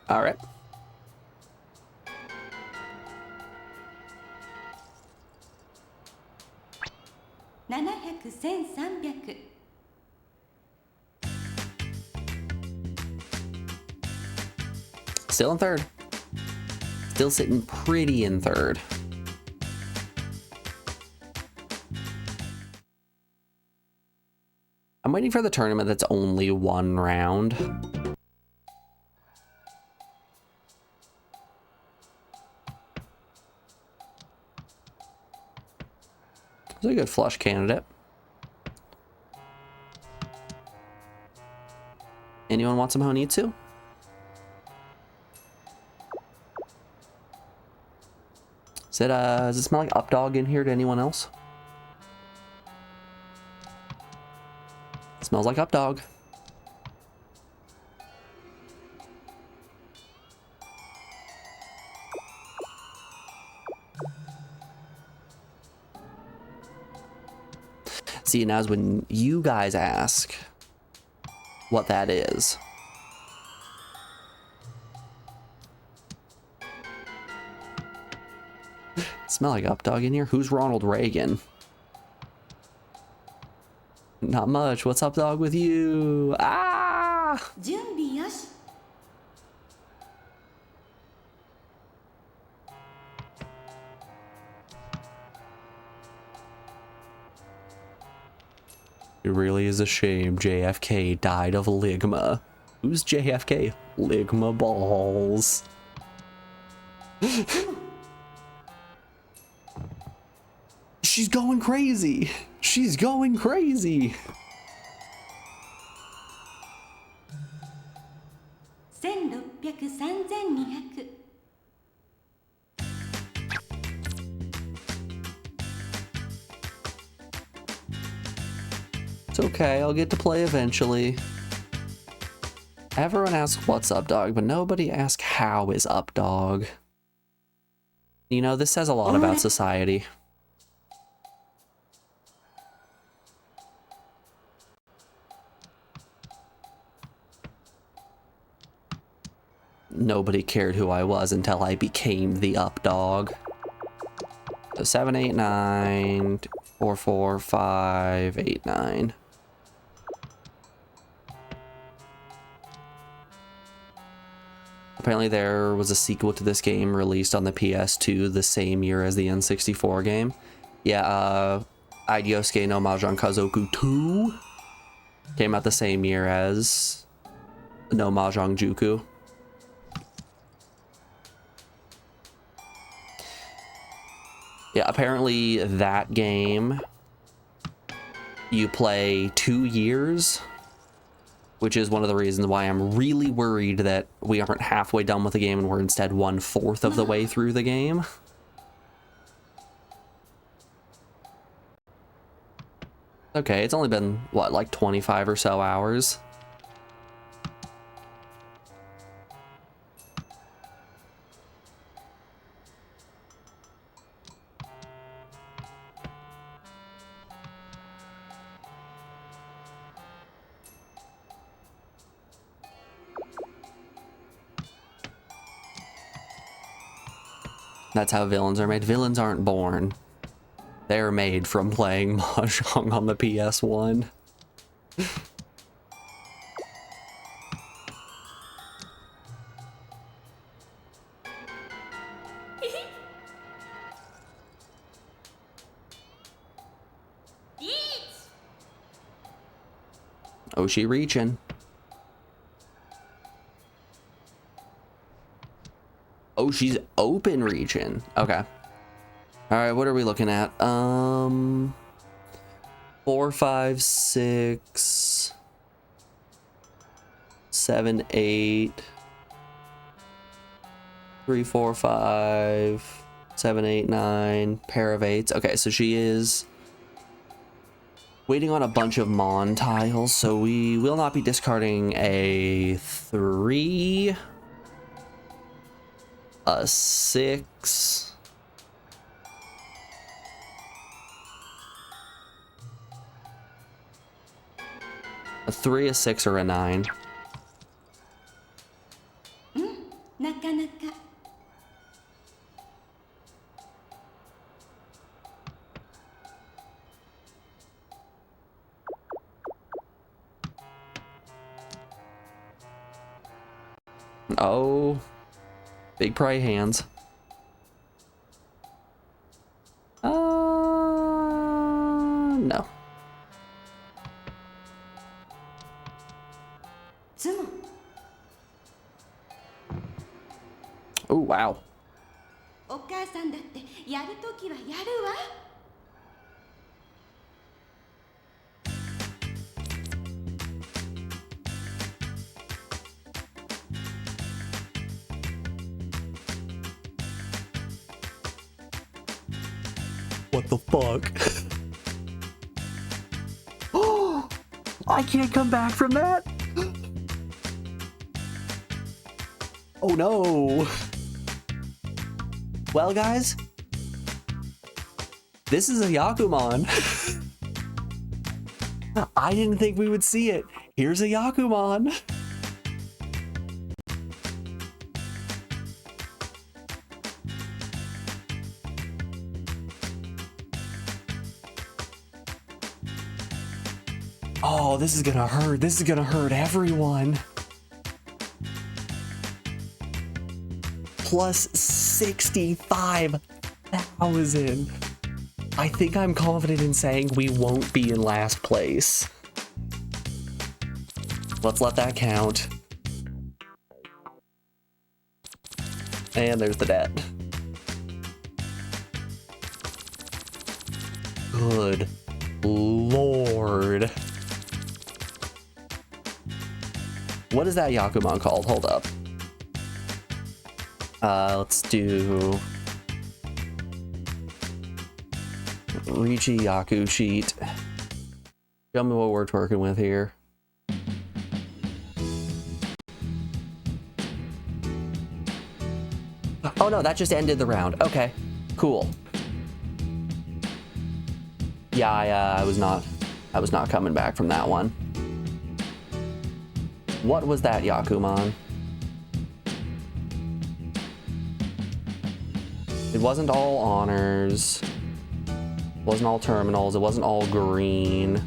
All right. Still in third. Still sitting pretty in third. I'm waiting for the tournament that's only 1 round. It's a good flush candidate. Anyone want some Honitsu? Does it smell like updog in here to anyone else? It smells like updog. See, now is when you guys ask what that is. Smell like updog in here? Who's Ronald Reagan? Not much. What's up, dog, with you? Ah! It really is a shame JFK died of ligma. Who's JFK? Ligma balls. She's going crazy. She's going crazy. It's okay, I'll get to play eventually. Everyone asks what's up, dog, but nobody asks how is up, dog. You know, this says a lot about society. Nobody cared who I was until I became the up dog. So 7, 8, 9, 4, 4, 5, 8, 9. Apparently there was a sequel to this game released on the PS2 the same year as the N64 game. Yeah, Ide Yousuke no Mahjong Kazoku 2 came out the same year as no Mahjong Juku. Yeah, apparently that game you play 2 years, which is one of the reasons why I'm really worried that we aren't halfway done with the game and we're instead 1/4 of the way through the game. Okay, it's only been, what, like 25 or so hours? That's how villains are made. Villains aren't born. They're made from playing Mahjong on the ps1. Oh, she reaching. Oh, she's open reaching. Okay. All right, what are we looking at? 4, 5, 6, 7, 8, 3, 4, 5, 7, 8, 9, pair of 8s. Okay, so she is waiting on a bunch of Mon tiles, so we will not be discarding a 3, a 6, a 3, a 6, or a 9. なかなか Oh, big pry hands. No. つも Oh, wow. お母さんだってやるときはやるわ What the fuck? Oh, I can't come back from that. Oh no. Well, guys, this is a Yakumon. I didn't think we would see it. Here's a Yakumon. Oh, this is gonna hurt. This is gonna hurt everyone. Plus 65,000. I think I'm confident in saying we won't be in last place. Let's let that count. And there's the debt. Good Lord. What is that Yakumon called? Hold up. Let's do Richi Yaku sheet. Tell me what we're working with here. Oh no, that just ended the round. Okay, cool. Yeah, I was not coming back from that one. What was that Yakumon? It wasn't all honors. It wasn't all terminals. It wasn't all green.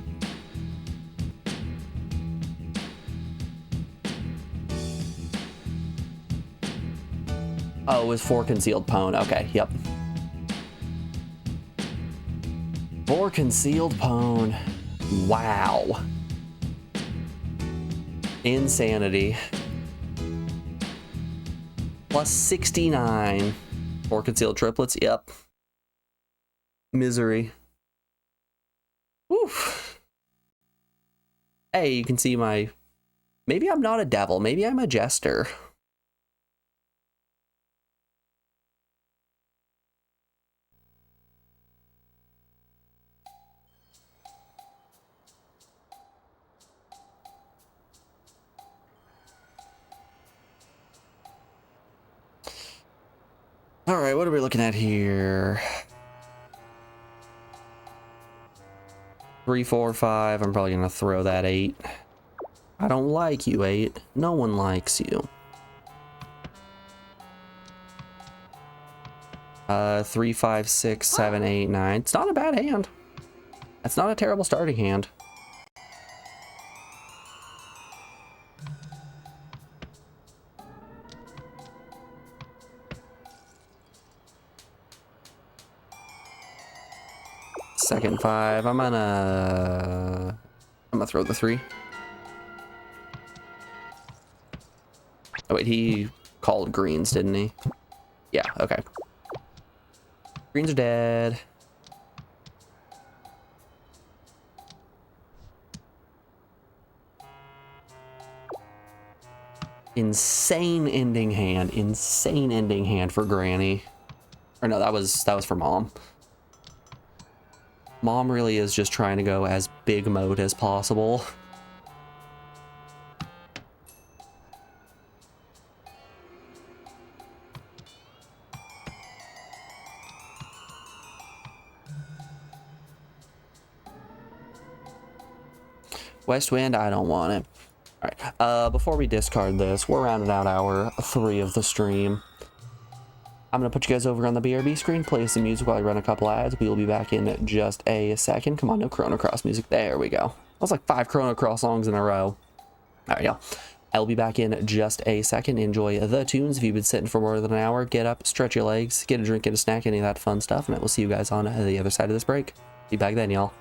Oh, it was 4 concealed pwn. Okay, yep. 4 concealed pwn. Wow. Insanity. Plus 69. 4 concealed triplets, yep. Misery. Oof. Hey, you can see my... Maybe I'm not a devil, maybe I'm a jester. All right, what are we looking at here? 3, 4, 5. I'm probably gonna throw that 8. I don't like you, 8. No one likes you. 3, 5, 6, 7, 8, 9. It's not a bad hand. That's not a terrible starting hand. Second 5. I'm gonna throw the 3. Oh wait, he called greens, didn't he? Yeah, okay. Greens are dead. Insane ending hand. Insane ending hand for Granny. Or no, that was for Mom. Mom really is just trying to go as big mode as possible. West Wind, I don't want it. Alright, before we discard this, we're rounding out hour 3 of the stream. I'm gonna put you guys over on the BRB screen, play some music while I run a couple ads. We will be back in just a second. Come on, no Chrono Cross music. There we go. That was like 5 Chrono Cross songs in a row. Alright, y'all. I'll be back in just a second. Enjoy the tunes. If you've been sitting for more than an hour, get up, stretch your legs, get a drink, get a snack, any of that fun stuff, and I will see you guys on the other side of this break. Be back then, y'all.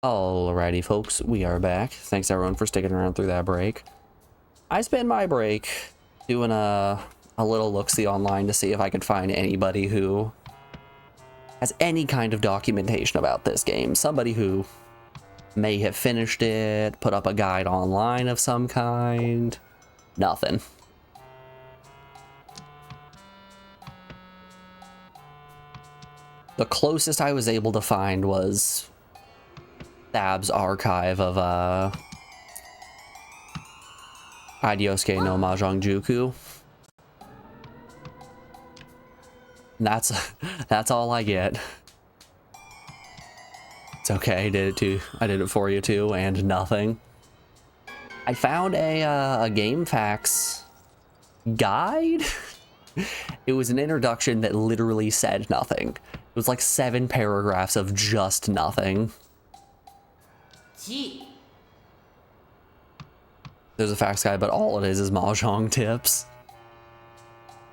Alrighty, folks, we are back. Thanks everyone for sticking around through that break. I spent my break Doing a little look-see online to see if I could find anybody who has any kind of documentation about this game. Somebody who may have finished it, put up a guide online of some kind. Nothing. The closest I was able to find was Thab's archive of Ide Yousuke no Mahjong Juku. That's all I get. It's okay, I did it for you too, and nothing. I found a GameFAQs guide. It was an introduction that literally said nothing. It was like 7 paragraphs of just nothing. There's a facts guide, but all it is Mahjong tips.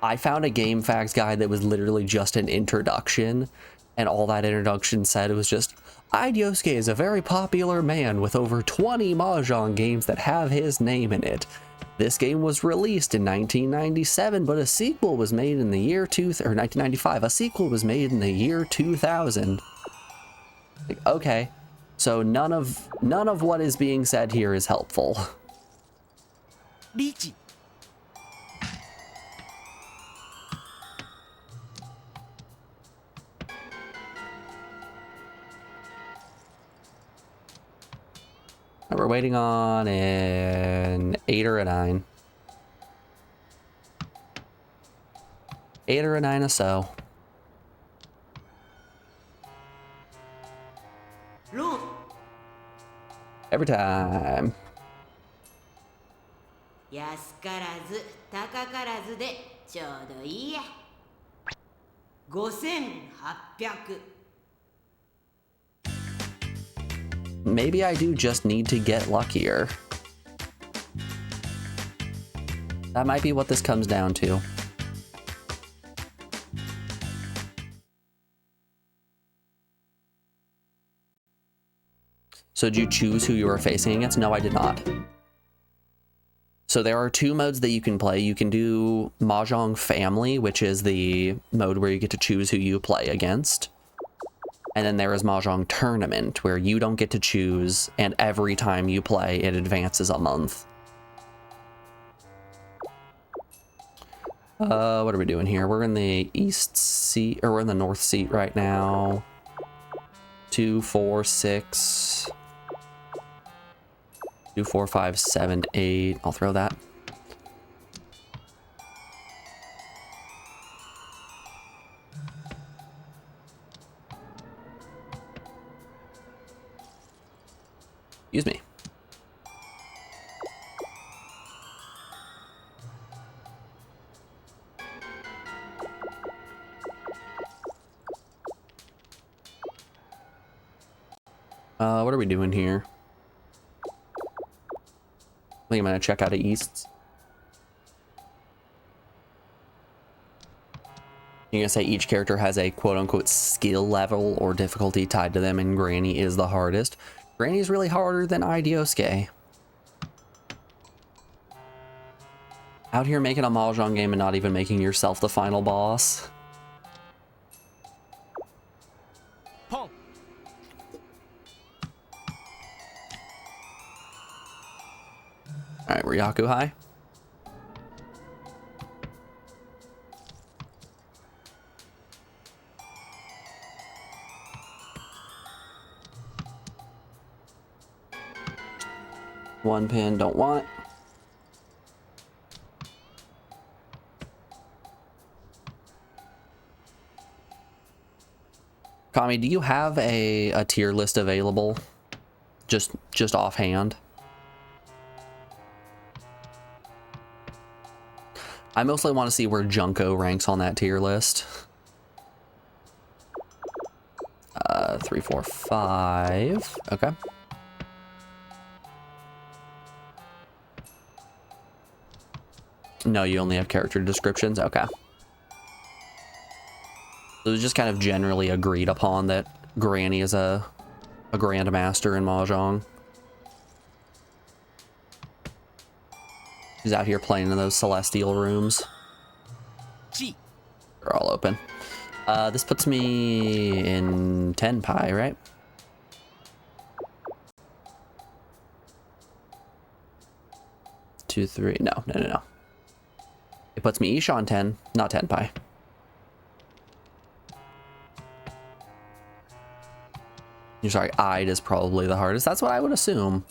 I found a GameFAQs guide that was literally just an introduction, and all that introduction said was just, Ide Yousuke is a very popular man with over 20 Mahjong games that have his name in it. This game was released in 1997, but a sequel was made in the year 1995. A sequel was made in the year 2000. Like, okay, so none of what is being said here is helpful. Lichi. We're waiting on an 8 or a 9. 8 or a 9 or so. Every time. 安からず高からずでちょうどいいや。5800。 Maybe I do just need to get luckier. That might be what this comes down to. So did you choose who you were facing against? No, I did not. So there are 2 modes that you can play. You can do Mahjong Family, which is the mode where you get to choose who you play against. And then there is Mahjong Tournament, where you don't get to choose, and every time you play, it advances a month. What are we doing here? We're in the east seat, or we're in the north seat right now. 2, 4, 6. 2, 4, 5, 7, 8. I'll throw that. Excuse me. What are we doing here? I think I'm gonna check out of Easts. You're gonna say each character has a quote-unquote skill level or difficulty tied to them, and Granny is the hardest. Granny is really harder than Ide Yousuke. Out here making a Mahjong game and not even making yourself the final boss. Pong. Alright, we're Yaku high. One pin, don't want. Kami, do you have a tier list available? Just offhand? I mostly want to see where Junko ranks on that tier list. 3, 4, 5. Okay. No, you only have character descriptions? Okay. So it was just kind of generally agreed upon that Granny is a grandmaster in Mahjong. He's out here playing in those celestial rooms. G. They're all open. This puts me in 10 pi, right? Two, three. No. It puts me Isha on 10, not 10 pi. You're sorry, Ide is probably the hardest. That's what I would assume.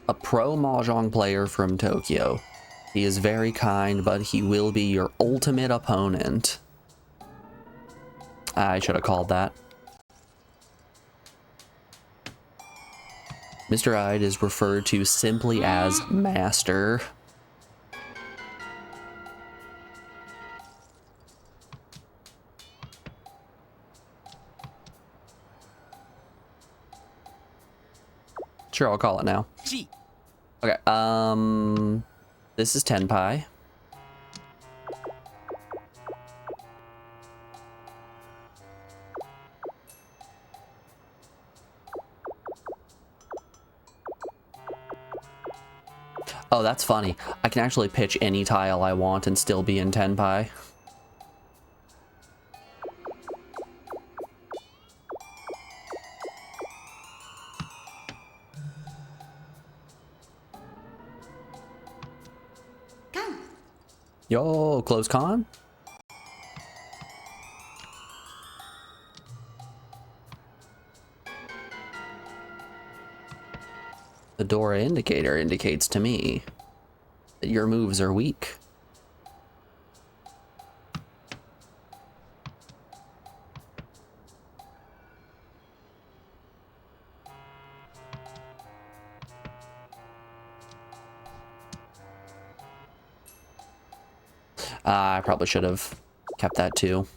A pro Mahjong player from Tokyo. He is very kind, but he will be your ultimate opponent. I should have called that. Mr. Ide is referred to simply as Master. Sure, I'll call it now. G. Okay, this is 10 pi. Oh, that's funny. I can actually pitch any tile I want and still be in 10 pi. Yo, close con? The Dora indicator indicates to me that your moves are weak. I probably should have kept that too.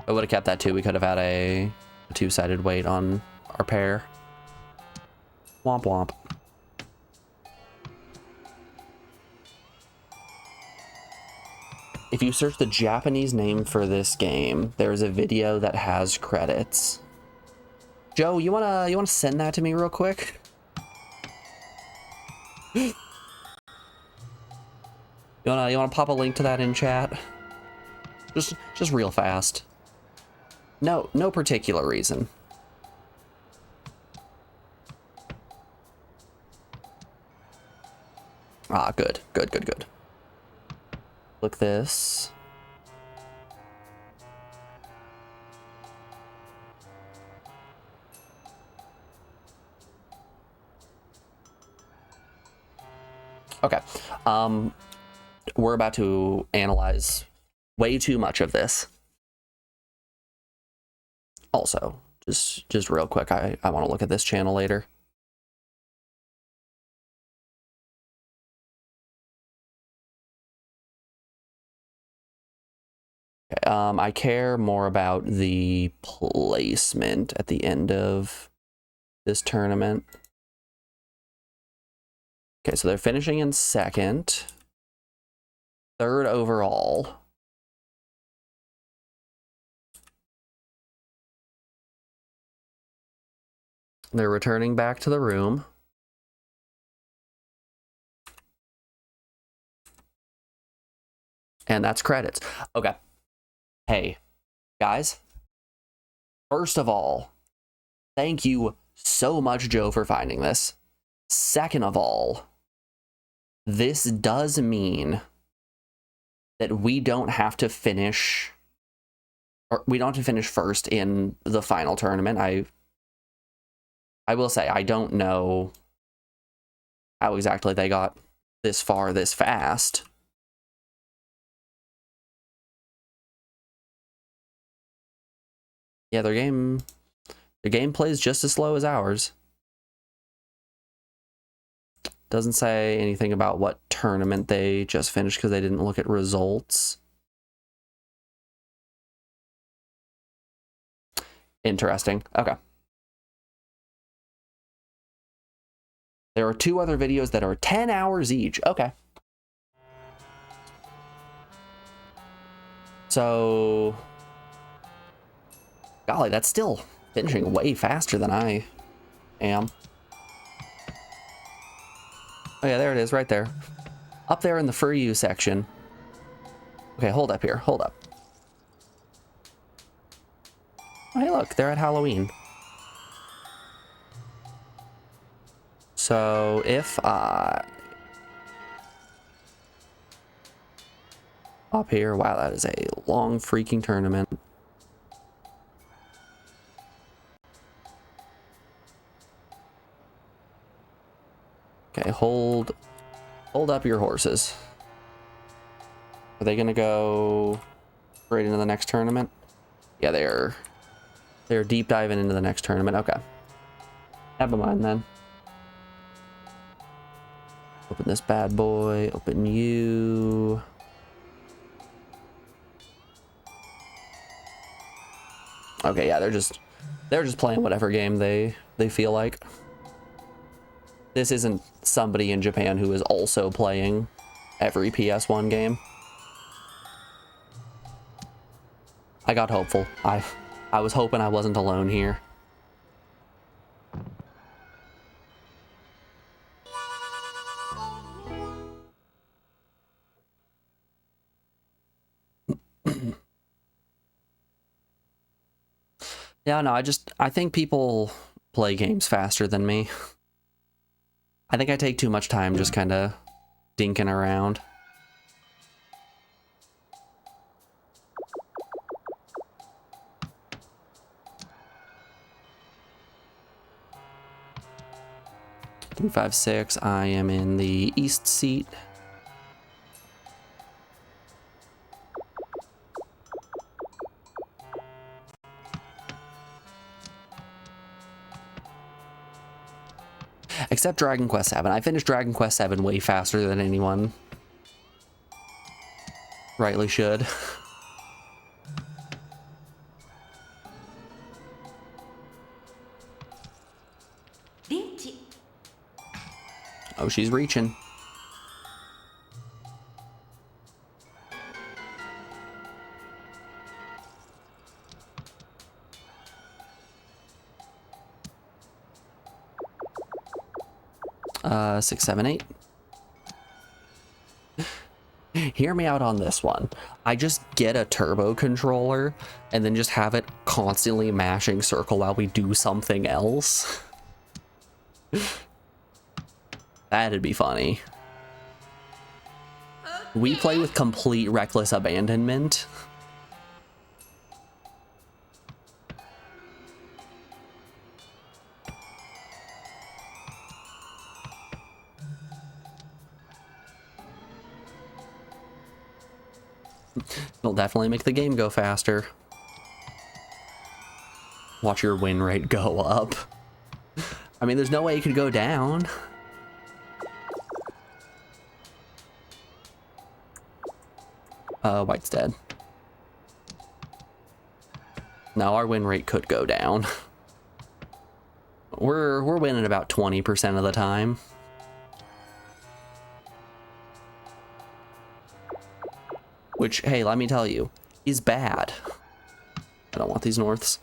I would have kept that too. We could have had a two-sided weight on our pair. Womp womp. If you search the Japanese name for this game, there's a video that has credits. Joe, you wanna send that to me real quick? You wanna pop a link to that in chat? Just real fast. No particular reason. Ah, good. Look this. Okay. We're about to analyze way too much of this. Also, just real quick, I want to look at this channel later. Okay, I care more about the placement at the end of this tournament. Okay, so they're finishing in second. Third overall. They're returning back to the room. And that's credits. Okay. Hey, guys. First of all, thank you so much, Joe, for finding this. Second of all, this does mean that we don't have to finish, or we don't have to finish first in the final tournament. I will say, I don't know how exactly they got this far this fast. Yeah, their gameplay is just as slow as ours. Doesn't say anything about what tournament they just finished because they didn't look at results. Interesting. Okay. There are two other videos that are 10 hours each. Okay. So, golly, that's still finishing way faster than I am. Oh yeah, there it is, right there. Up there in the for you section. Okay, hold up here, hold up. Oh, hey, look, they're at Halloween. So if I... Up here, wow, that is a long freaking tournament. Okay, hold up your horses. Are they gonna go straight into the next tournament? Yeah, they're deep diving into the next tournament. Okay. Never mind then. Open this bad boy, open you. Okay, yeah, they're just playing whatever game they feel like. This isn't somebody in Japan who is also playing every PS1 game. I got hopeful. I was hoping I wasn't alone here. Yeah, no, I think people play games faster than me. I think I take too much time just kind of dinking around. Three, 5, 6. I am in the east seat. Except Dragon Quest 7. I finished Dragon Quest 7 way faster than anyone rightly should. Oh, she's reaching. Six, 7, 8. Hear me out on this one. I just get a turbo controller and then just have it constantly mashing circle while we do something else. That'd be funny. We play with complete reckless abandonment. It'll definitely make the game go faster. Watch your win rate go up. I mean, there's no way it could go down. White's dead. No, our win rate could go down. We're winning about 20% of the time. Which, hey, let me tell you, is bad. I don't want these norths.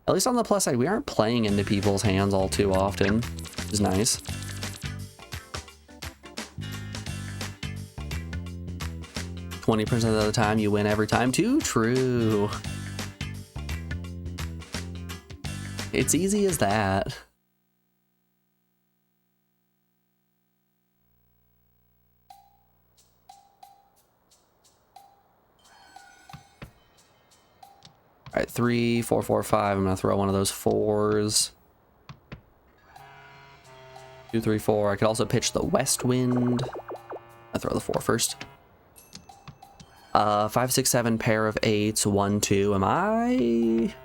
At least on the plus side, we aren't playing into people's hands all too often, which is nice. $20% of the time you win every time too. True. It's easy as that. All right, 3, 4, 4, 5. I'm gonna throw one of those 4s. 2, 3, 4. I could also pitch the west wind. I throw the 4 first. 5, 6, 7, pair of 8s, 1, 2. Am I?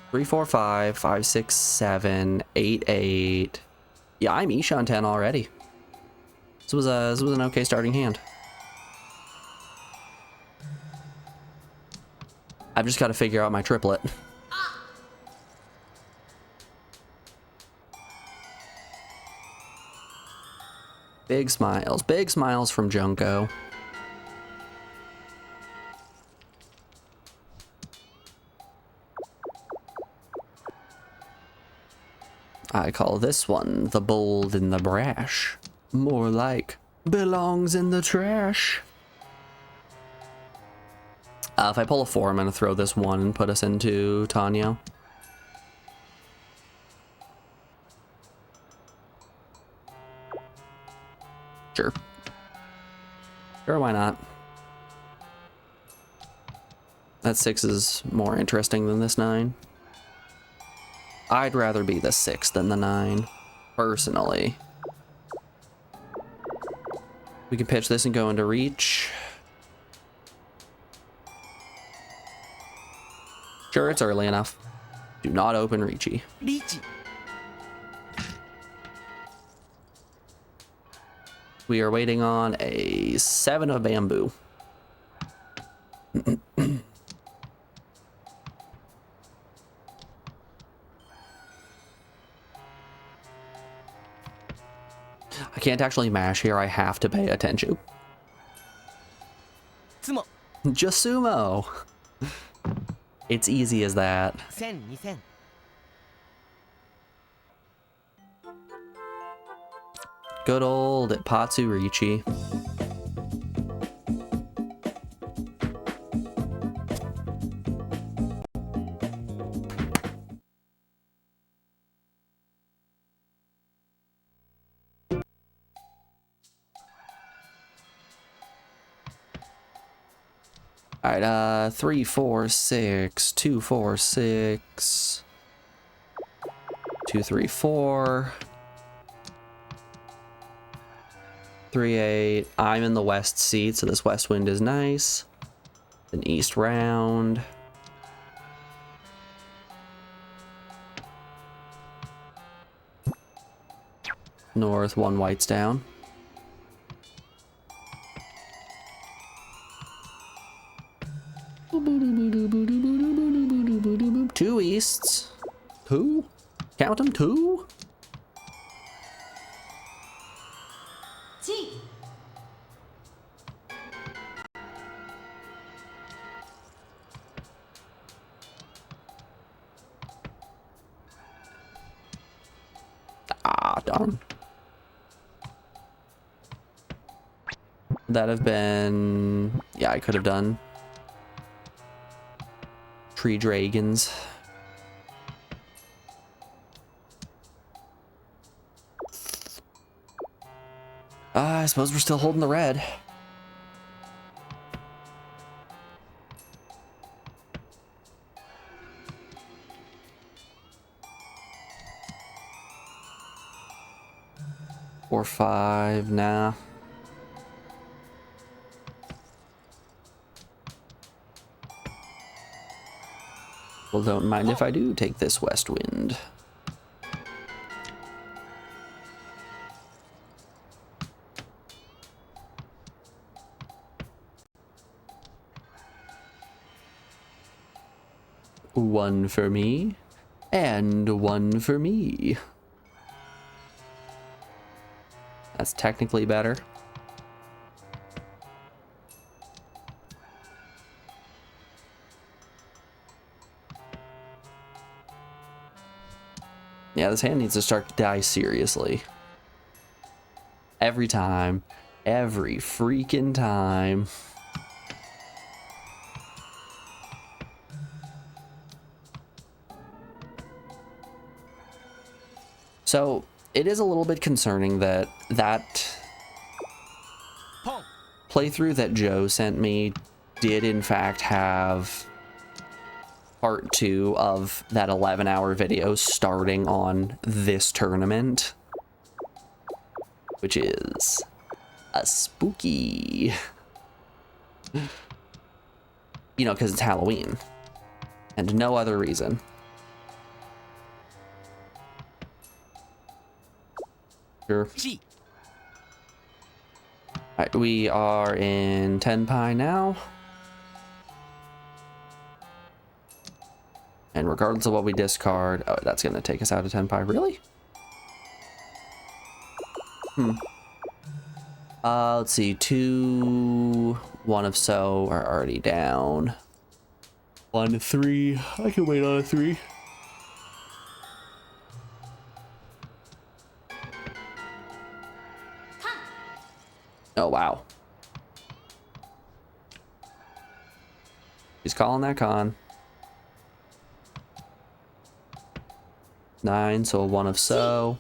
3, 4, 5, 5, 6, 7, 8, 8. Yeah, I'm Ishan 10 already. This was an okay starting hand. I've just got to figure out my triplet. Big smiles from Junko. I call this one the bold and the brash. More like belongs in the trash. If I pull a 4, I'm gonna throw this 1 and put us into Tanyo. Sure. Sure, why not? That 6 is more interesting than this 9. I'd rather be the 6 than the 9, personally. We can pitch this and go into reach. Sure, it's early enough. Do not open Reachy. リーチ We are waiting on a 7 of bamboo. I can't actually mash here. I have to pay attention. ツモ Just sumo. It's easy as that. 1000 2000 Good old Ipatsu Richi. Alright, 3, 4, 6, 2, 4, 6, 2, 3, 4, 3, 8. I'm in the west seat, so this west wind is nice. An east round. North, 1 white's down. Two easts. 2? Count them, 2? チ Ah, darn. That have been... Yeah, I could have done. Tree dragons. I suppose we're still holding the red. Or 5, nah. Well, don't mind if I do take this west wind. One for me, and 1 for me. That's technically better. Yeah, this hand needs to start to die seriously. Every time. Every freaking time. So, it is a little bit concerning that playthrough that Joe sent me did in fact have part 2 of that 11-hour video starting on this tournament, which is a spooky, you know, because it's Halloween and no other reason. Sure. チ Alright, we are in Tenpai now. And regardless of what we discard, oh, that's gonna take us out of Tenpai. Really? Let's see. 2, 1 of so are already down. 1 to 3. I can wait on a 3. Oh, wow. He's calling that con. 9, so a 1 of so.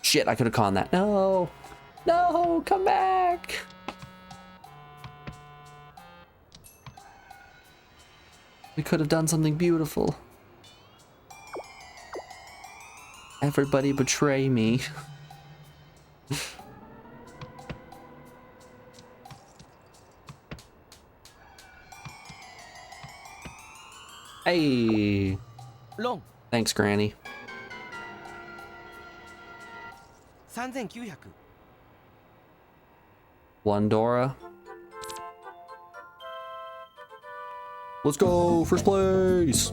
Shit, I could have conned that. No! No, come back! We could have done something beautiful. Everybody betray me. Hey! Long Thanks, Granny. 3900 1 Dora. Let's go! First place!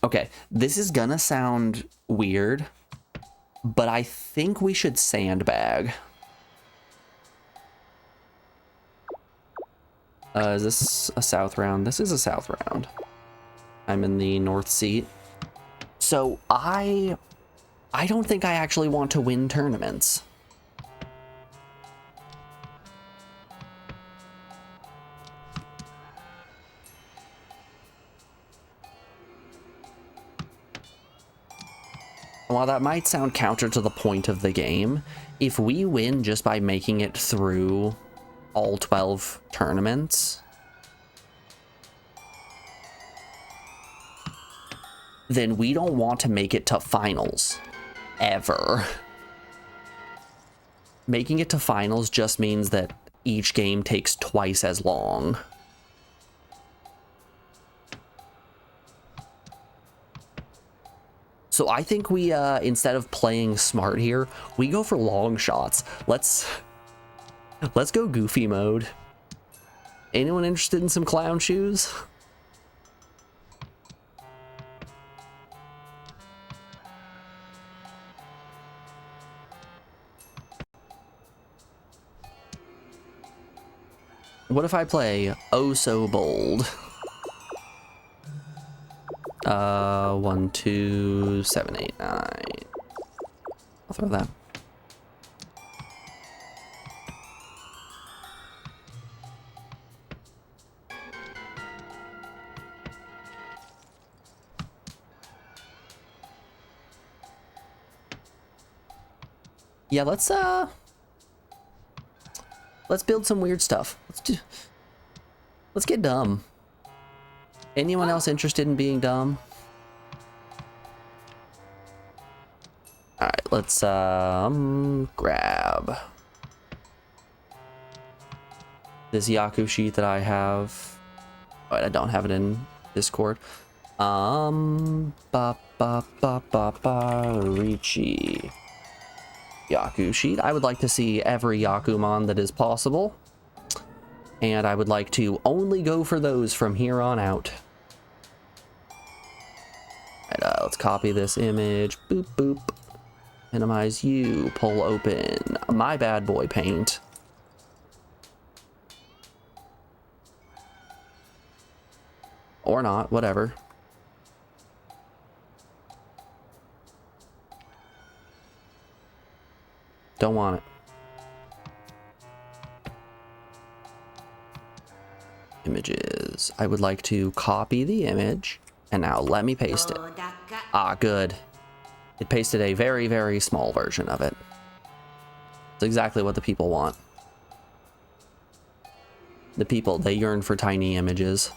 Okay, this is gonna sound weird, but I think we should sandbag. Is this a south round? This is a south round. I'm in the north seat. So I don't think I actually want to win tournaments. While that might sound counter to the point of the game, if we win just by making it through all 12 tournaments, then we don't want to make it to finals, ever. Making it to finals just means that each game takes twice as long. So I think we, instead of playing smart here, we go for long shots. Let's go goofy mode. Anyone interested in some clown shoes? What if I play Oh So Bold? 1, 2, 7, 8, 9. I'll throw that. Yeah, let's build some weird stuff. Let's get dumb. Anyone else interested in being dumb? All right, let's grab this Yaku sheet that I have. Oh, I don't have it in Discord. Richi Yaku sheet. I would like to see every Yakumon that is possible, and I would like to only go for those from here on out. Right, let's copy this image. Boop boop. Minimize you. Pull open my bad boy paint. Or not, whatever. Don't want it. Images. I would like to copy the image, and now let me paste it. Ah, good. It pasted a very, very small version of it. It's exactly what the people want. The people, they yearn for tiny images.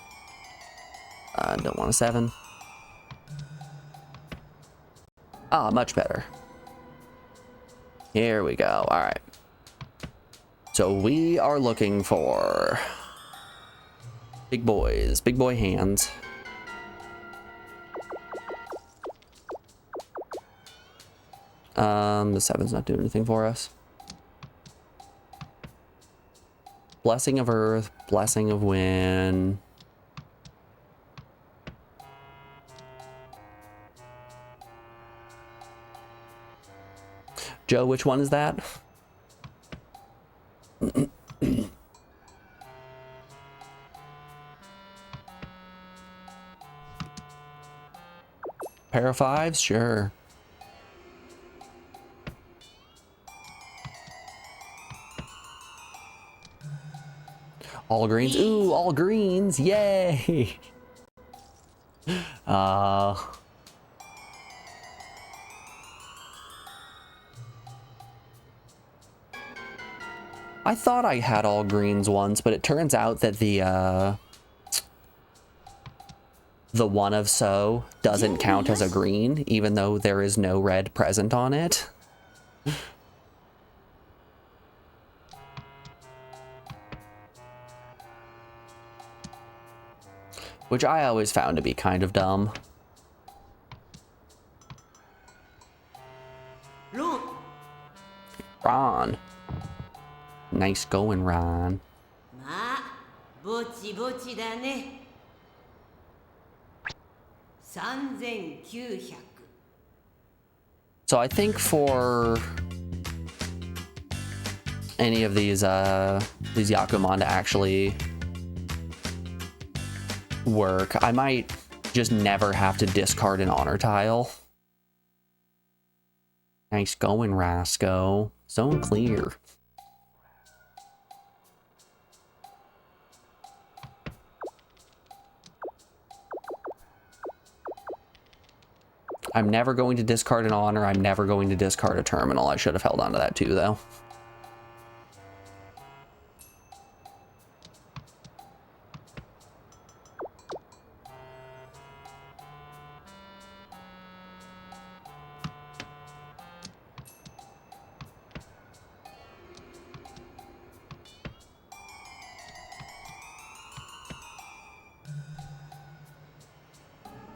Don't want a 7. Ah, much better. Here we go. All right. So we are looking for big boys, big boy hands. The 7's not doing anything for us. Blessing of Earth, Blessing of Wind. Joe, which one is that? Pair of 5s? Sure. All greens. Ooh, all greens. Yay. I thought I had all greens once, but it turns out that the one of so doesn't count as a green, even though there is no red present on it. Which I always found to be kind of dumb. Ron. Nice going, Ron. まあぼちぼちだね。3900。 So I think for any of these Yakumon to actually work, I might just never have to discard an honor tile. Nice going, Rasco. Zone clear. I'm never going to discard an honor. I'm never going to discard a terminal. I should have held on to that too, though.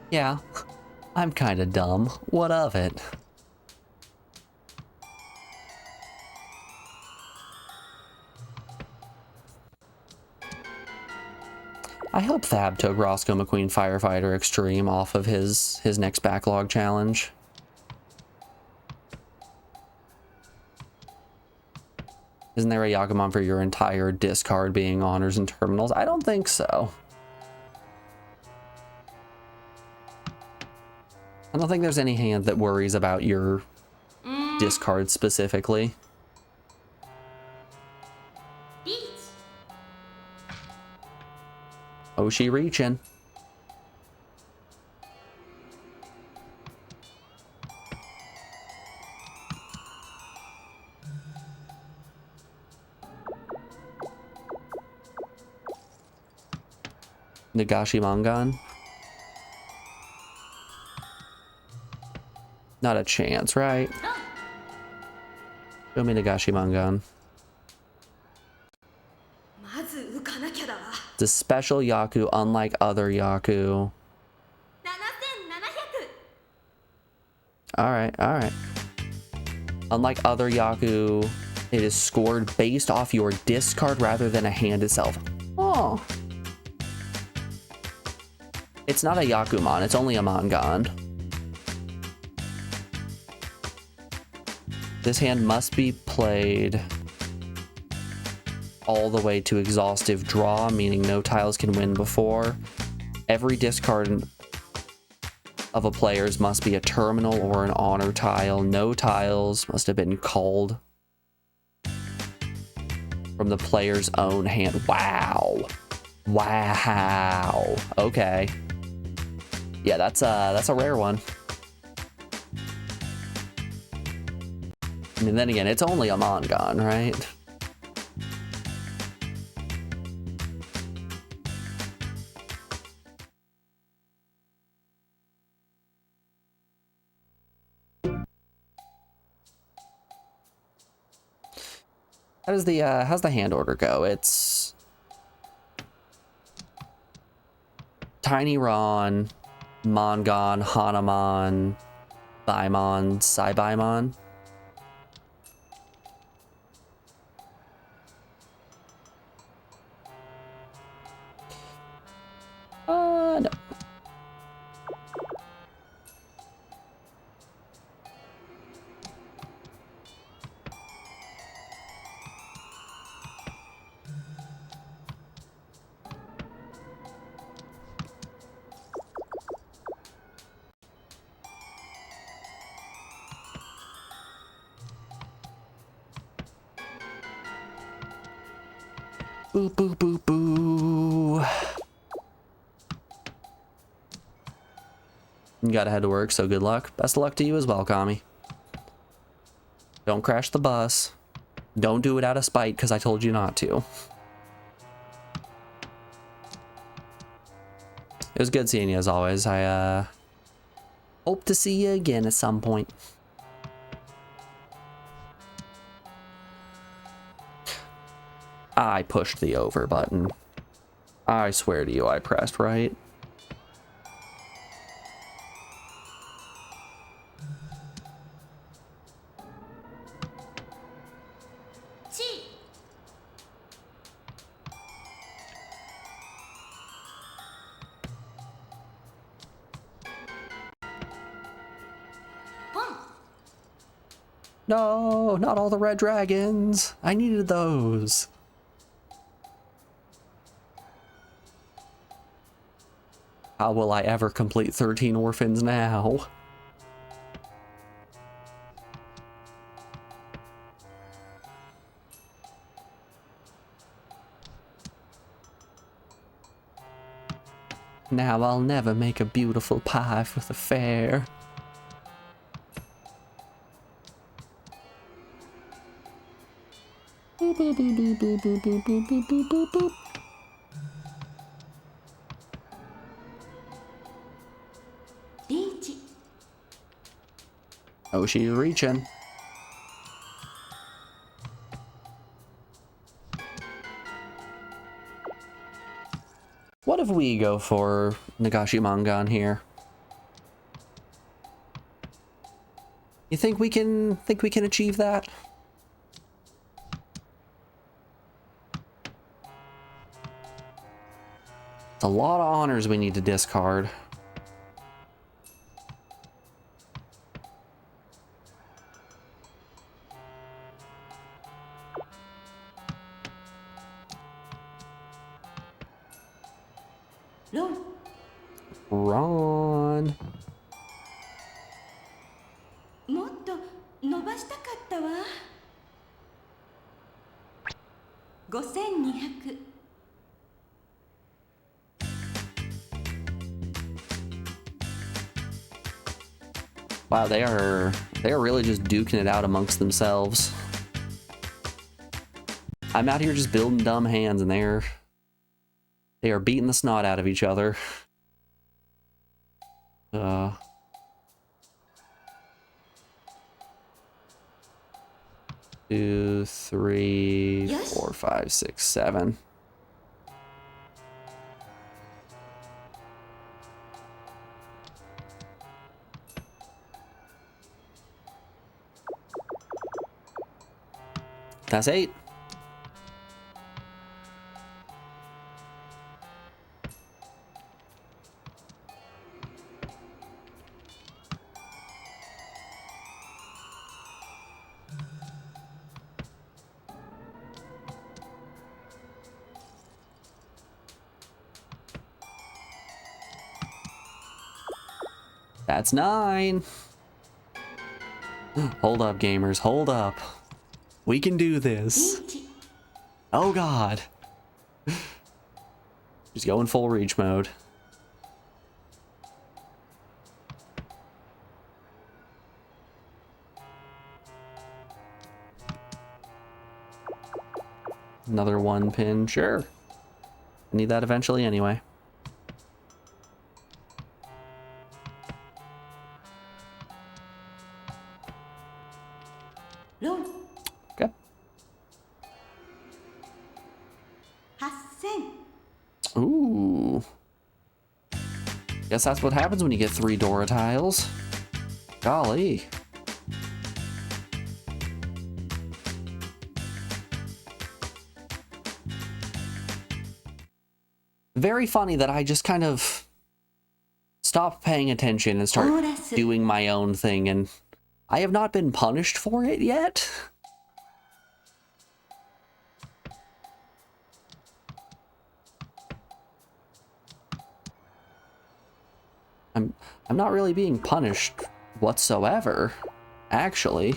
Yeah, I'm kind of dumb. What of it? I hope Fab took Roscoe McQueen Firefighter Extreme off of his next backlog challenge. Isn't there a Yakumon for your entire discard being honors and terminals? I don't think so. I don't think there's any hand that worries about your discard specifically. Oh, she reaching. Nagashi Mangan. Not a chance, right? Show me Nagashi Mangan. It's a special Yaku, unlike other Yaku. Alright, alright. Unlike other Yaku, it is scored based off your discard rather than a hand itself. Oh. It's not a Yakumon, it's only a Mangan. This hand must be played all the way to exhaustive draw, meaning no tiles can win before. Every discard of a player's must be a terminal or an honor tile. No tiles must have been called from the player's own hand. Wow. Wow. Okay. Yeah, that's a rare one. I mean, then again, it's only a Mangan, right? How does the how's the hand order go? It's Tiny Ron, Mongon, Hanamon, Baimon, Saibaimon. No. Boo, boo, boo, boo. You gotta head to work, so good luck. Best of luck to you as well, Kami. Don't crash the bus. Don't do it out of spite, because I told you not to. It was good seeing you as always. I hope to see you again at some point. I pushed the over button. I swear to you, I pressed right. Chi. Pom. No, not all the red dragons. I needed those. How will I ever complete 13 orphans now? Now I'll never make a beautiful pie for the fair. Boop, boop, boop, boop, boop, boop, boop, boop, boop, boop, boop. Rinchi. Oh, she's reaching. What if we go for Nagashi Mangan here? You think we can achieve that? It's a lot of honors we need to discard. Ron. Ron. もっと伸ばしたかったわ。5200。Wow, they are really just duking it out amongst themselves. I'm out here just building dumb hands, and they are beating the snot out of each other. 2, 3, Yes. 4, 5, 6, 7. That's 8. That's 9. Hold up, gamers. Hold up. We can do this. rinchi. Oh, God. Just go in full reach mode. Another 1 pin. Sure. I need that eventually anyway. Ron. Okay. Guess that's what happens when you get 3 Dora tiles. Golly. Very funny that I just kind of stop paying attention and start doing my own thing, and I have not been punished for it yet. I'm not really being punished whatsoever, actually.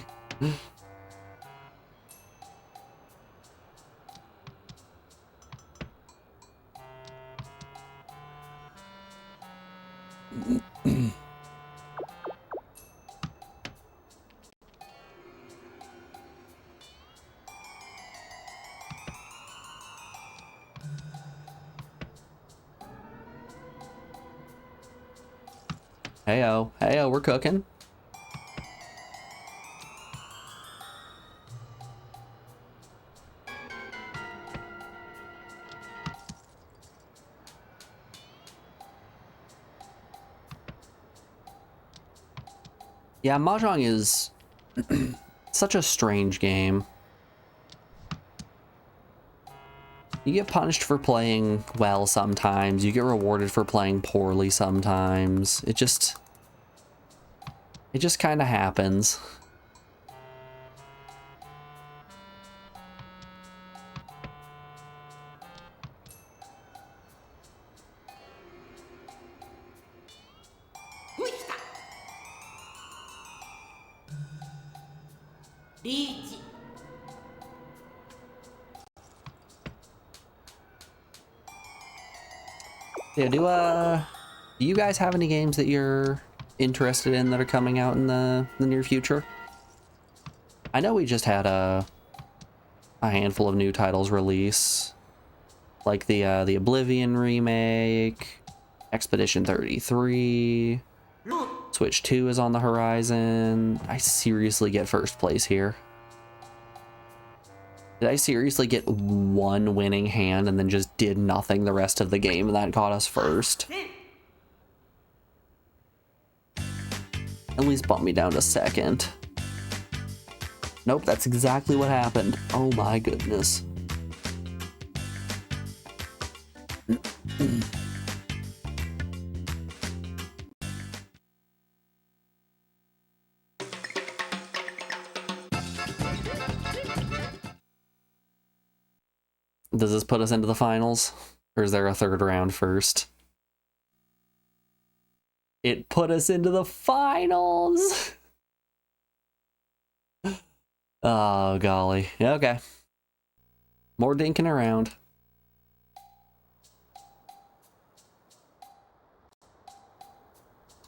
Heyo, heyo, we're cooking. Yeah, Mahjong is such a strange game. You get punished for playing well sometimes, you get rewarded for playing poorly sometimes. It just kind of happens. Yeah, do you guys have any games that you're interested in that are coming out in the near future? I know we just had a handful of new titles release, like the Oblivion remake, Expedition 33, Switch 2 is on the horizon. I seriously get first place here. Did I seriously get one winning hand and then just did nothing the rest of the game and that got us first? At least bump me down to second. Nope, that's exactly what happened. Oh my goodness. Does this put us into the finals? Or is there a third round first? It put us into the finals! Oh, golly. Okay. More dinking around.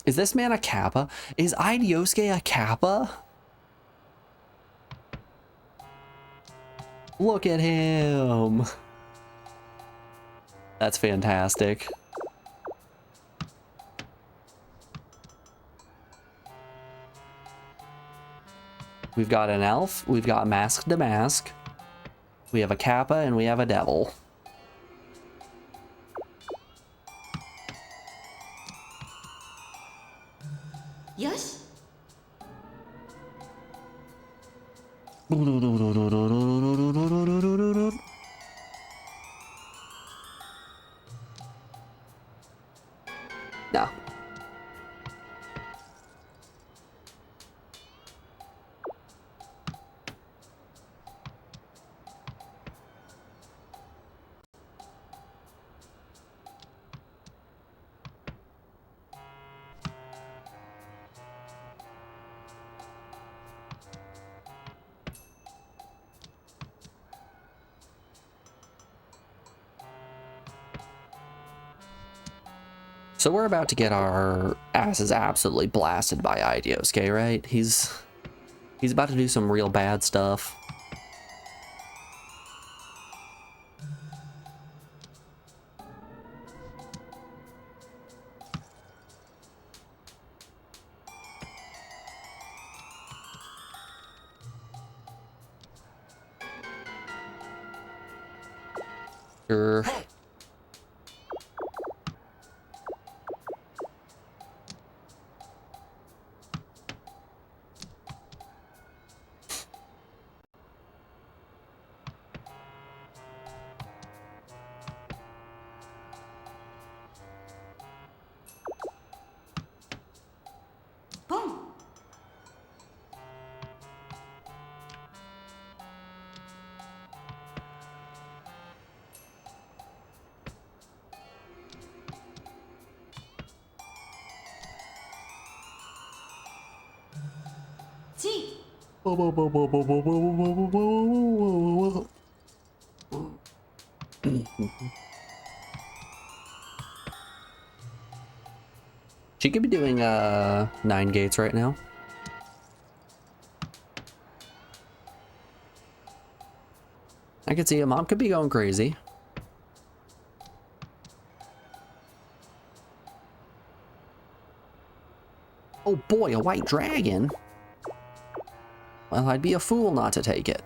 Is this man a Kappa? Is Ide Yousuke a Kappa? Look at him. That's fantastic. We've got an elf, we've got mask to mask, we have a Kappa, and we have a devil. Yes. No. So we're about to get our asses absolutely blasted by Ide Yousuke, right? He's about to do some real bad stuff. Sure. ち She could be doing 9 gates right now. I could see a mom could be going crazy. Oh boy, a white dragon? Well, I'd be a fool not to take it.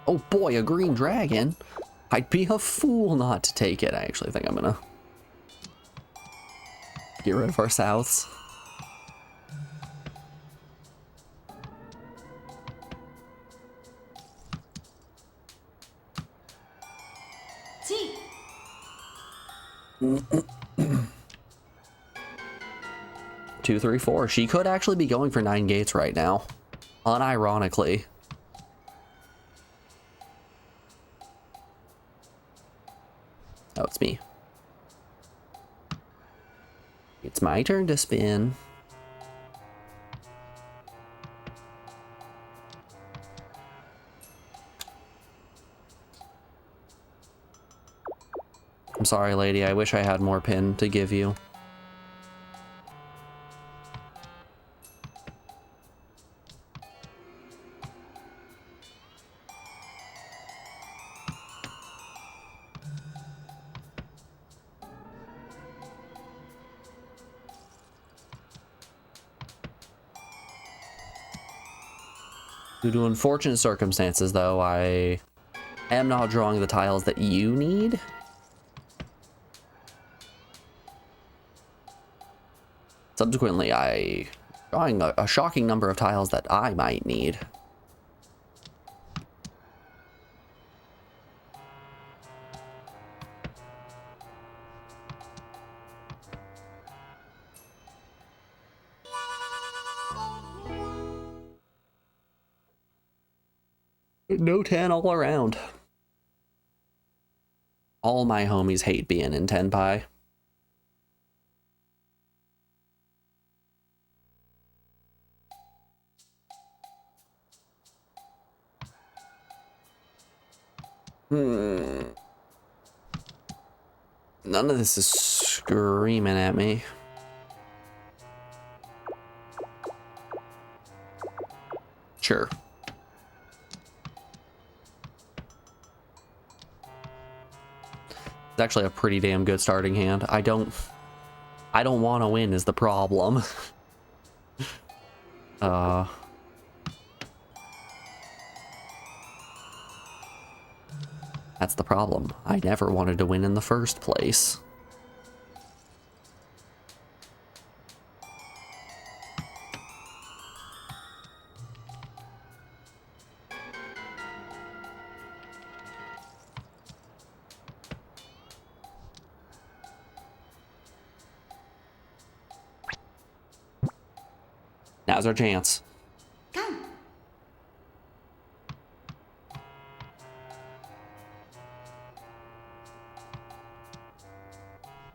Oh boy, a green dragon? I'd be a fool not to take it. I actually think I'm gonna get rid of our souths.ち 2, 3, 4. She could actually be going for 9 gates right now. Unironically. Oh, it's me. It's my turn to spin. I'm sorry, lady. I wish I had more pin to give you. Due to unfortunate circumstances, though, I am not drawing the tiles that you need. Subsequently, I'm drawing a shocking number of tiles that I might need. No 10 all around. All my homies hate being in 10 pie. None of this is screaming at me. Sure. It's actually a pretty damn good starting hand. I don't want to win is the problem. That's the problem. I never wanted to win in the first place. Now's our chance. Come.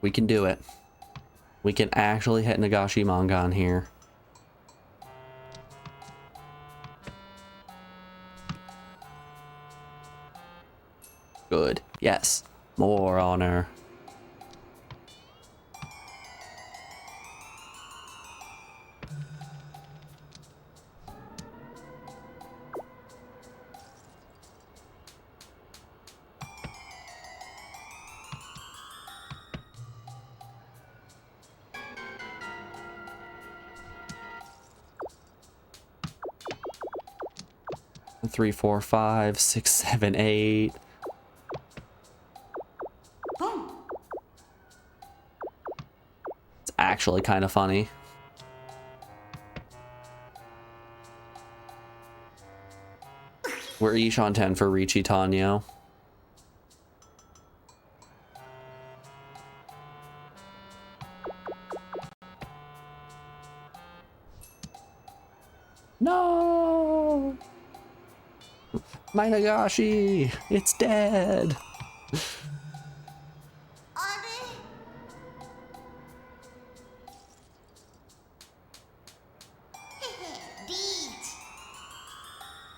We can do it. We can actually hit Nagashi Mangan here. Good. Yes. More honor. Three, 4, 5, 6, 7, 8. Boom. It's actually kind of funny. We're each on 10 for Ricci Tanyo. No! My Nagashi! It's dead!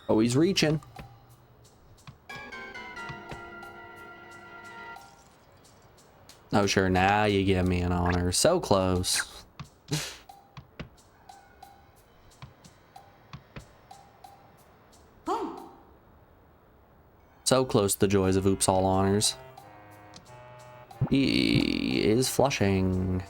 Oh, he's reaching. Oh, sure, now you give me an honor. So close. So close to the joys of Oops All Honors. He is flushing.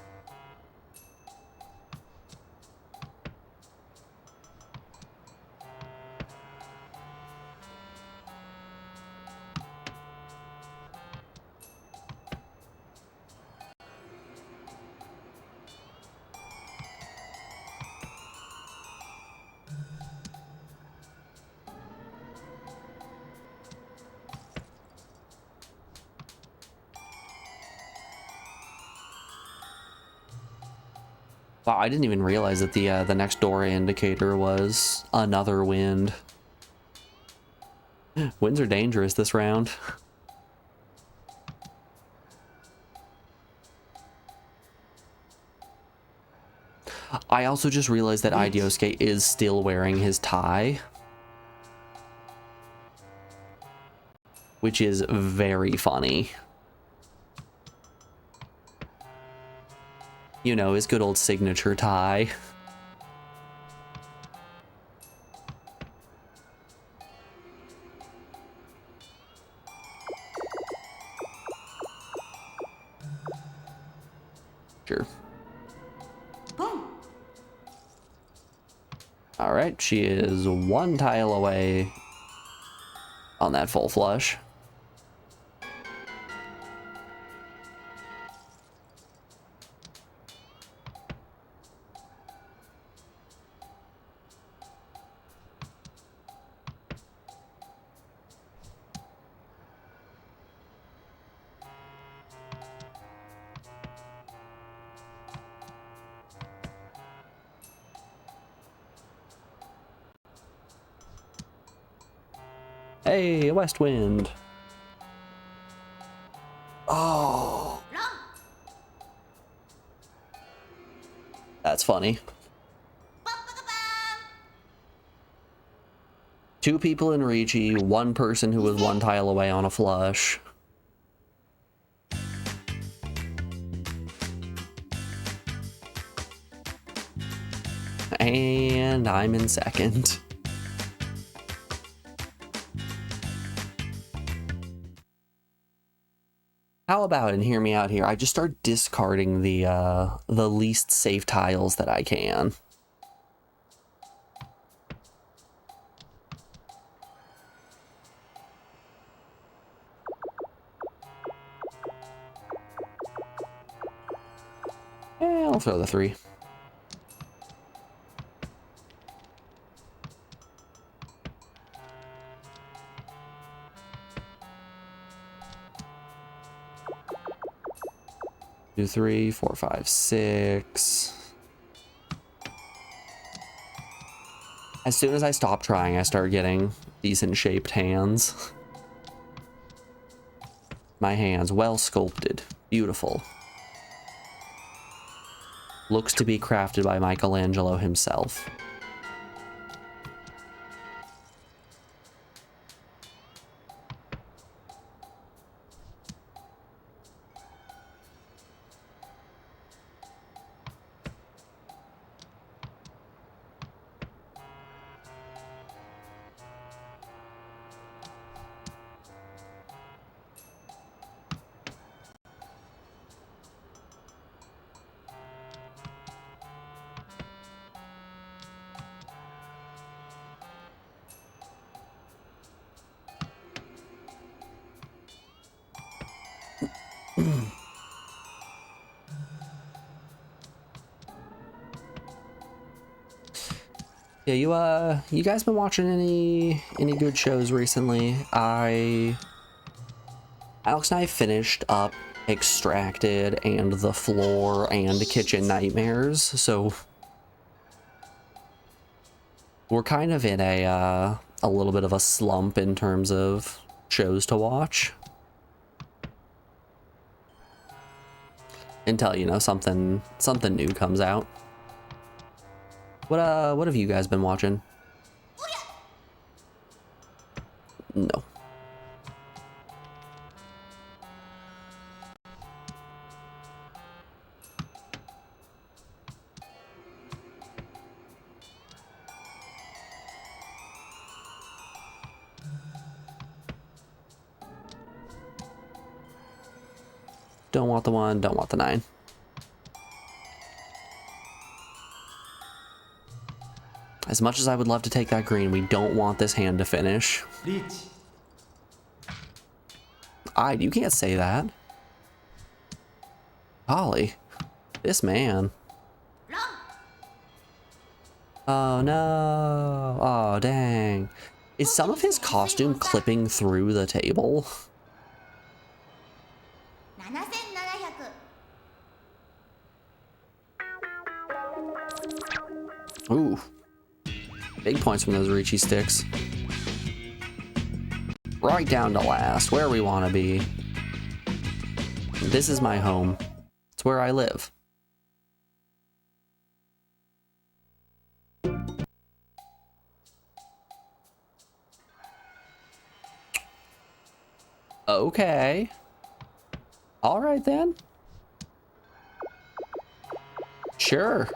Wow, I didn't even realize that the next door indicator was another wind. Winds are dangerous this round. I also just realized that Ide Yousuke is still wearing his tie, which is very funny. You know, his good old signature tie. Sure. All right, she is one tile away on that full flush. Hey, a west wind. Oh. That's funny. Two people in Ricci, one person who was one tile away on a flush. And I'm in second. How about, and hear me out here, I just start discarding the least safe tiles that I can. I'll throw the 3. Two, 3, 4, 5, 6. As soon as I stop trying, I start getting decent shaped hands. My hands, well sculpted, beautiful. Looks to be crafted by Michelangelo himself. Yeah, you guys been watching any good shows recently? Alex and I finished up Extracted and The Floor and Kitchen Nightmares, so we're kind of in a little bit of a slump in terms of shows to watch. Until, you know, something new comes out. What have you guys been watching? No. Don't want the 1, don't want the 9. As much as I would love to take that green, we don't want this hand to finish. You can't say that. Holly, this man. Oh no. Oh dang. Is some of his costume clipping through the table? Ooh. Big points from those Ricci sticks. Right down to last, where we want to be. This is my home. It's where I live. Okay. All right then. Sure.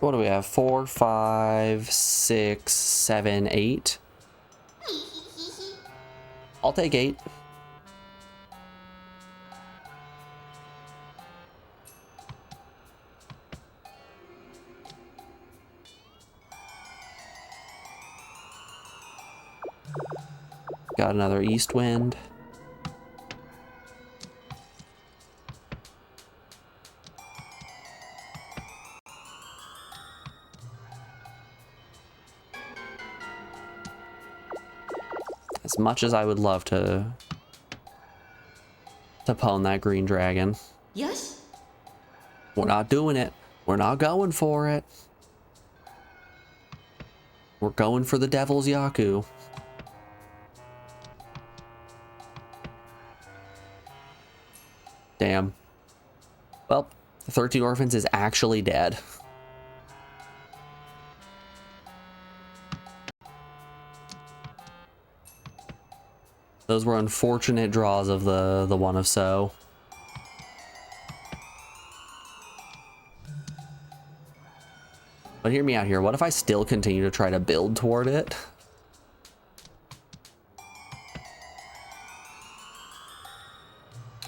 What do we have? 4, 5, 6, 7, 8. I'll take 8. Got another east wind. As much as I would love to pawn that green dragon. Yes. We're not doing it. We're not going for it. We're going for the Devil's Yaku. Damn. Well, the 13 Orphans is actually dead. Those were unfortunate draws of the one of so. But hear me out here. What if I still continue to try to build toward it?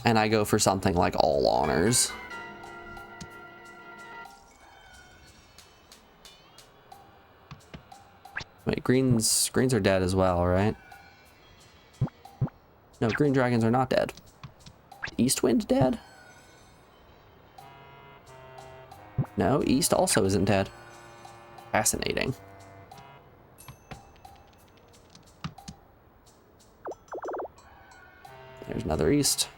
And I go for something like all honors. Wait, greens are dead as well, right? No, green dragons are not dead. Eastwind dead? No, East also isn't dead. Fascinating. There's another East.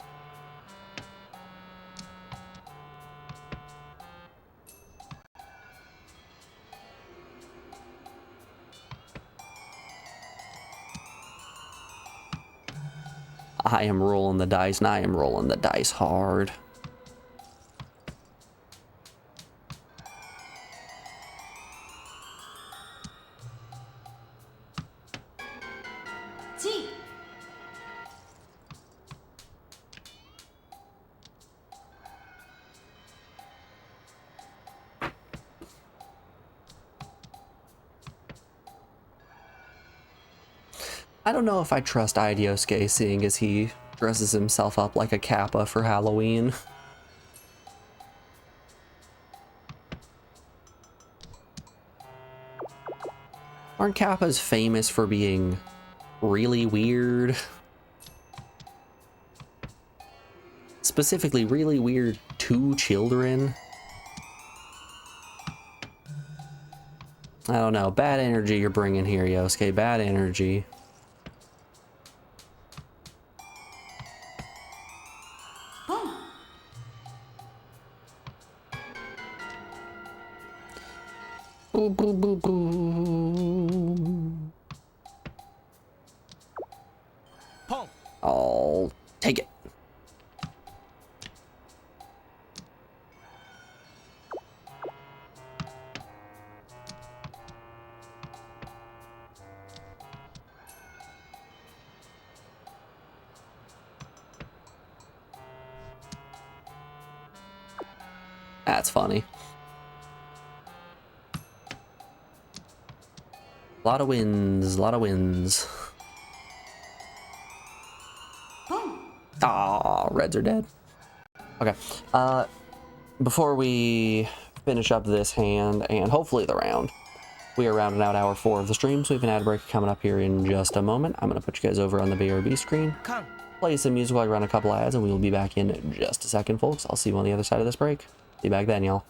I am rolling the dice, and I am rolling the dice hard. G. I don't know if I trust Ide Yousuke, seeing as he dresses himself up like a kappa for Halloween. Aren't kappas famous for being really weird? Specifically, really weird to children? I don't know. Bad energy you're bringing here, Yosuke. Bad energy. Boom. Boo, boo, boo, boo. That's funny. A lot of wins, a lot of wins. Aw, reds are dead. Okay, before we finish up this hand, and hopefully the round, we are rounding out hour 4 of the stream, so we have an ad break coming up here in just a moment. I'm going to put you guys over on the BRB screen, Kang. play some music while I run a couple ads, and we will be back in just a second, folks. I'll see you on the other side of this break. See you back then, y'all.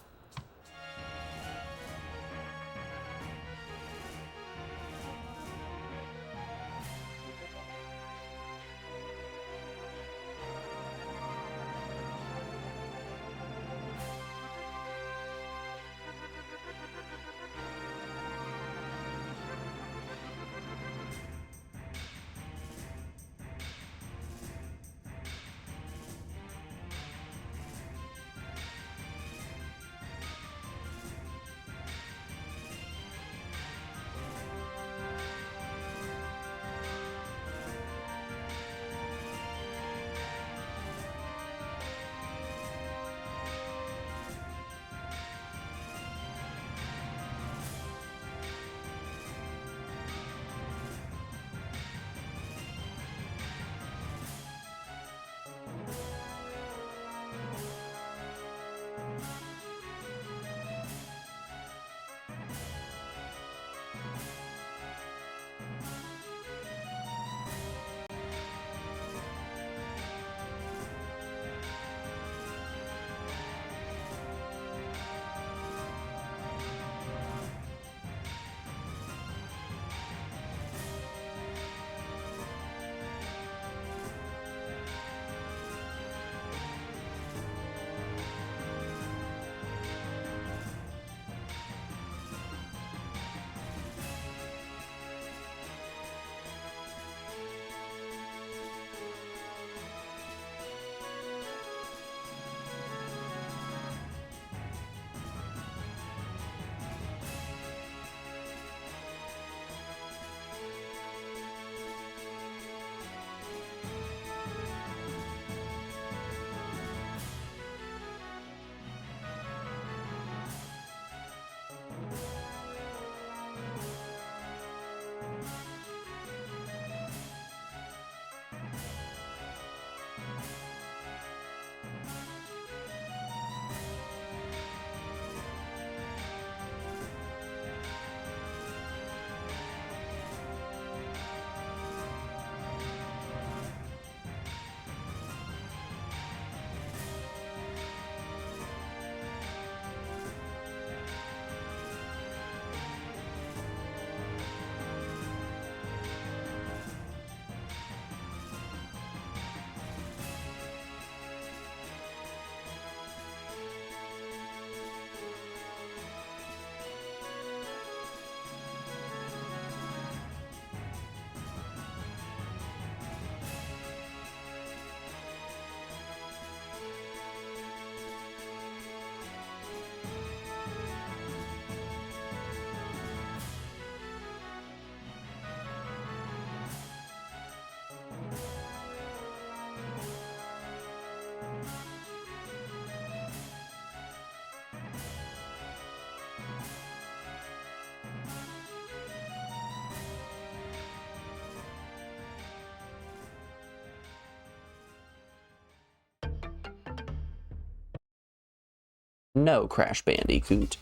No, Crash Bandicoot.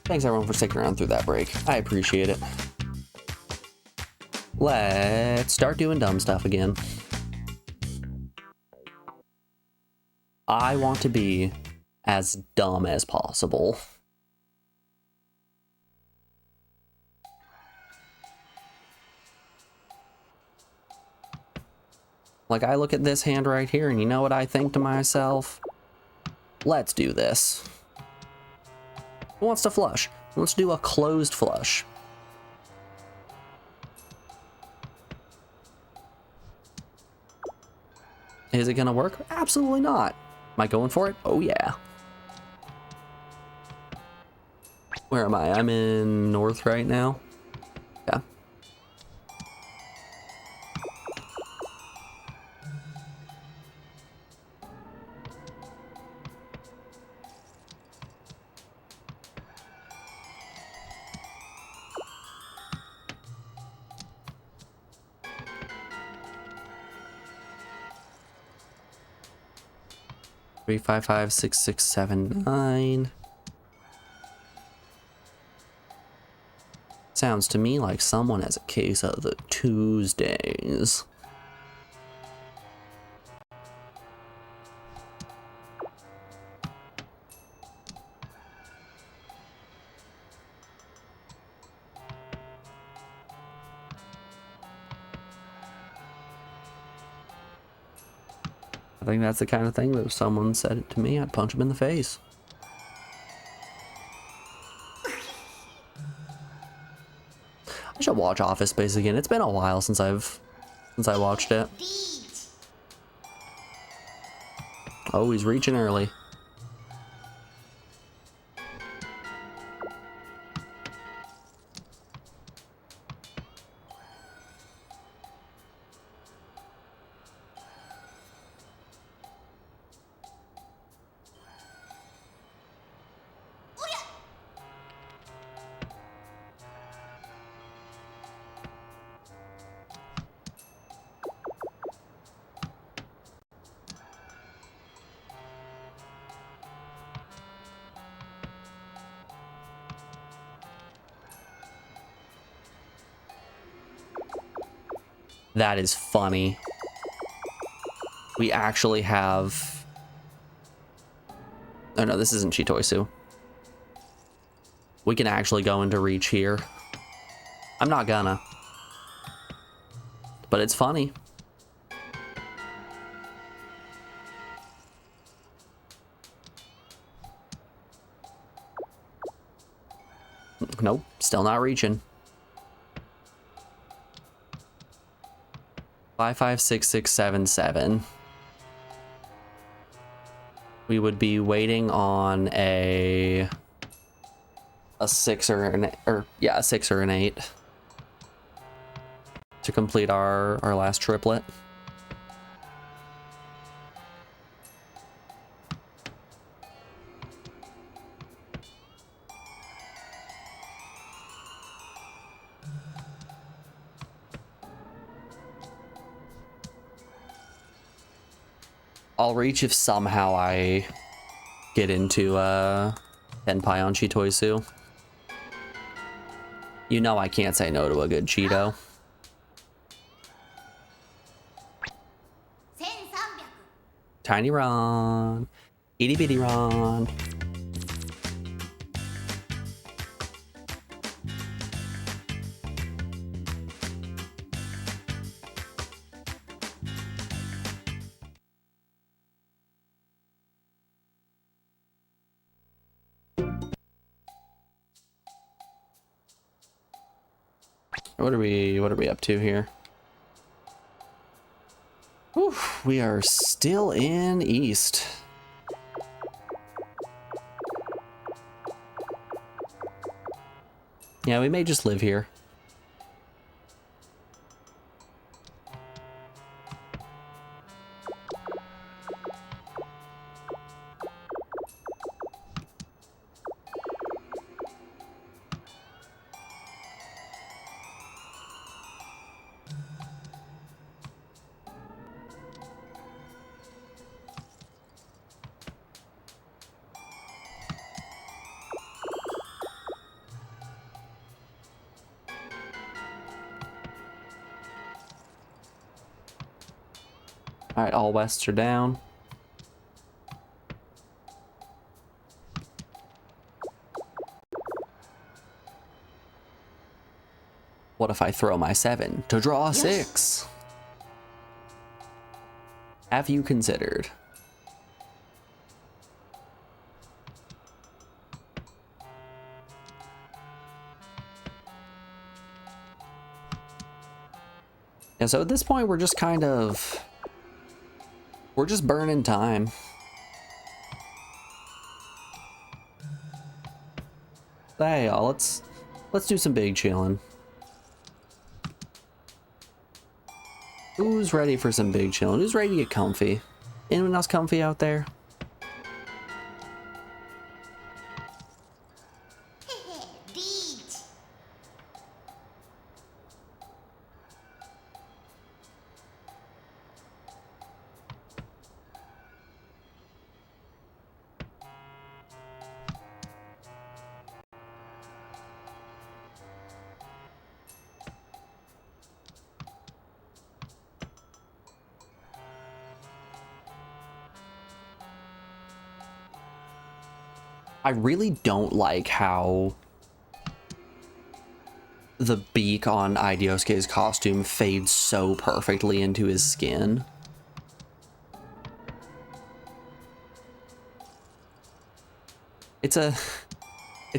Thanks everyone for sticking around through that break. I appreciate it. Let's start doing dumb stuff again. I want to be as dumb as possible. Like, I look at this hand right here, and you know what I think to myself? Let's do this. Who wants to flush? Let's do a closed flush. Is it gonna work? Absolutely not. Am I going for it? Oh yeah. Where am I? I'm in north right now. Yeah. 3556679. Sounds to me like someone has a case of the Tuesdays. I think that's the kind of thing that if someone said it to me, I'd punch him in the face. I should watch Office Space again. It's been a while since I watched it. Oh, he's reaching early. That is funny. We actually have... Oh no, this isn't Chitoisu. We can actually go into reach here. I'm not gonna. But it's funny. Nope, still not reaching. 556677. We would be waiting on a 6 or an a 6 or an 8 to complete our last triplet. I'll reach if somehow I get into Tenpai on Chitoisu. You know I can't say no to a good Cheeto. 1300 Tiny Ron. Itty bitty Ron. What are we up to here? Whew, we are still in East. Yeah, we may just live here. All right, all wests are down. What if I throw my 7 to draw a 6? Have you considered? And so at this point, we're just kind of... We're just burning time. Hey, y'all, let's do some big chilling. Who's ready for some big chilling? Who's ready to get comfy? Anyone else comfy out there? Beach. I really don't like how the beak on Ide Yousuke's costume fades so perfectly into his skin. It's a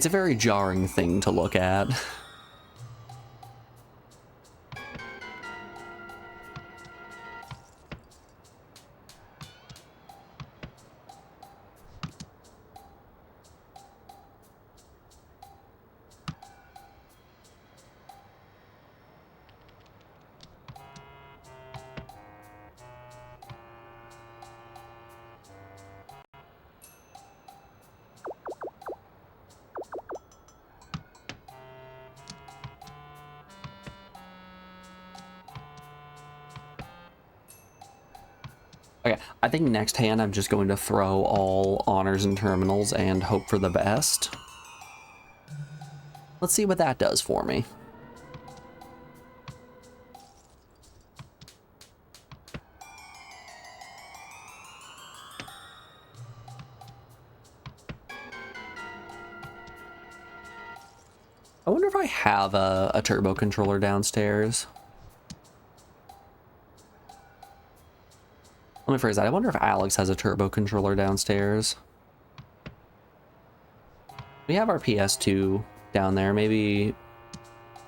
very jarring thing to look at. Okay, I think next hand I'm just going to throw all honors and terminals and hope for the best. Let's see what that does for me. I wonder if I have a turbo controller downstairs. Let me phrase that. I wonder if Alex has a turbo controller downstairs. We have our PS2 down there. Maybe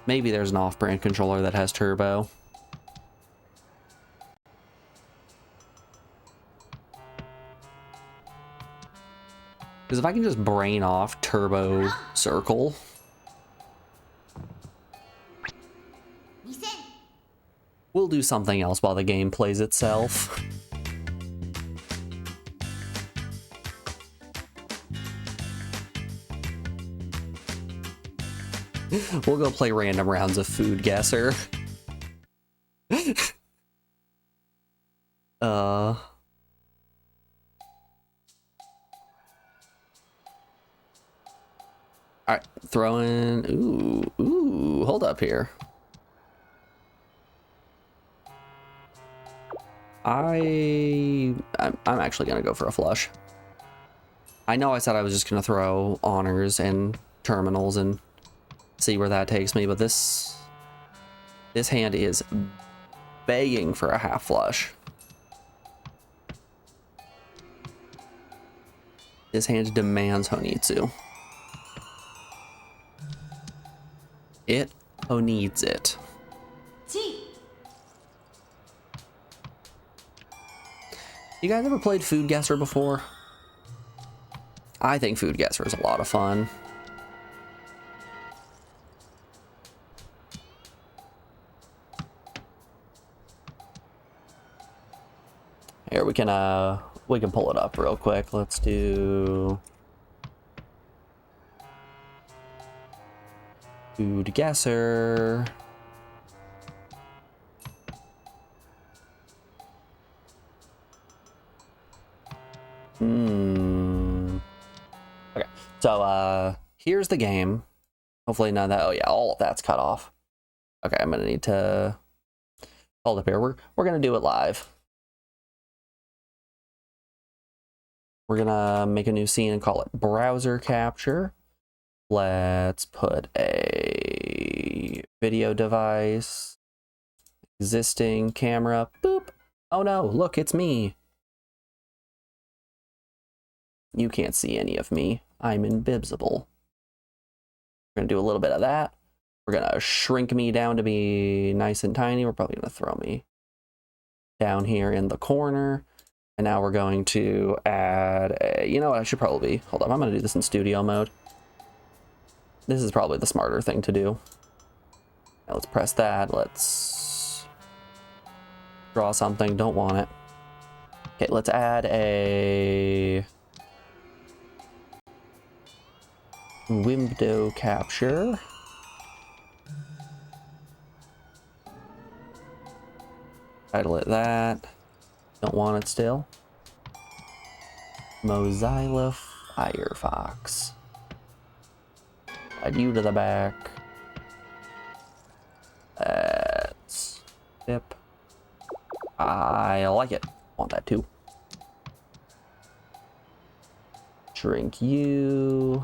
there's an off-brand controller that has turbo. Because if I can just brain off turbo circle. We'll do something else while the game plays itself. We'll go play random rounds of Food Guesser. Alright, throw in... Ooh, hold up here. I'm actually gonna go for a flush. I know I said I was just gonna throw honors and terminals and see where that takes me, but this hand is begging for a half flush. This hand demands Honitsu. It needs it. You guys ever played Food Guesser before? I think Food Guesser is a lot of fun. Here, we can pull it up real quick. Let's do Food Guesser. Okay, so here's the game. Hopefully none of that. Oh yeah, all of that's cut off. Okay, I'm gonna need to hold up here. We're gonna do it live. We're gonna make a new scene and call it browser capture. Let's put a video device, existing camera, boop. Oh no, look, it's me. You can't see any of me. I'm invisible. We're gonna do a little bit of that. We're gonna shrink me down to be nice and tiny. We're probably gonna throw me down here in the corner. And now we're going to add a, you know what, I should probably, hold on, I'm gonna do this in studio mode. This is probably the smarter thing to do. Now let's press that, let's draw something, don't want it. Okay, let's add a window capture. Title it that. Don't want it still. Mozilla Firefox. Add you to the back. That's tip. I like it. Want that too. Drink you.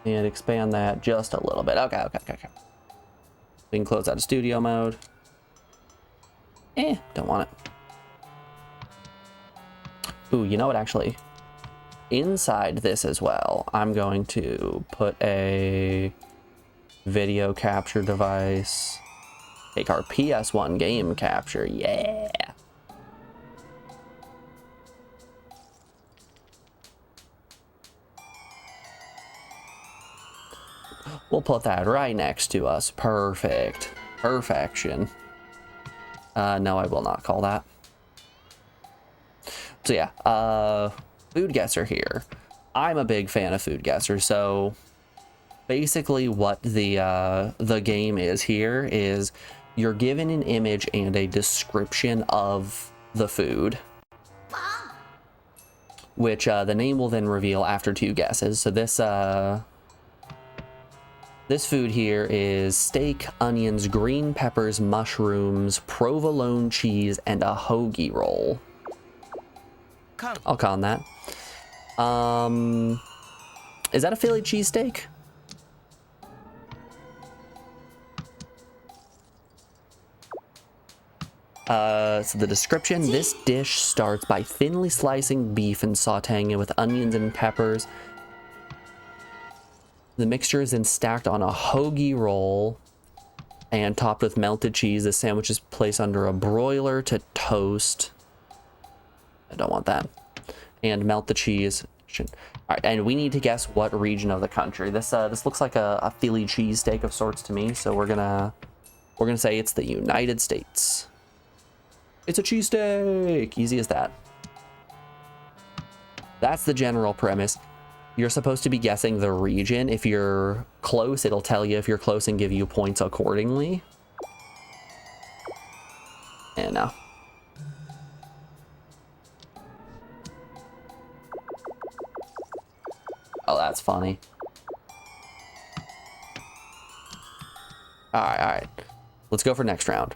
And expand that just a little bit. Okay. We can close out of studio mode. Don't want it. Ooh, you know what, actually? Inside this as well, I'm going to put a video capture device. Take our ps1 game capture. Yeah. We'll put that right next to us. Perfect. Perfection. No, I will not call that. So yeah, food guesser here. I'm a big fan of food guesser. So basically what the game is here is you're given an image and a description of the food, which the name will then reveal after 2 guesses. So this food here is steak, onions, green peppers, mushrooms, provolone cheese, and a hoagie roll. I'll con that. Is that a Philly cheesesteak? So the description, this dish starts by thinly slicing beef and sauteing it with onions and peppers. The mixture is then stacked on a hoagie roll and topped with melted cheese. The sandwich is placed under a broiler to toast. I don't want that. And melt the cheese. All right, and we need to guess what region of the country. This looks like a Philly cheesesteak of sorts to me, so we're gonna say it's the United States. It's a cheesesteak. Easy as that. That's the general premise. You're supposed to be guessing the region. If you're close, it'll tell you if you're close and give you points accordingly. And no. Oh, that's funny. All right. Let's go for next round.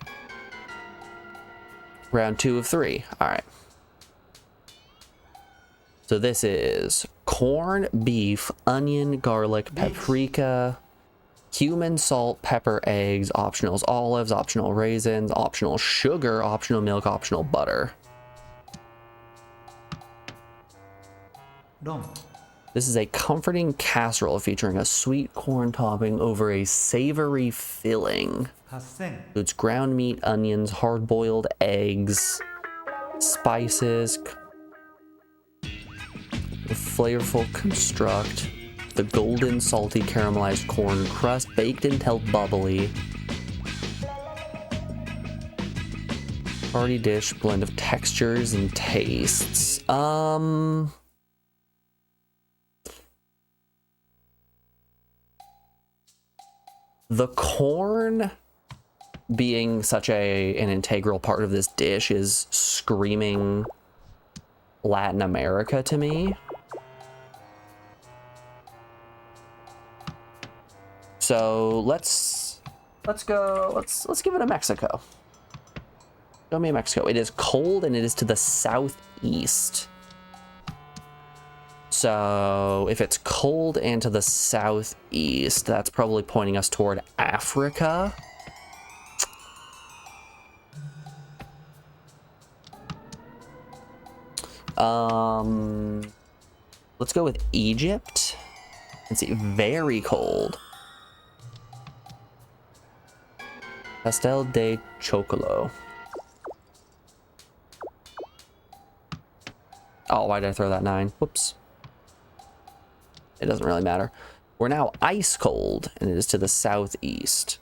Round 2 of 3. All right. So this is corn, beef, onion, garlic, paprika, cumin, salt, pepper, eggs, optionals olives, optional raisins, optional sugar, optional milk, optional butter. This is a comforting casserole featuring a sweet corn topping over a savory filling. Includes ground meat, onions, hard-boiled eggs, spices, the flavorful construct, the golden salty caramelized corn crust baked until bubbly. Party dish blend of textures and tastes. The corn being such an integral part of this dish is screaming Latin America to me. So let's give it a Mexico. Show me a Mexico. It is cold and it is to the southeast. So if it's cold and to the southeast, that's probably pointing us toward Africa. Let's go with Egypt. Let's see, very cold. Pastel de Chocolo. Oh, why did I throw that 9? Whoops. It doesn't really matter. We're now ice cold, and it is to the southeast.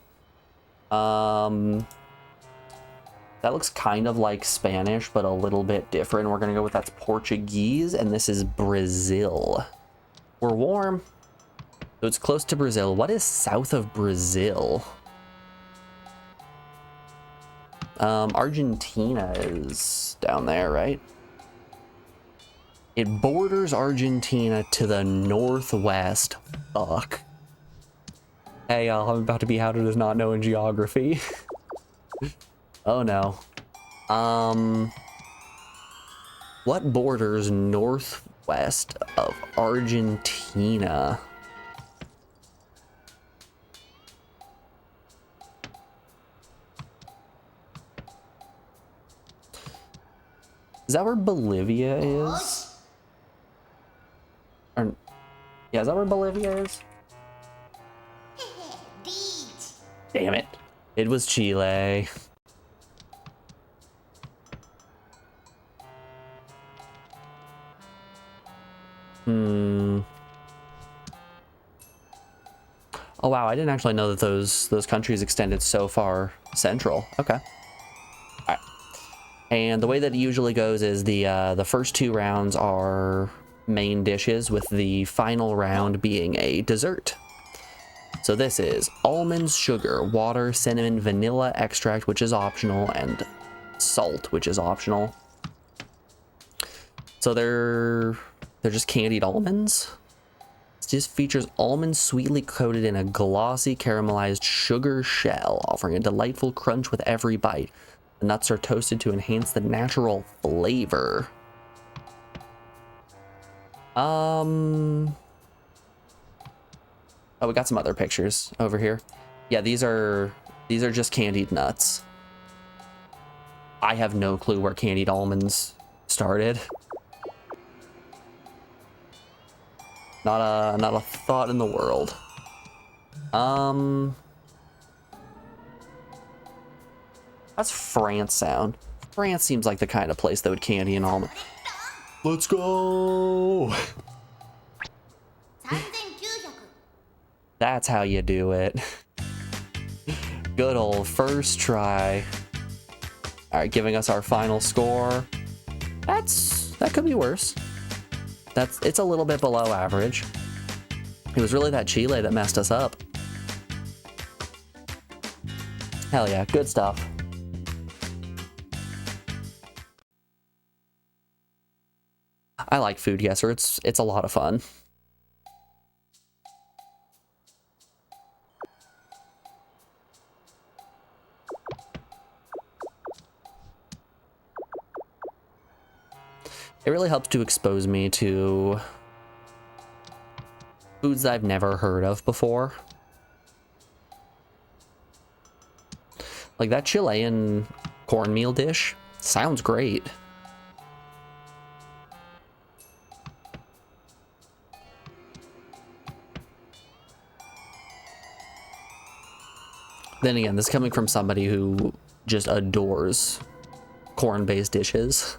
That looks kind of like Spanish, but a little bit different. We're gonna go with that's Portuguese, and this is Brazil. We're warm, so it's close to Brazil. What is south of Brazil? Argentina is down there, right? It borders Argentina to the northwest. Fuck. Hey, y'all, I'm about to be outed as not knowing geography. Oh no. What borders northwest of Argentina? Is that where Bolivia is? Or, yeah, is that where Bolivia is? Damn it. It was Chile. Oh wow, I didn't actually know that those countries extended so far central. Okay. Alright. And the way that it usually goes is the first 2 rounds are main dishes, with the final round being a dessert. So this is almonds, sugar, water, cinnamon, vanilla extract, which is optional, and salt, which is optional. So they're just candied almonds. It just features almonds sweetly coated in a glossy caramelized sugar shell, offering a delightful crunch with every bite. The nuts are toasted to enhance the natural flavor. Oh, we got some other pictures over here. Yeah, these are just candied nuts. I have no clue where candied almonds started. Not a thought in the world. That's France sound. France seems like the kind of place that would candy an almond. Let's go. That's how you do it. Good old first try. All right, giving us our final score. That could be worse. It's a little bit below average. It was really that Chile that messed us up. Hell yeah, good stuff. I like Food Guesser. It's a lot of fun. It really helps to expose me to foods that I've never heard of before. Like that Chilean cornmeal dish sounds great. Then again, this is coming from somebody who just adores corn-based dishes.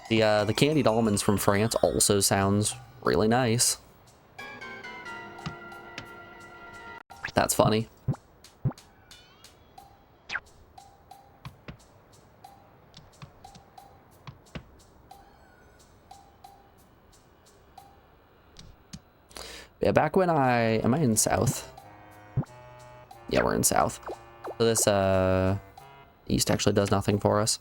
The candied almonds from France also sounds really nice. That's funny. Yeah, back when am I in South? Yeah, we're in South. So this East actually does nothing for us.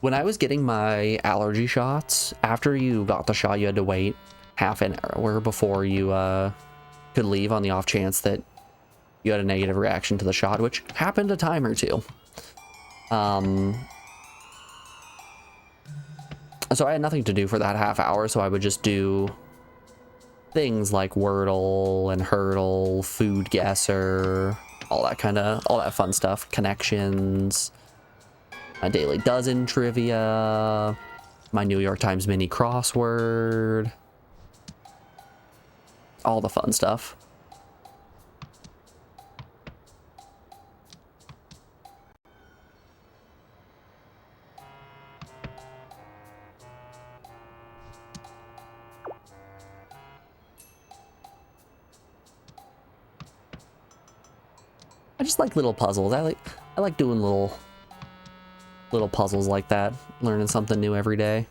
When I was getting my allergy shots, after you got the shot, you had to wait half an hour before you could leave, on the off chance that you had a negative reaction to the shot, which happened a time or two. So I had nothing to do for that half hour, so I would just do things like Wordle and Hurdle, Food Guesser, all that fun stuff, connections, my Daily Dozen trivia, my New York Times mini crossword, all the fun stuff. I just like little puzzles. I like doing little puzzles like that, learning something new every day.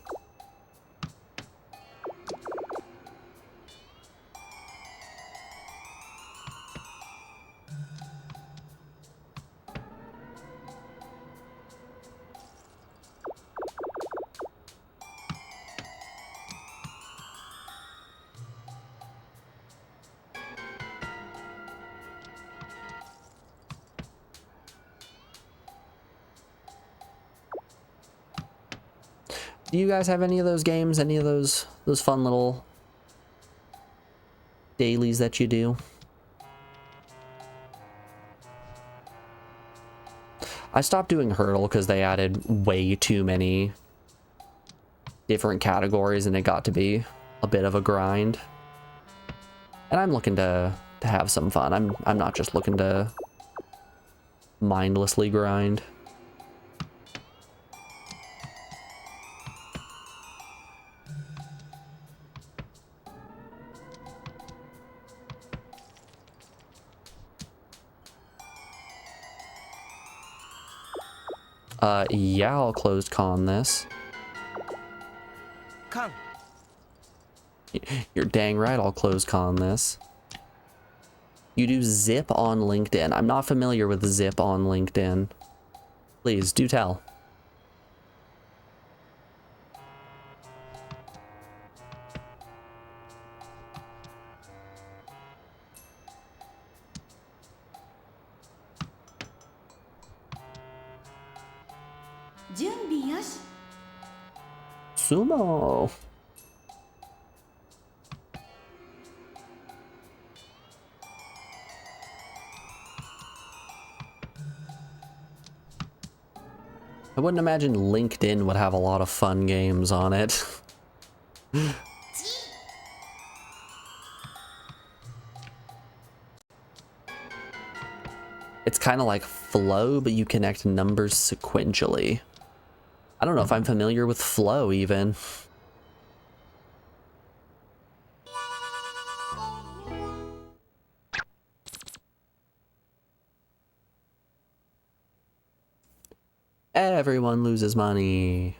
Do you guys have any of those games? Any of those fun little dailies that you do? I stopped doing Hurdle because they added way too many different categories and it got to be a bit of a grind. And I'm looking to have some fun. I'm not just looking to mindlessly grind. Yeah, I'll closed con this. Con. You're dang right, I'll close con this. You do Zip on LinkedIn. I'm not familiar with Zip on LinkedIn. Please, do tell. Sumo. I wouldn't imagine LinkedIn would have a lot of fun games on it. It's kind of like Flow, but you connect numbers sequentially. I don't know if I'm familiar with Flow even. Everyone loses money.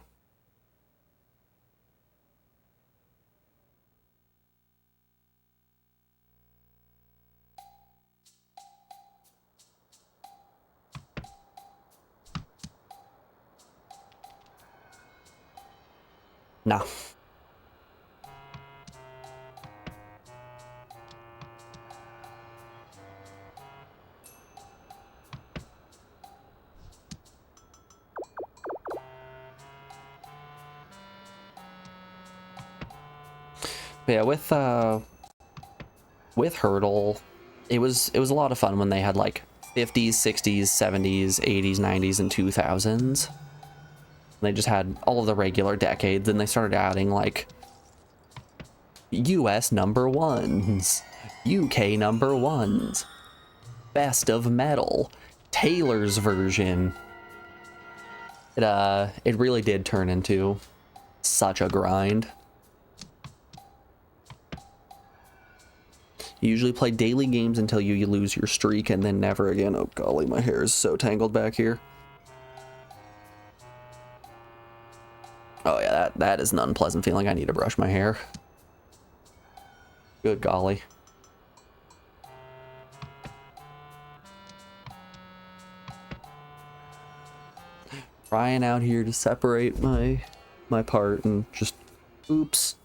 No. But yeah, with Hurdle, it was a lot of fun when they had like 50s, 60s, 70s, 80s, 90s, and 2000s. They just had all of the regular decades, and they started adding like US number ones, UK number ones, best of metal, Taylor's version. It really did turn into such a grind. You usually play daily games until you lose your streak and then never again. Oh golly, my hair is so tangled back here. Oh yeah, that is an unpleasant feeling. I need to brush my hair. Good golly. Trying out here to separate my part and just oops.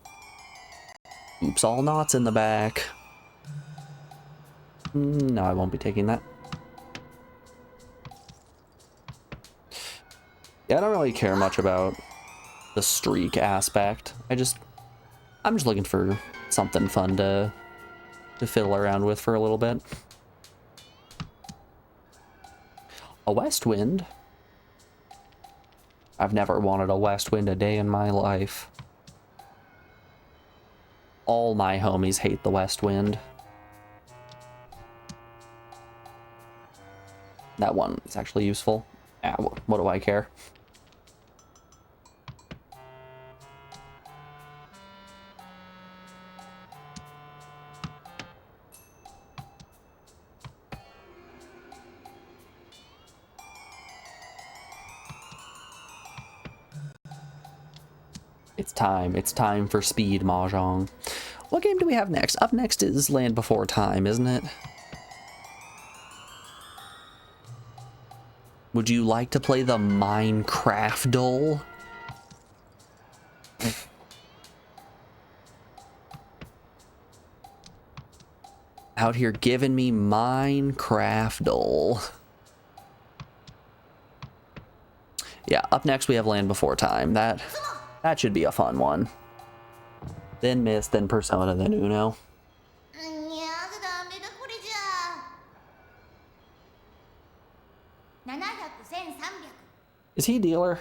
Oops, all knots in the back. No, I won't be taking that. Yeah, I don't really care much about the streak aspect. I'm just looking for something fun to fiddle around with for a little bit. A west wind? I've never wanted a west wind a day in my life. All my homies hate the west wind. That one is actually useful. Ah, what do I care? It's time for speed Mahjong. What game do we have next? Up next is Land Before Time, isn't it? Would you like to play the Minecraft doll? Out here giving me Minecraft doll. Yeah, up next we have Land Before Time. That should be a fun one. Then Myst, then Persona, then Uno. にゃーダメだこれじゃ700、1300 Is he a dealer?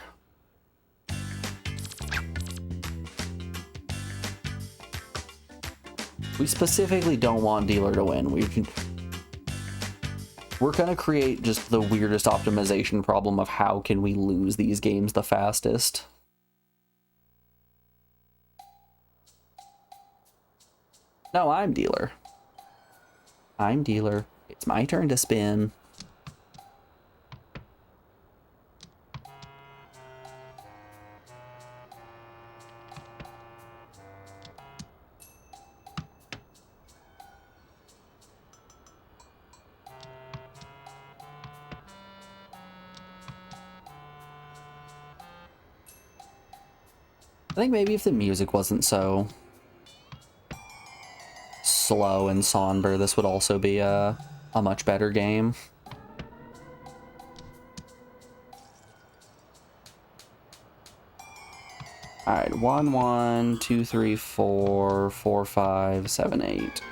We specifically don't want dealer to win. We're gonna create just the weirdest optimization problem of how can we lose these games the fastest. No, I'm dealer. I'm dealer. It's my turn to spin. I think maybe if the music wasn't so slow and somber, this would also be a much better game. All right, 1, 1, 2, 3, 4, 4, 5, 7, 8.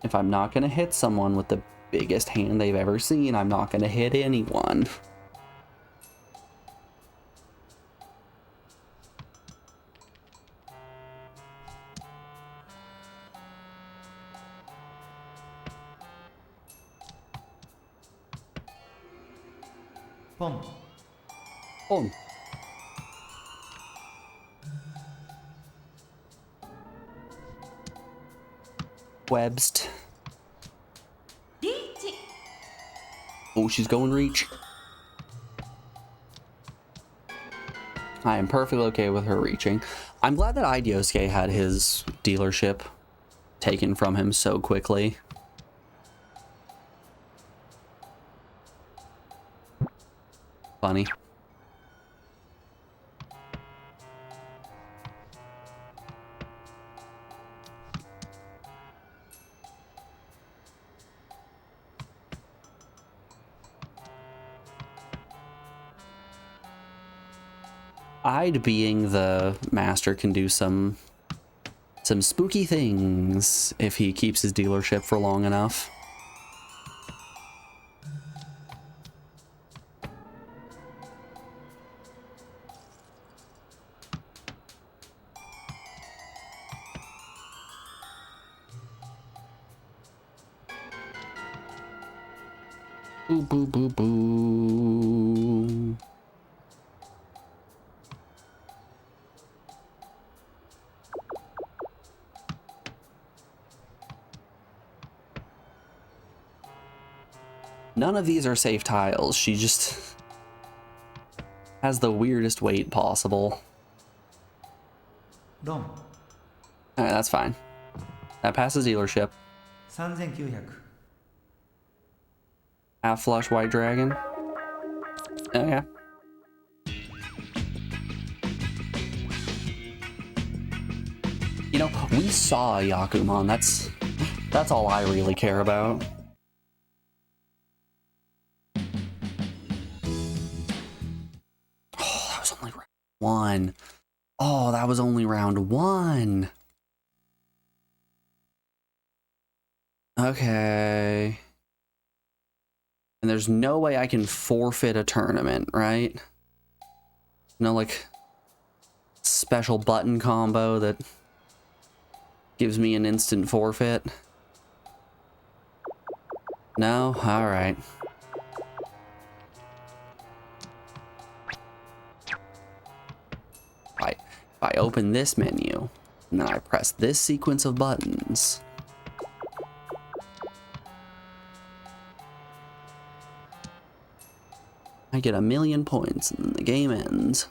If I'm not gonna hit someone with the biggest hand they've ever seen, I'm not gonna hit anyone. Pom. Oh. Webst. リーチ Oh, she's going reach. I am perfectly okay with her reaching. I'm glad that Ide Yousuke had his dealership taken from him so quickly. Funny. Ide being the master can do some spooky things if he keeps his dealership for long enough. Boo boo boo boo. None of these are safe tiles. She just has the weirdest weight possible. ロン Alright, that's fine. That passes dealership. 3900 Half flush white dragon. Oh yeah. You know, we saw Yakuman. That's all I really care about. Oh, that was only round one. Oh, that was only round one. Okay. And there's no way I can forfeit a tournament, right? No, like, special button combo that gives me an instant forfeit. No? Alright. If I open this menu, and then I press this sequence of buttons, I get 1,000,000 points, and then the game ends.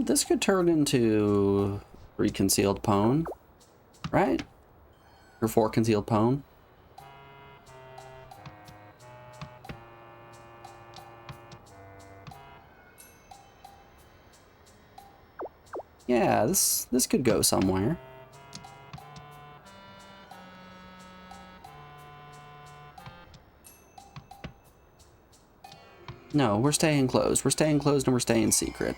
this could turn into 3 concealed pwn, right? Or 4 concealed pwn. Yeah, this could go somewhere. No, we're staying closed. We're staying closed and we're staying secret.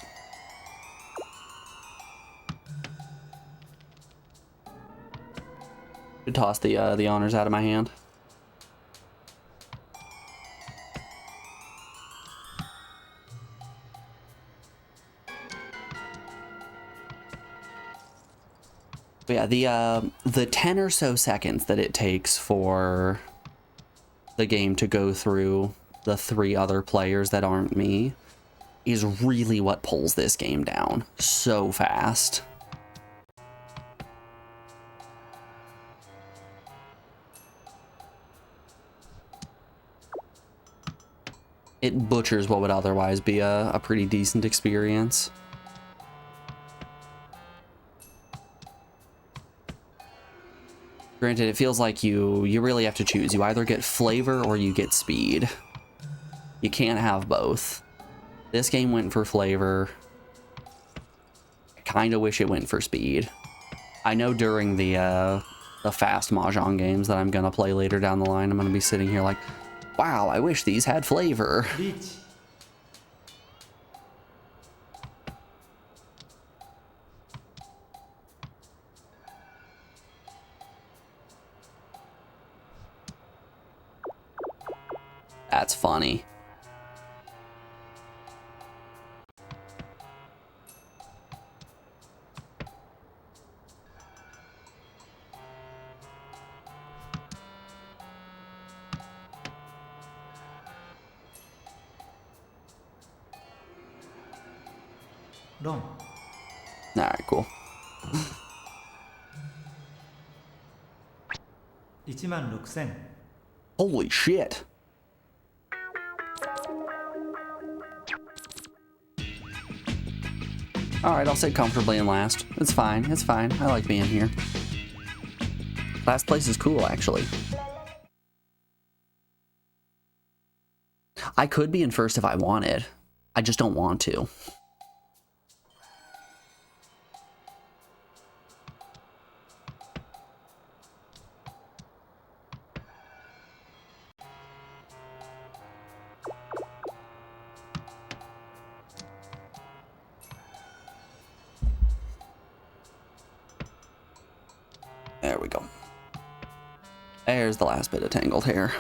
Should toss the honors out of my hand. But yeah, the 10 or so seconds that it takes for the game to go through the 3 other players that aren't me is really what pulls this game down so fast. It butchers what would otherwise be a pretty decent experience. Granted, it feels like you really have to choose. You either get flavor or you get speed. You can't have both. This game went for flavor. I kind of wish it went for speed. I know during the fast Mahjong games that I'm going to play later down the line, I'm going to be sitting here like, wow, I wish these had flavor. Reach. That's funny. Long. Alright, cool. 16,000. Holy shit. Alright, I'll sit comfortably in last. It's fine, it's fine. I like being here. Last place is cool, actually. I could be in first if I wanted. I just don't want to. There we go. There's the last bit of tangled hair.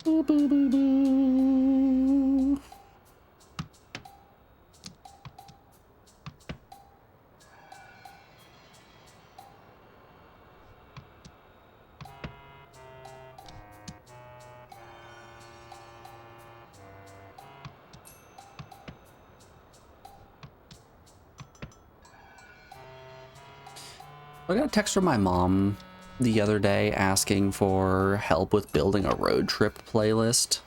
Boo, boo, boo, boo. I got a text from my mom the other day asking for help with building a road trip playlist.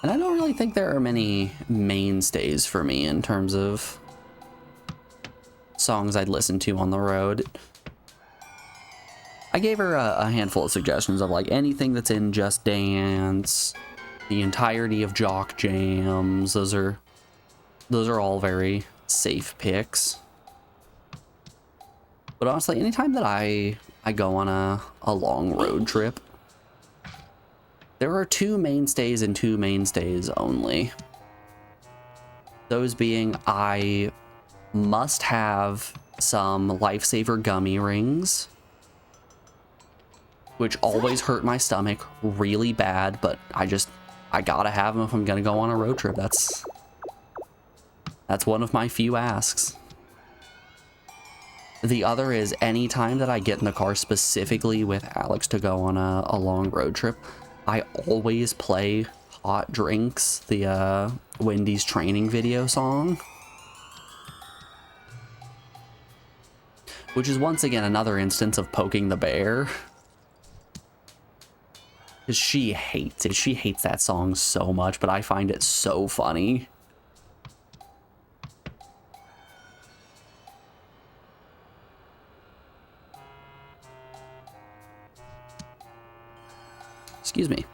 And I don't really think there are many mainstays for me in terms of songs I'd listen to on the road. I gave her a handful of suggestions of like anything that's in Just Dance, the entirety of Jock Jams. Those are all very safe picks. But honestly, anytime that I go on a long road trip, there are 2 mainstays and 2 mainstays only. Those being, I must have some Lifesaver gummy rings, which always hurt my stomach really bad, but I gotta have them if I'm gonna go on a road trip. That's one of my few asks. The other is anytime that I get in the car specifically with Alex to go on a long road trip, I always play Hot Drinks, the Wendy's training video song. Which is once again another instance of poking the bear. Because she hates it. She hates that song so much, but I find it so funny. Excuse me.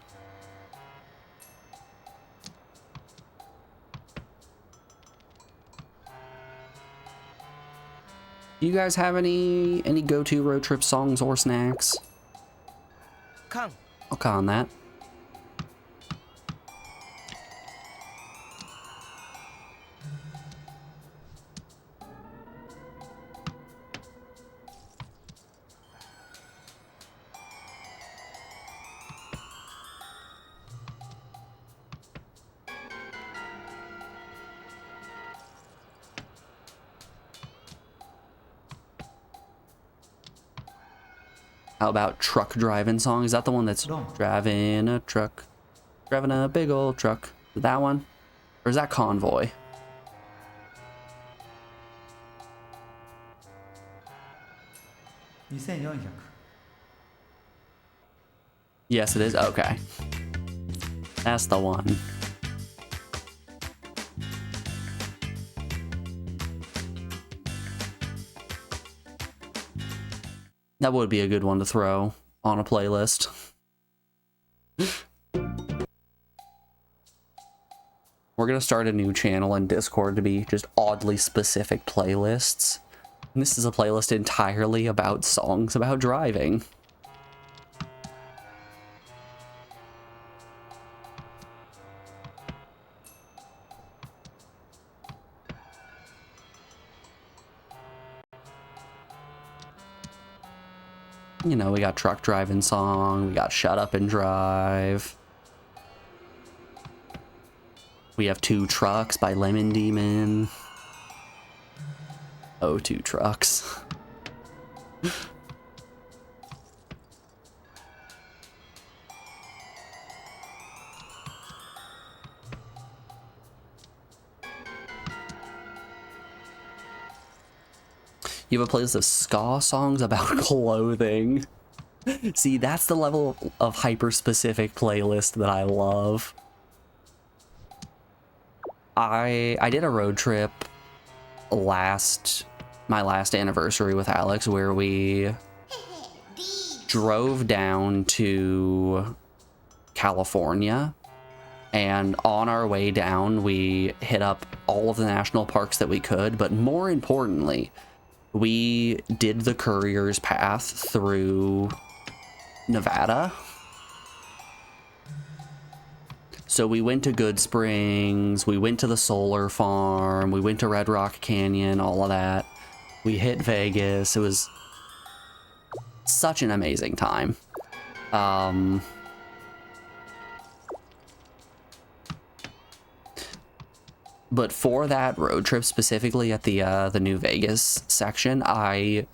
Do you guys have any go-to road trip songs or snacks? Kang. I'll con that. How about truck driving song? Is that the one that's driving a truck? Driving a big old truck. Is that one? Or is that Convoy? Yes, it is. Okay. That's the one. That would be a good one to throw on a playlist. We're gonna start a new channel in Discord to be just oddly specific playlists. And this is a playlist entirely about songs about driving. You know, we got truck driving song, we got Shut Up and Drive. We have Two Trucks by Lemon Demon. Oh, Two Trucks. You have a playlist of ska songs about clothing. See, that's the level of hyper-specific playlist that I love. I did a road trip my last anniversary with Alex where we drove down to California, and on our way down we hit up all of the national parks that we could, but more importantly, we did the Courier's Path through Nevada. So we went to Good Springs, we went to the Solar Farm, we went to Red Rock Canyon, all of that. We hit Vegas. It was such an amazing time. But for that road trip specifically at the New Vegas section, I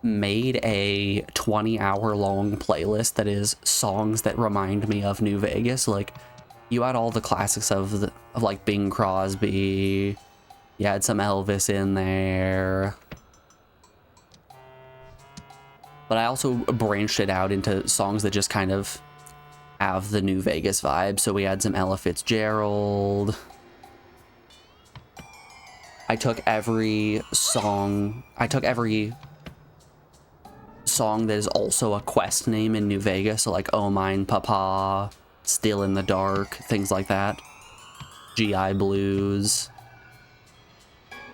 made a 20-hour-long playlist that is songs that remind me of New Vegas. Like, you had all the classics of like Bing Crosby. You had some Elvis in there. But I also branched it out into songs that just kind of have the New Vegas vibe. So we had some Ella Fitzgerald. I took every song that is also a quest name in New Vegas, so like Oh Mine Papa, Still in the Dark, things like that. GI Blues.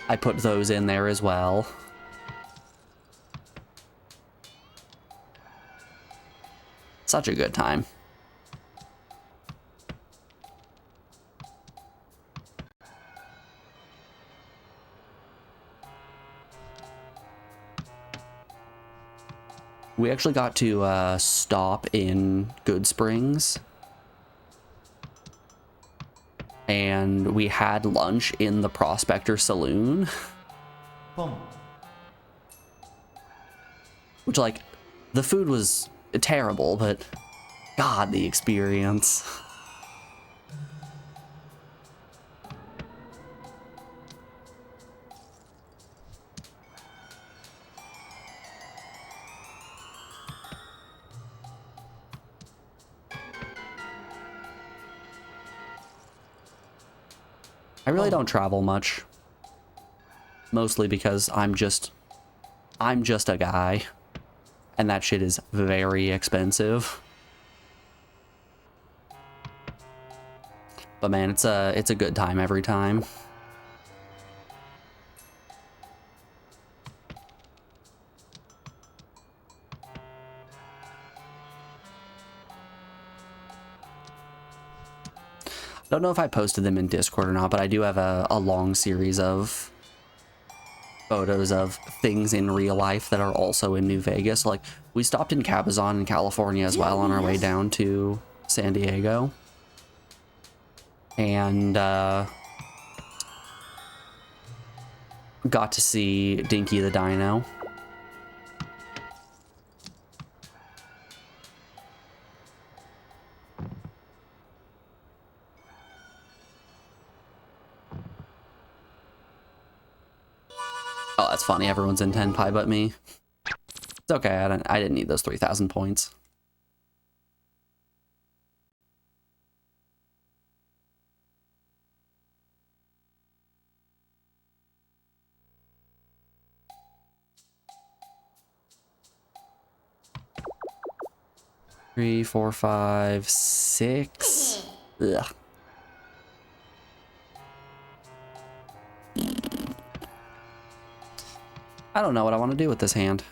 I put those in there as well. Such a good time. We actually got to stop in Good Springs, and we had lunch in the Prospector Saloon. Boom. which, like, the food was terrible, but God, the experience. I really don't travel much. Mostly because I'm just a guy. And that shit is very expensive. But man, it's a good time every time. Don't know if I posted them in Discord or not, but I do have a long series of photos of things in real life that are also in New Vegas. Like, we stopped in Cabazon in California as well on our way down to San Diego. And got to see Dinky the Dino. Oh, that's funny. Everyone's in 10 pi but me. It's okay. I didn't need those 3,000 points. Three, four, five, six. Ugh. I don't know what I want to do with this hand.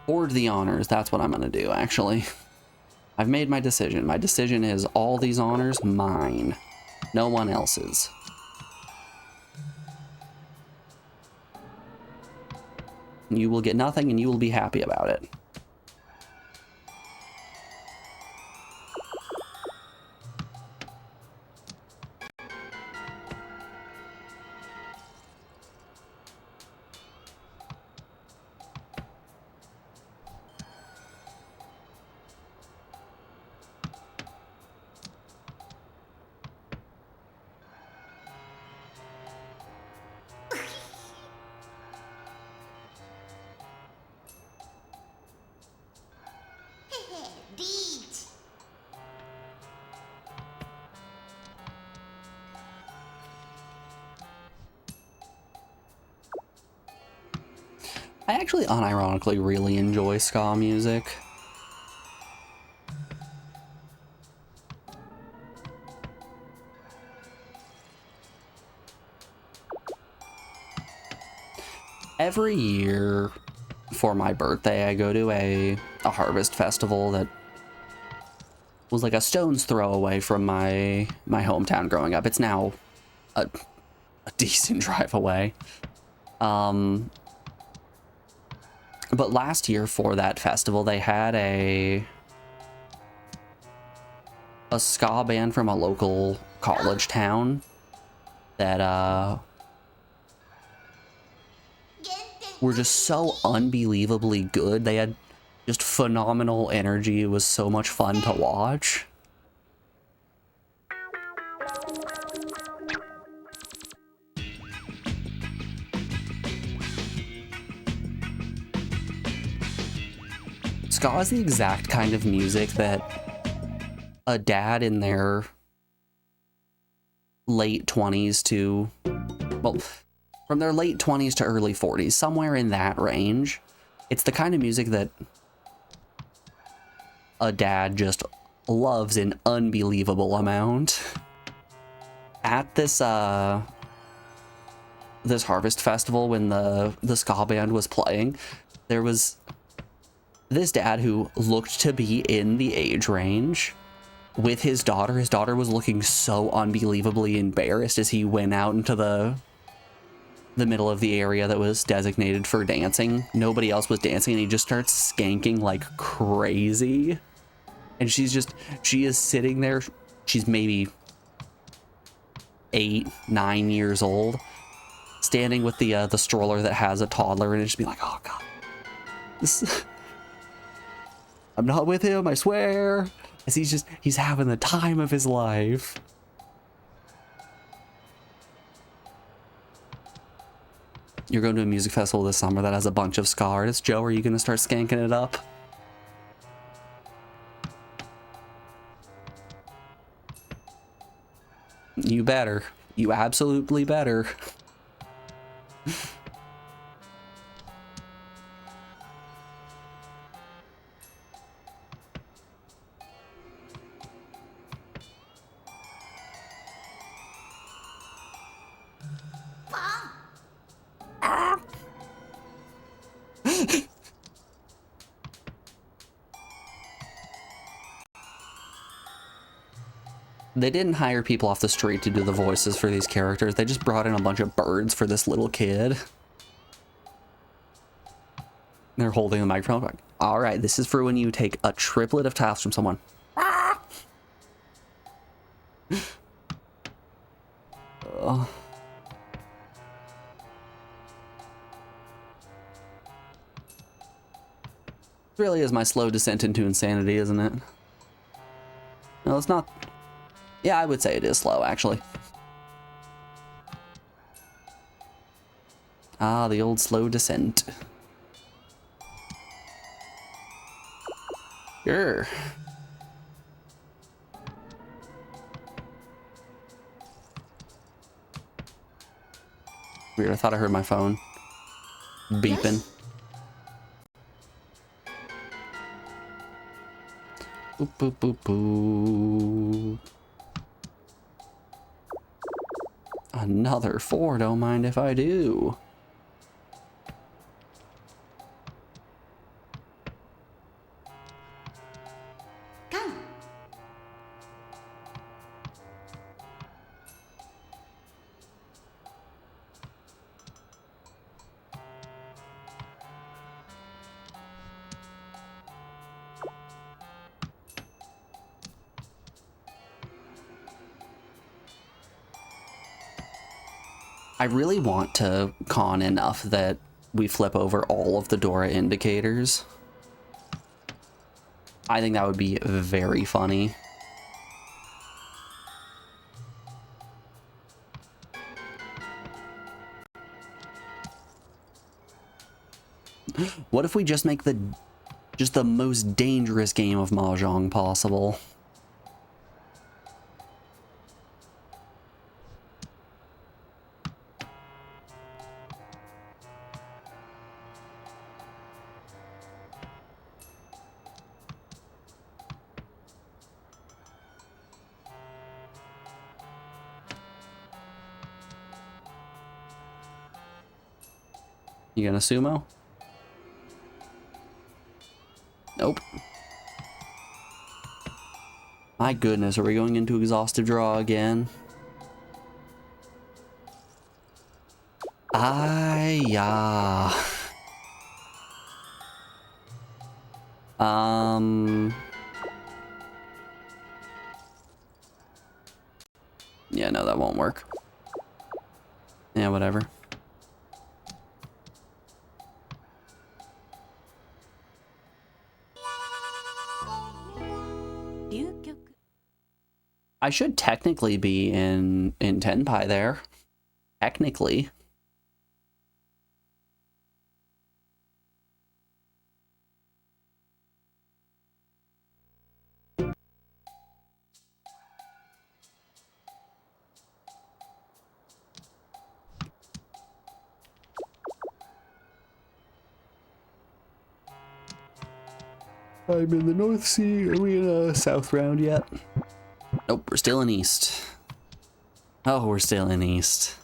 Hoard the honors. That's what I'm going to do, actually. I've made my decision. My decision is all these honors mine. No one else's. You will get nothing and you will be happy about it. I actually unironically really enjoy ska music. Every year for my birthday, I go to a harvest festival that was like a stone's throw away from my hometown growing up. It's now a decent drive away. But last year for that festival, they had a ska band from a local college town that were just so unbelievably good. They had just phenomenal energy. It was so much fun to watch. Ska is the exact kind of music that a dad in their late 20s to, well, from their late 20s to early 40s, somewhere in that range. It's the kind of music that a dad just loves an unbelievable amount. At this this harvest festival, when the ska band was playing, there was this dad who looked to be in the age range with his daughter. His daughter was looking so unbelievably embarrassed as he went out into the middle of the area that was designated for dancing. Nobody else was dancing, and he just starts skanking like crazy. And she is sitting there. She's maybe 8, 9 years old, standing with the stroller that has a toddler in it, just be like, oh god, this I'm not with him, I swear. As he's having the time of his life. You're going to a music festival this summer that has a bunch of ska artists. Joe, are you going to start skanking it up? You better. You absolutely better. They didn't hire people off the street to do the voices for these characters. They just brought in a bunch of birds for this little kid. They're holding the microphone like, all right, this is for when you take a triplet of tiles from someone. Really is my slow descent into insanity, isn't it? No, it's not. Yeah, I would say it is slow, actually. Ah, the old slow descent. Sure. Weird, I thought I heard my phone beeping. Boop, boop, boop, boop. Another 4, don't mind if I do. Come. I really want to con enough that we flip over all of the Dora indicators. I think that would be very funny. What if we just make the most dangerous game of Mahjong possible? You gonna sumo? Nope. My goodness, are we going into exhaustive draw again? Yeah. Yeah, no, that won't work. Yeah, whatever. I should technically be in Tenpai there. Technically. I'm in the North Sea. Are we in a South round yet? Nope, we're still in East. Oh, we're still in East.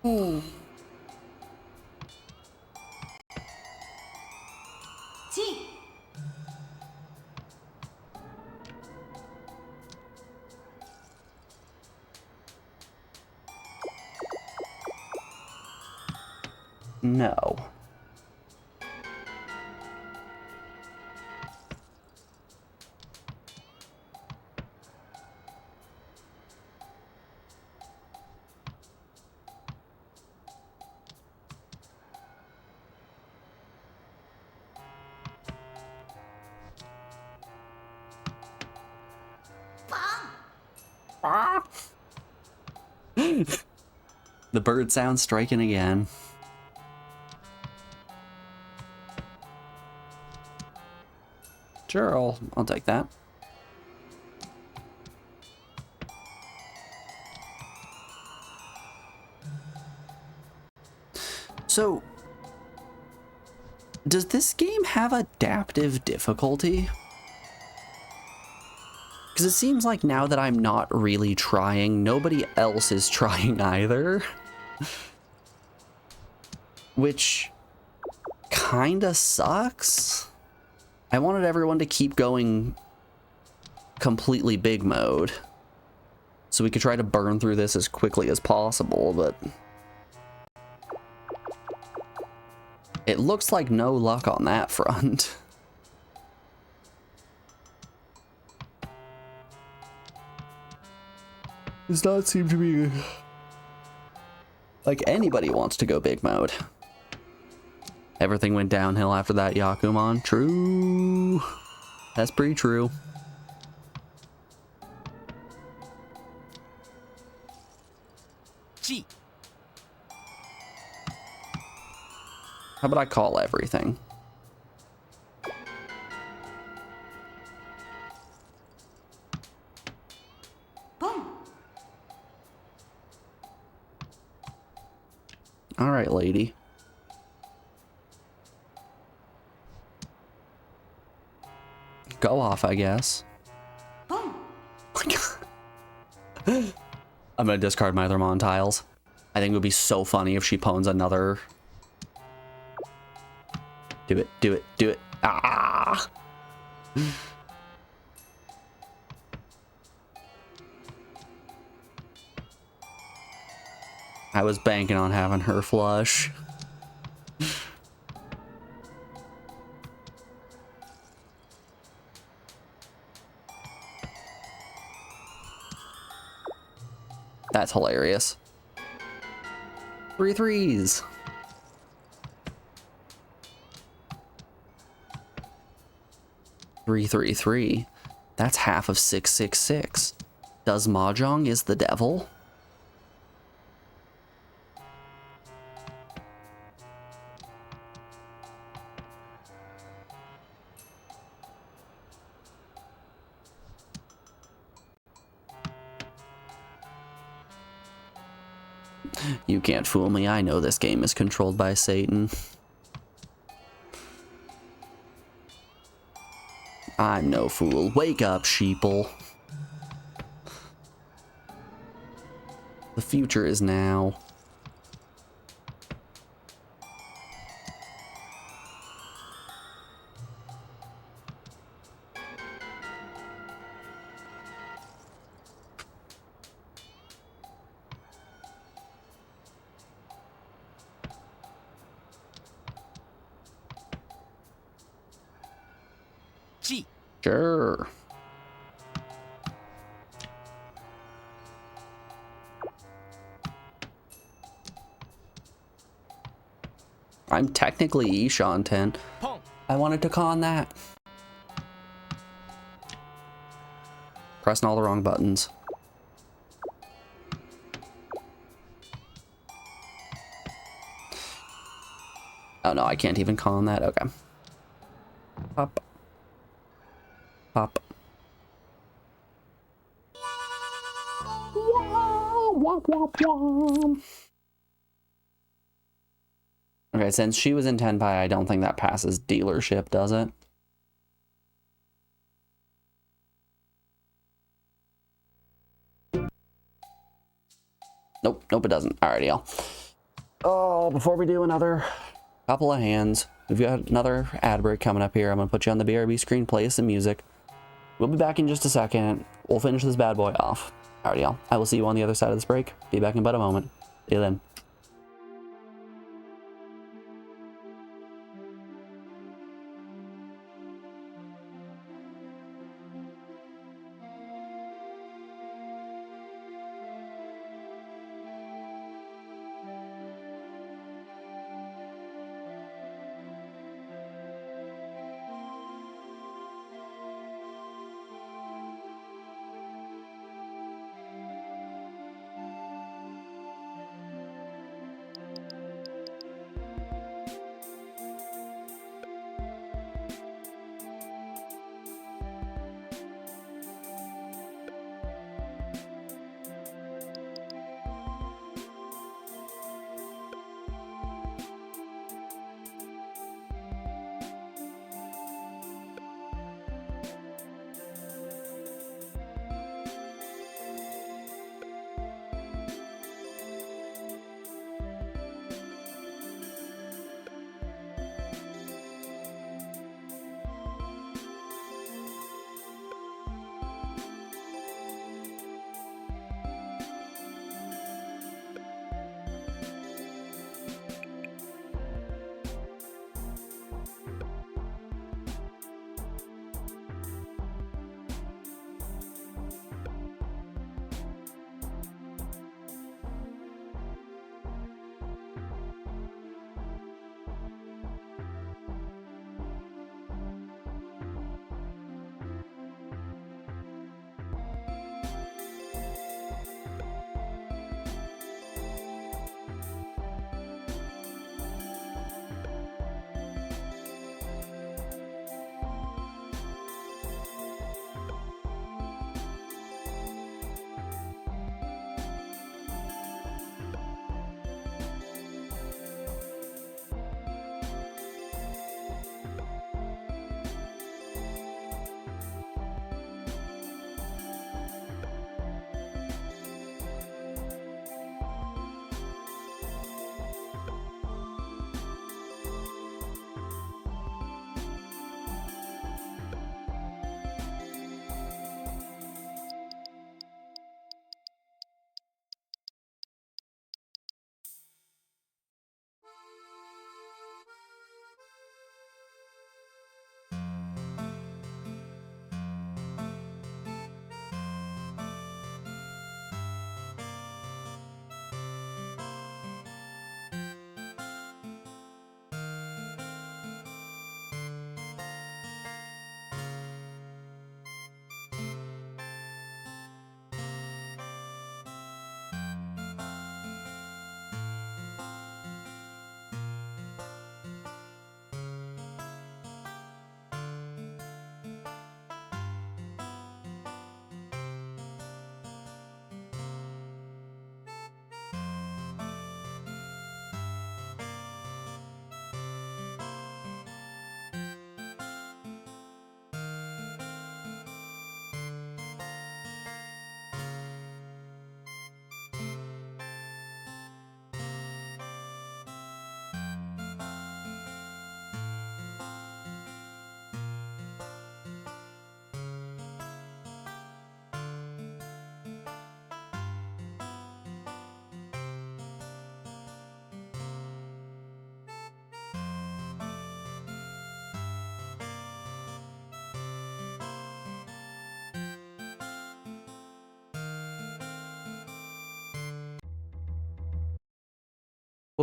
Oh. G. No. The bird sound striking again. Sure, I'll take that. So, does this game have adaptive difficulty? Because it seems like now that I'm not really trying, nobody else is trying either. Which kinda sucks. I wanted everyone to keep going completely big mode, so we could try to burn through this as quickly as possible, but it looks like no luck on that front. Does not seem to be like anybody wants to go big mode. Everything went downhill after that, Yakuman. True. That's pretty true. G. How about I call everything? Boom. All right, lady. Go off, I guess. Boom. I'm gonna discard my Thermon tiles. I think it would be so funny if she pwns another. Do it, do it, do it. Ah! I was banking on having her flush. That's hilarious. 3 threes. Three, 3, 3. That's half of 666. Does Mahjong is the devil? You can't fool me. I know this game is controlled by Satan. I'm no fool. Wake up, sheeple. The future is now. G. Sure. I'm technically Ishan 10. Pong. I wanted to con that. Pressing all the wrong buttons. Oh no, I can't even con that. Okay. Pop. Pop. Okay, since she was in Tenpai, I don't think that passes dealership, does it? Nope, nope, it doesn't. Alrighty, y'all. Oh, before we do another couple of hands, we've got another ad break coming up here. I'm gonna put you on the BRB screen, play some music. We'll be back in just a second. We'll finish this bad boy off. Alrighty, y'all. I will see you on the other side of this break. Be back in about a moment. See you then.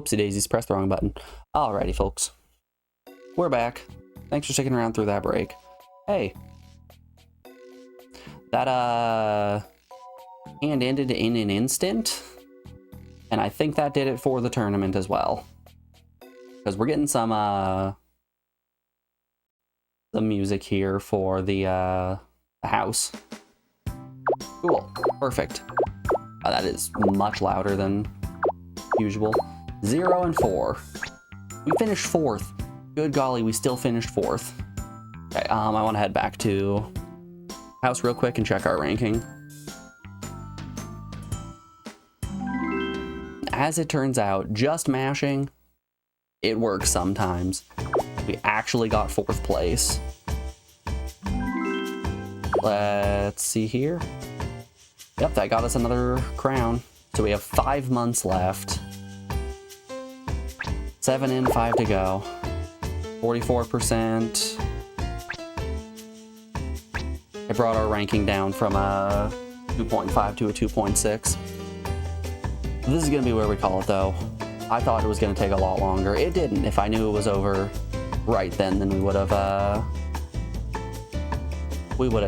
Whoopsie daisies, press the wrong button. Alrighty, folks. We're back. Thanks for sticking around through that break. Hey. That, hand ended in an instant. And I think that did it for the tournament as well. Because we're getting some music here for the house. Cool. Perfect. That is much louder than usual. 0 and 4. We finished 4th. Good golly, we still finished 4th. Okay, I want to head back to house real quick and check our ranking. As it turns out, just mashing, it works sometimes. We actually got 4th place. Let's see here. Yep, that got us another crown. So we have 5 months left. 7 in, 5 to go. 44%. It brought our ranking down from a 2.5 to a 2.6. This is gonna be where we call it though. I thought it was gonna take a lot longer. It didn't. If I knew it was over right then we would have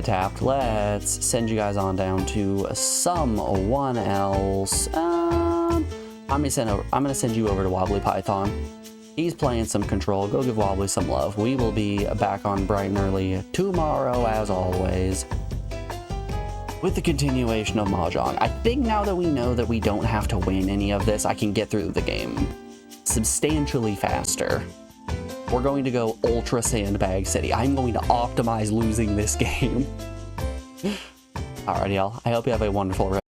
tapped. Let's send you guys on down to someone else. I'm gonna send you over to Wobbly Python. He's playing some Control. Go give Wobbly some love. We will be back on bright and early tomorrow, as always, with the continuation of Mahjong. I think now that we know that we don't have to win any of this, I can get through the game substantially faster. We're going to go Ultra Sandbag City. I'm going to optimize losing this game. Alrighty, y'all. I hope you have a wonderful rest.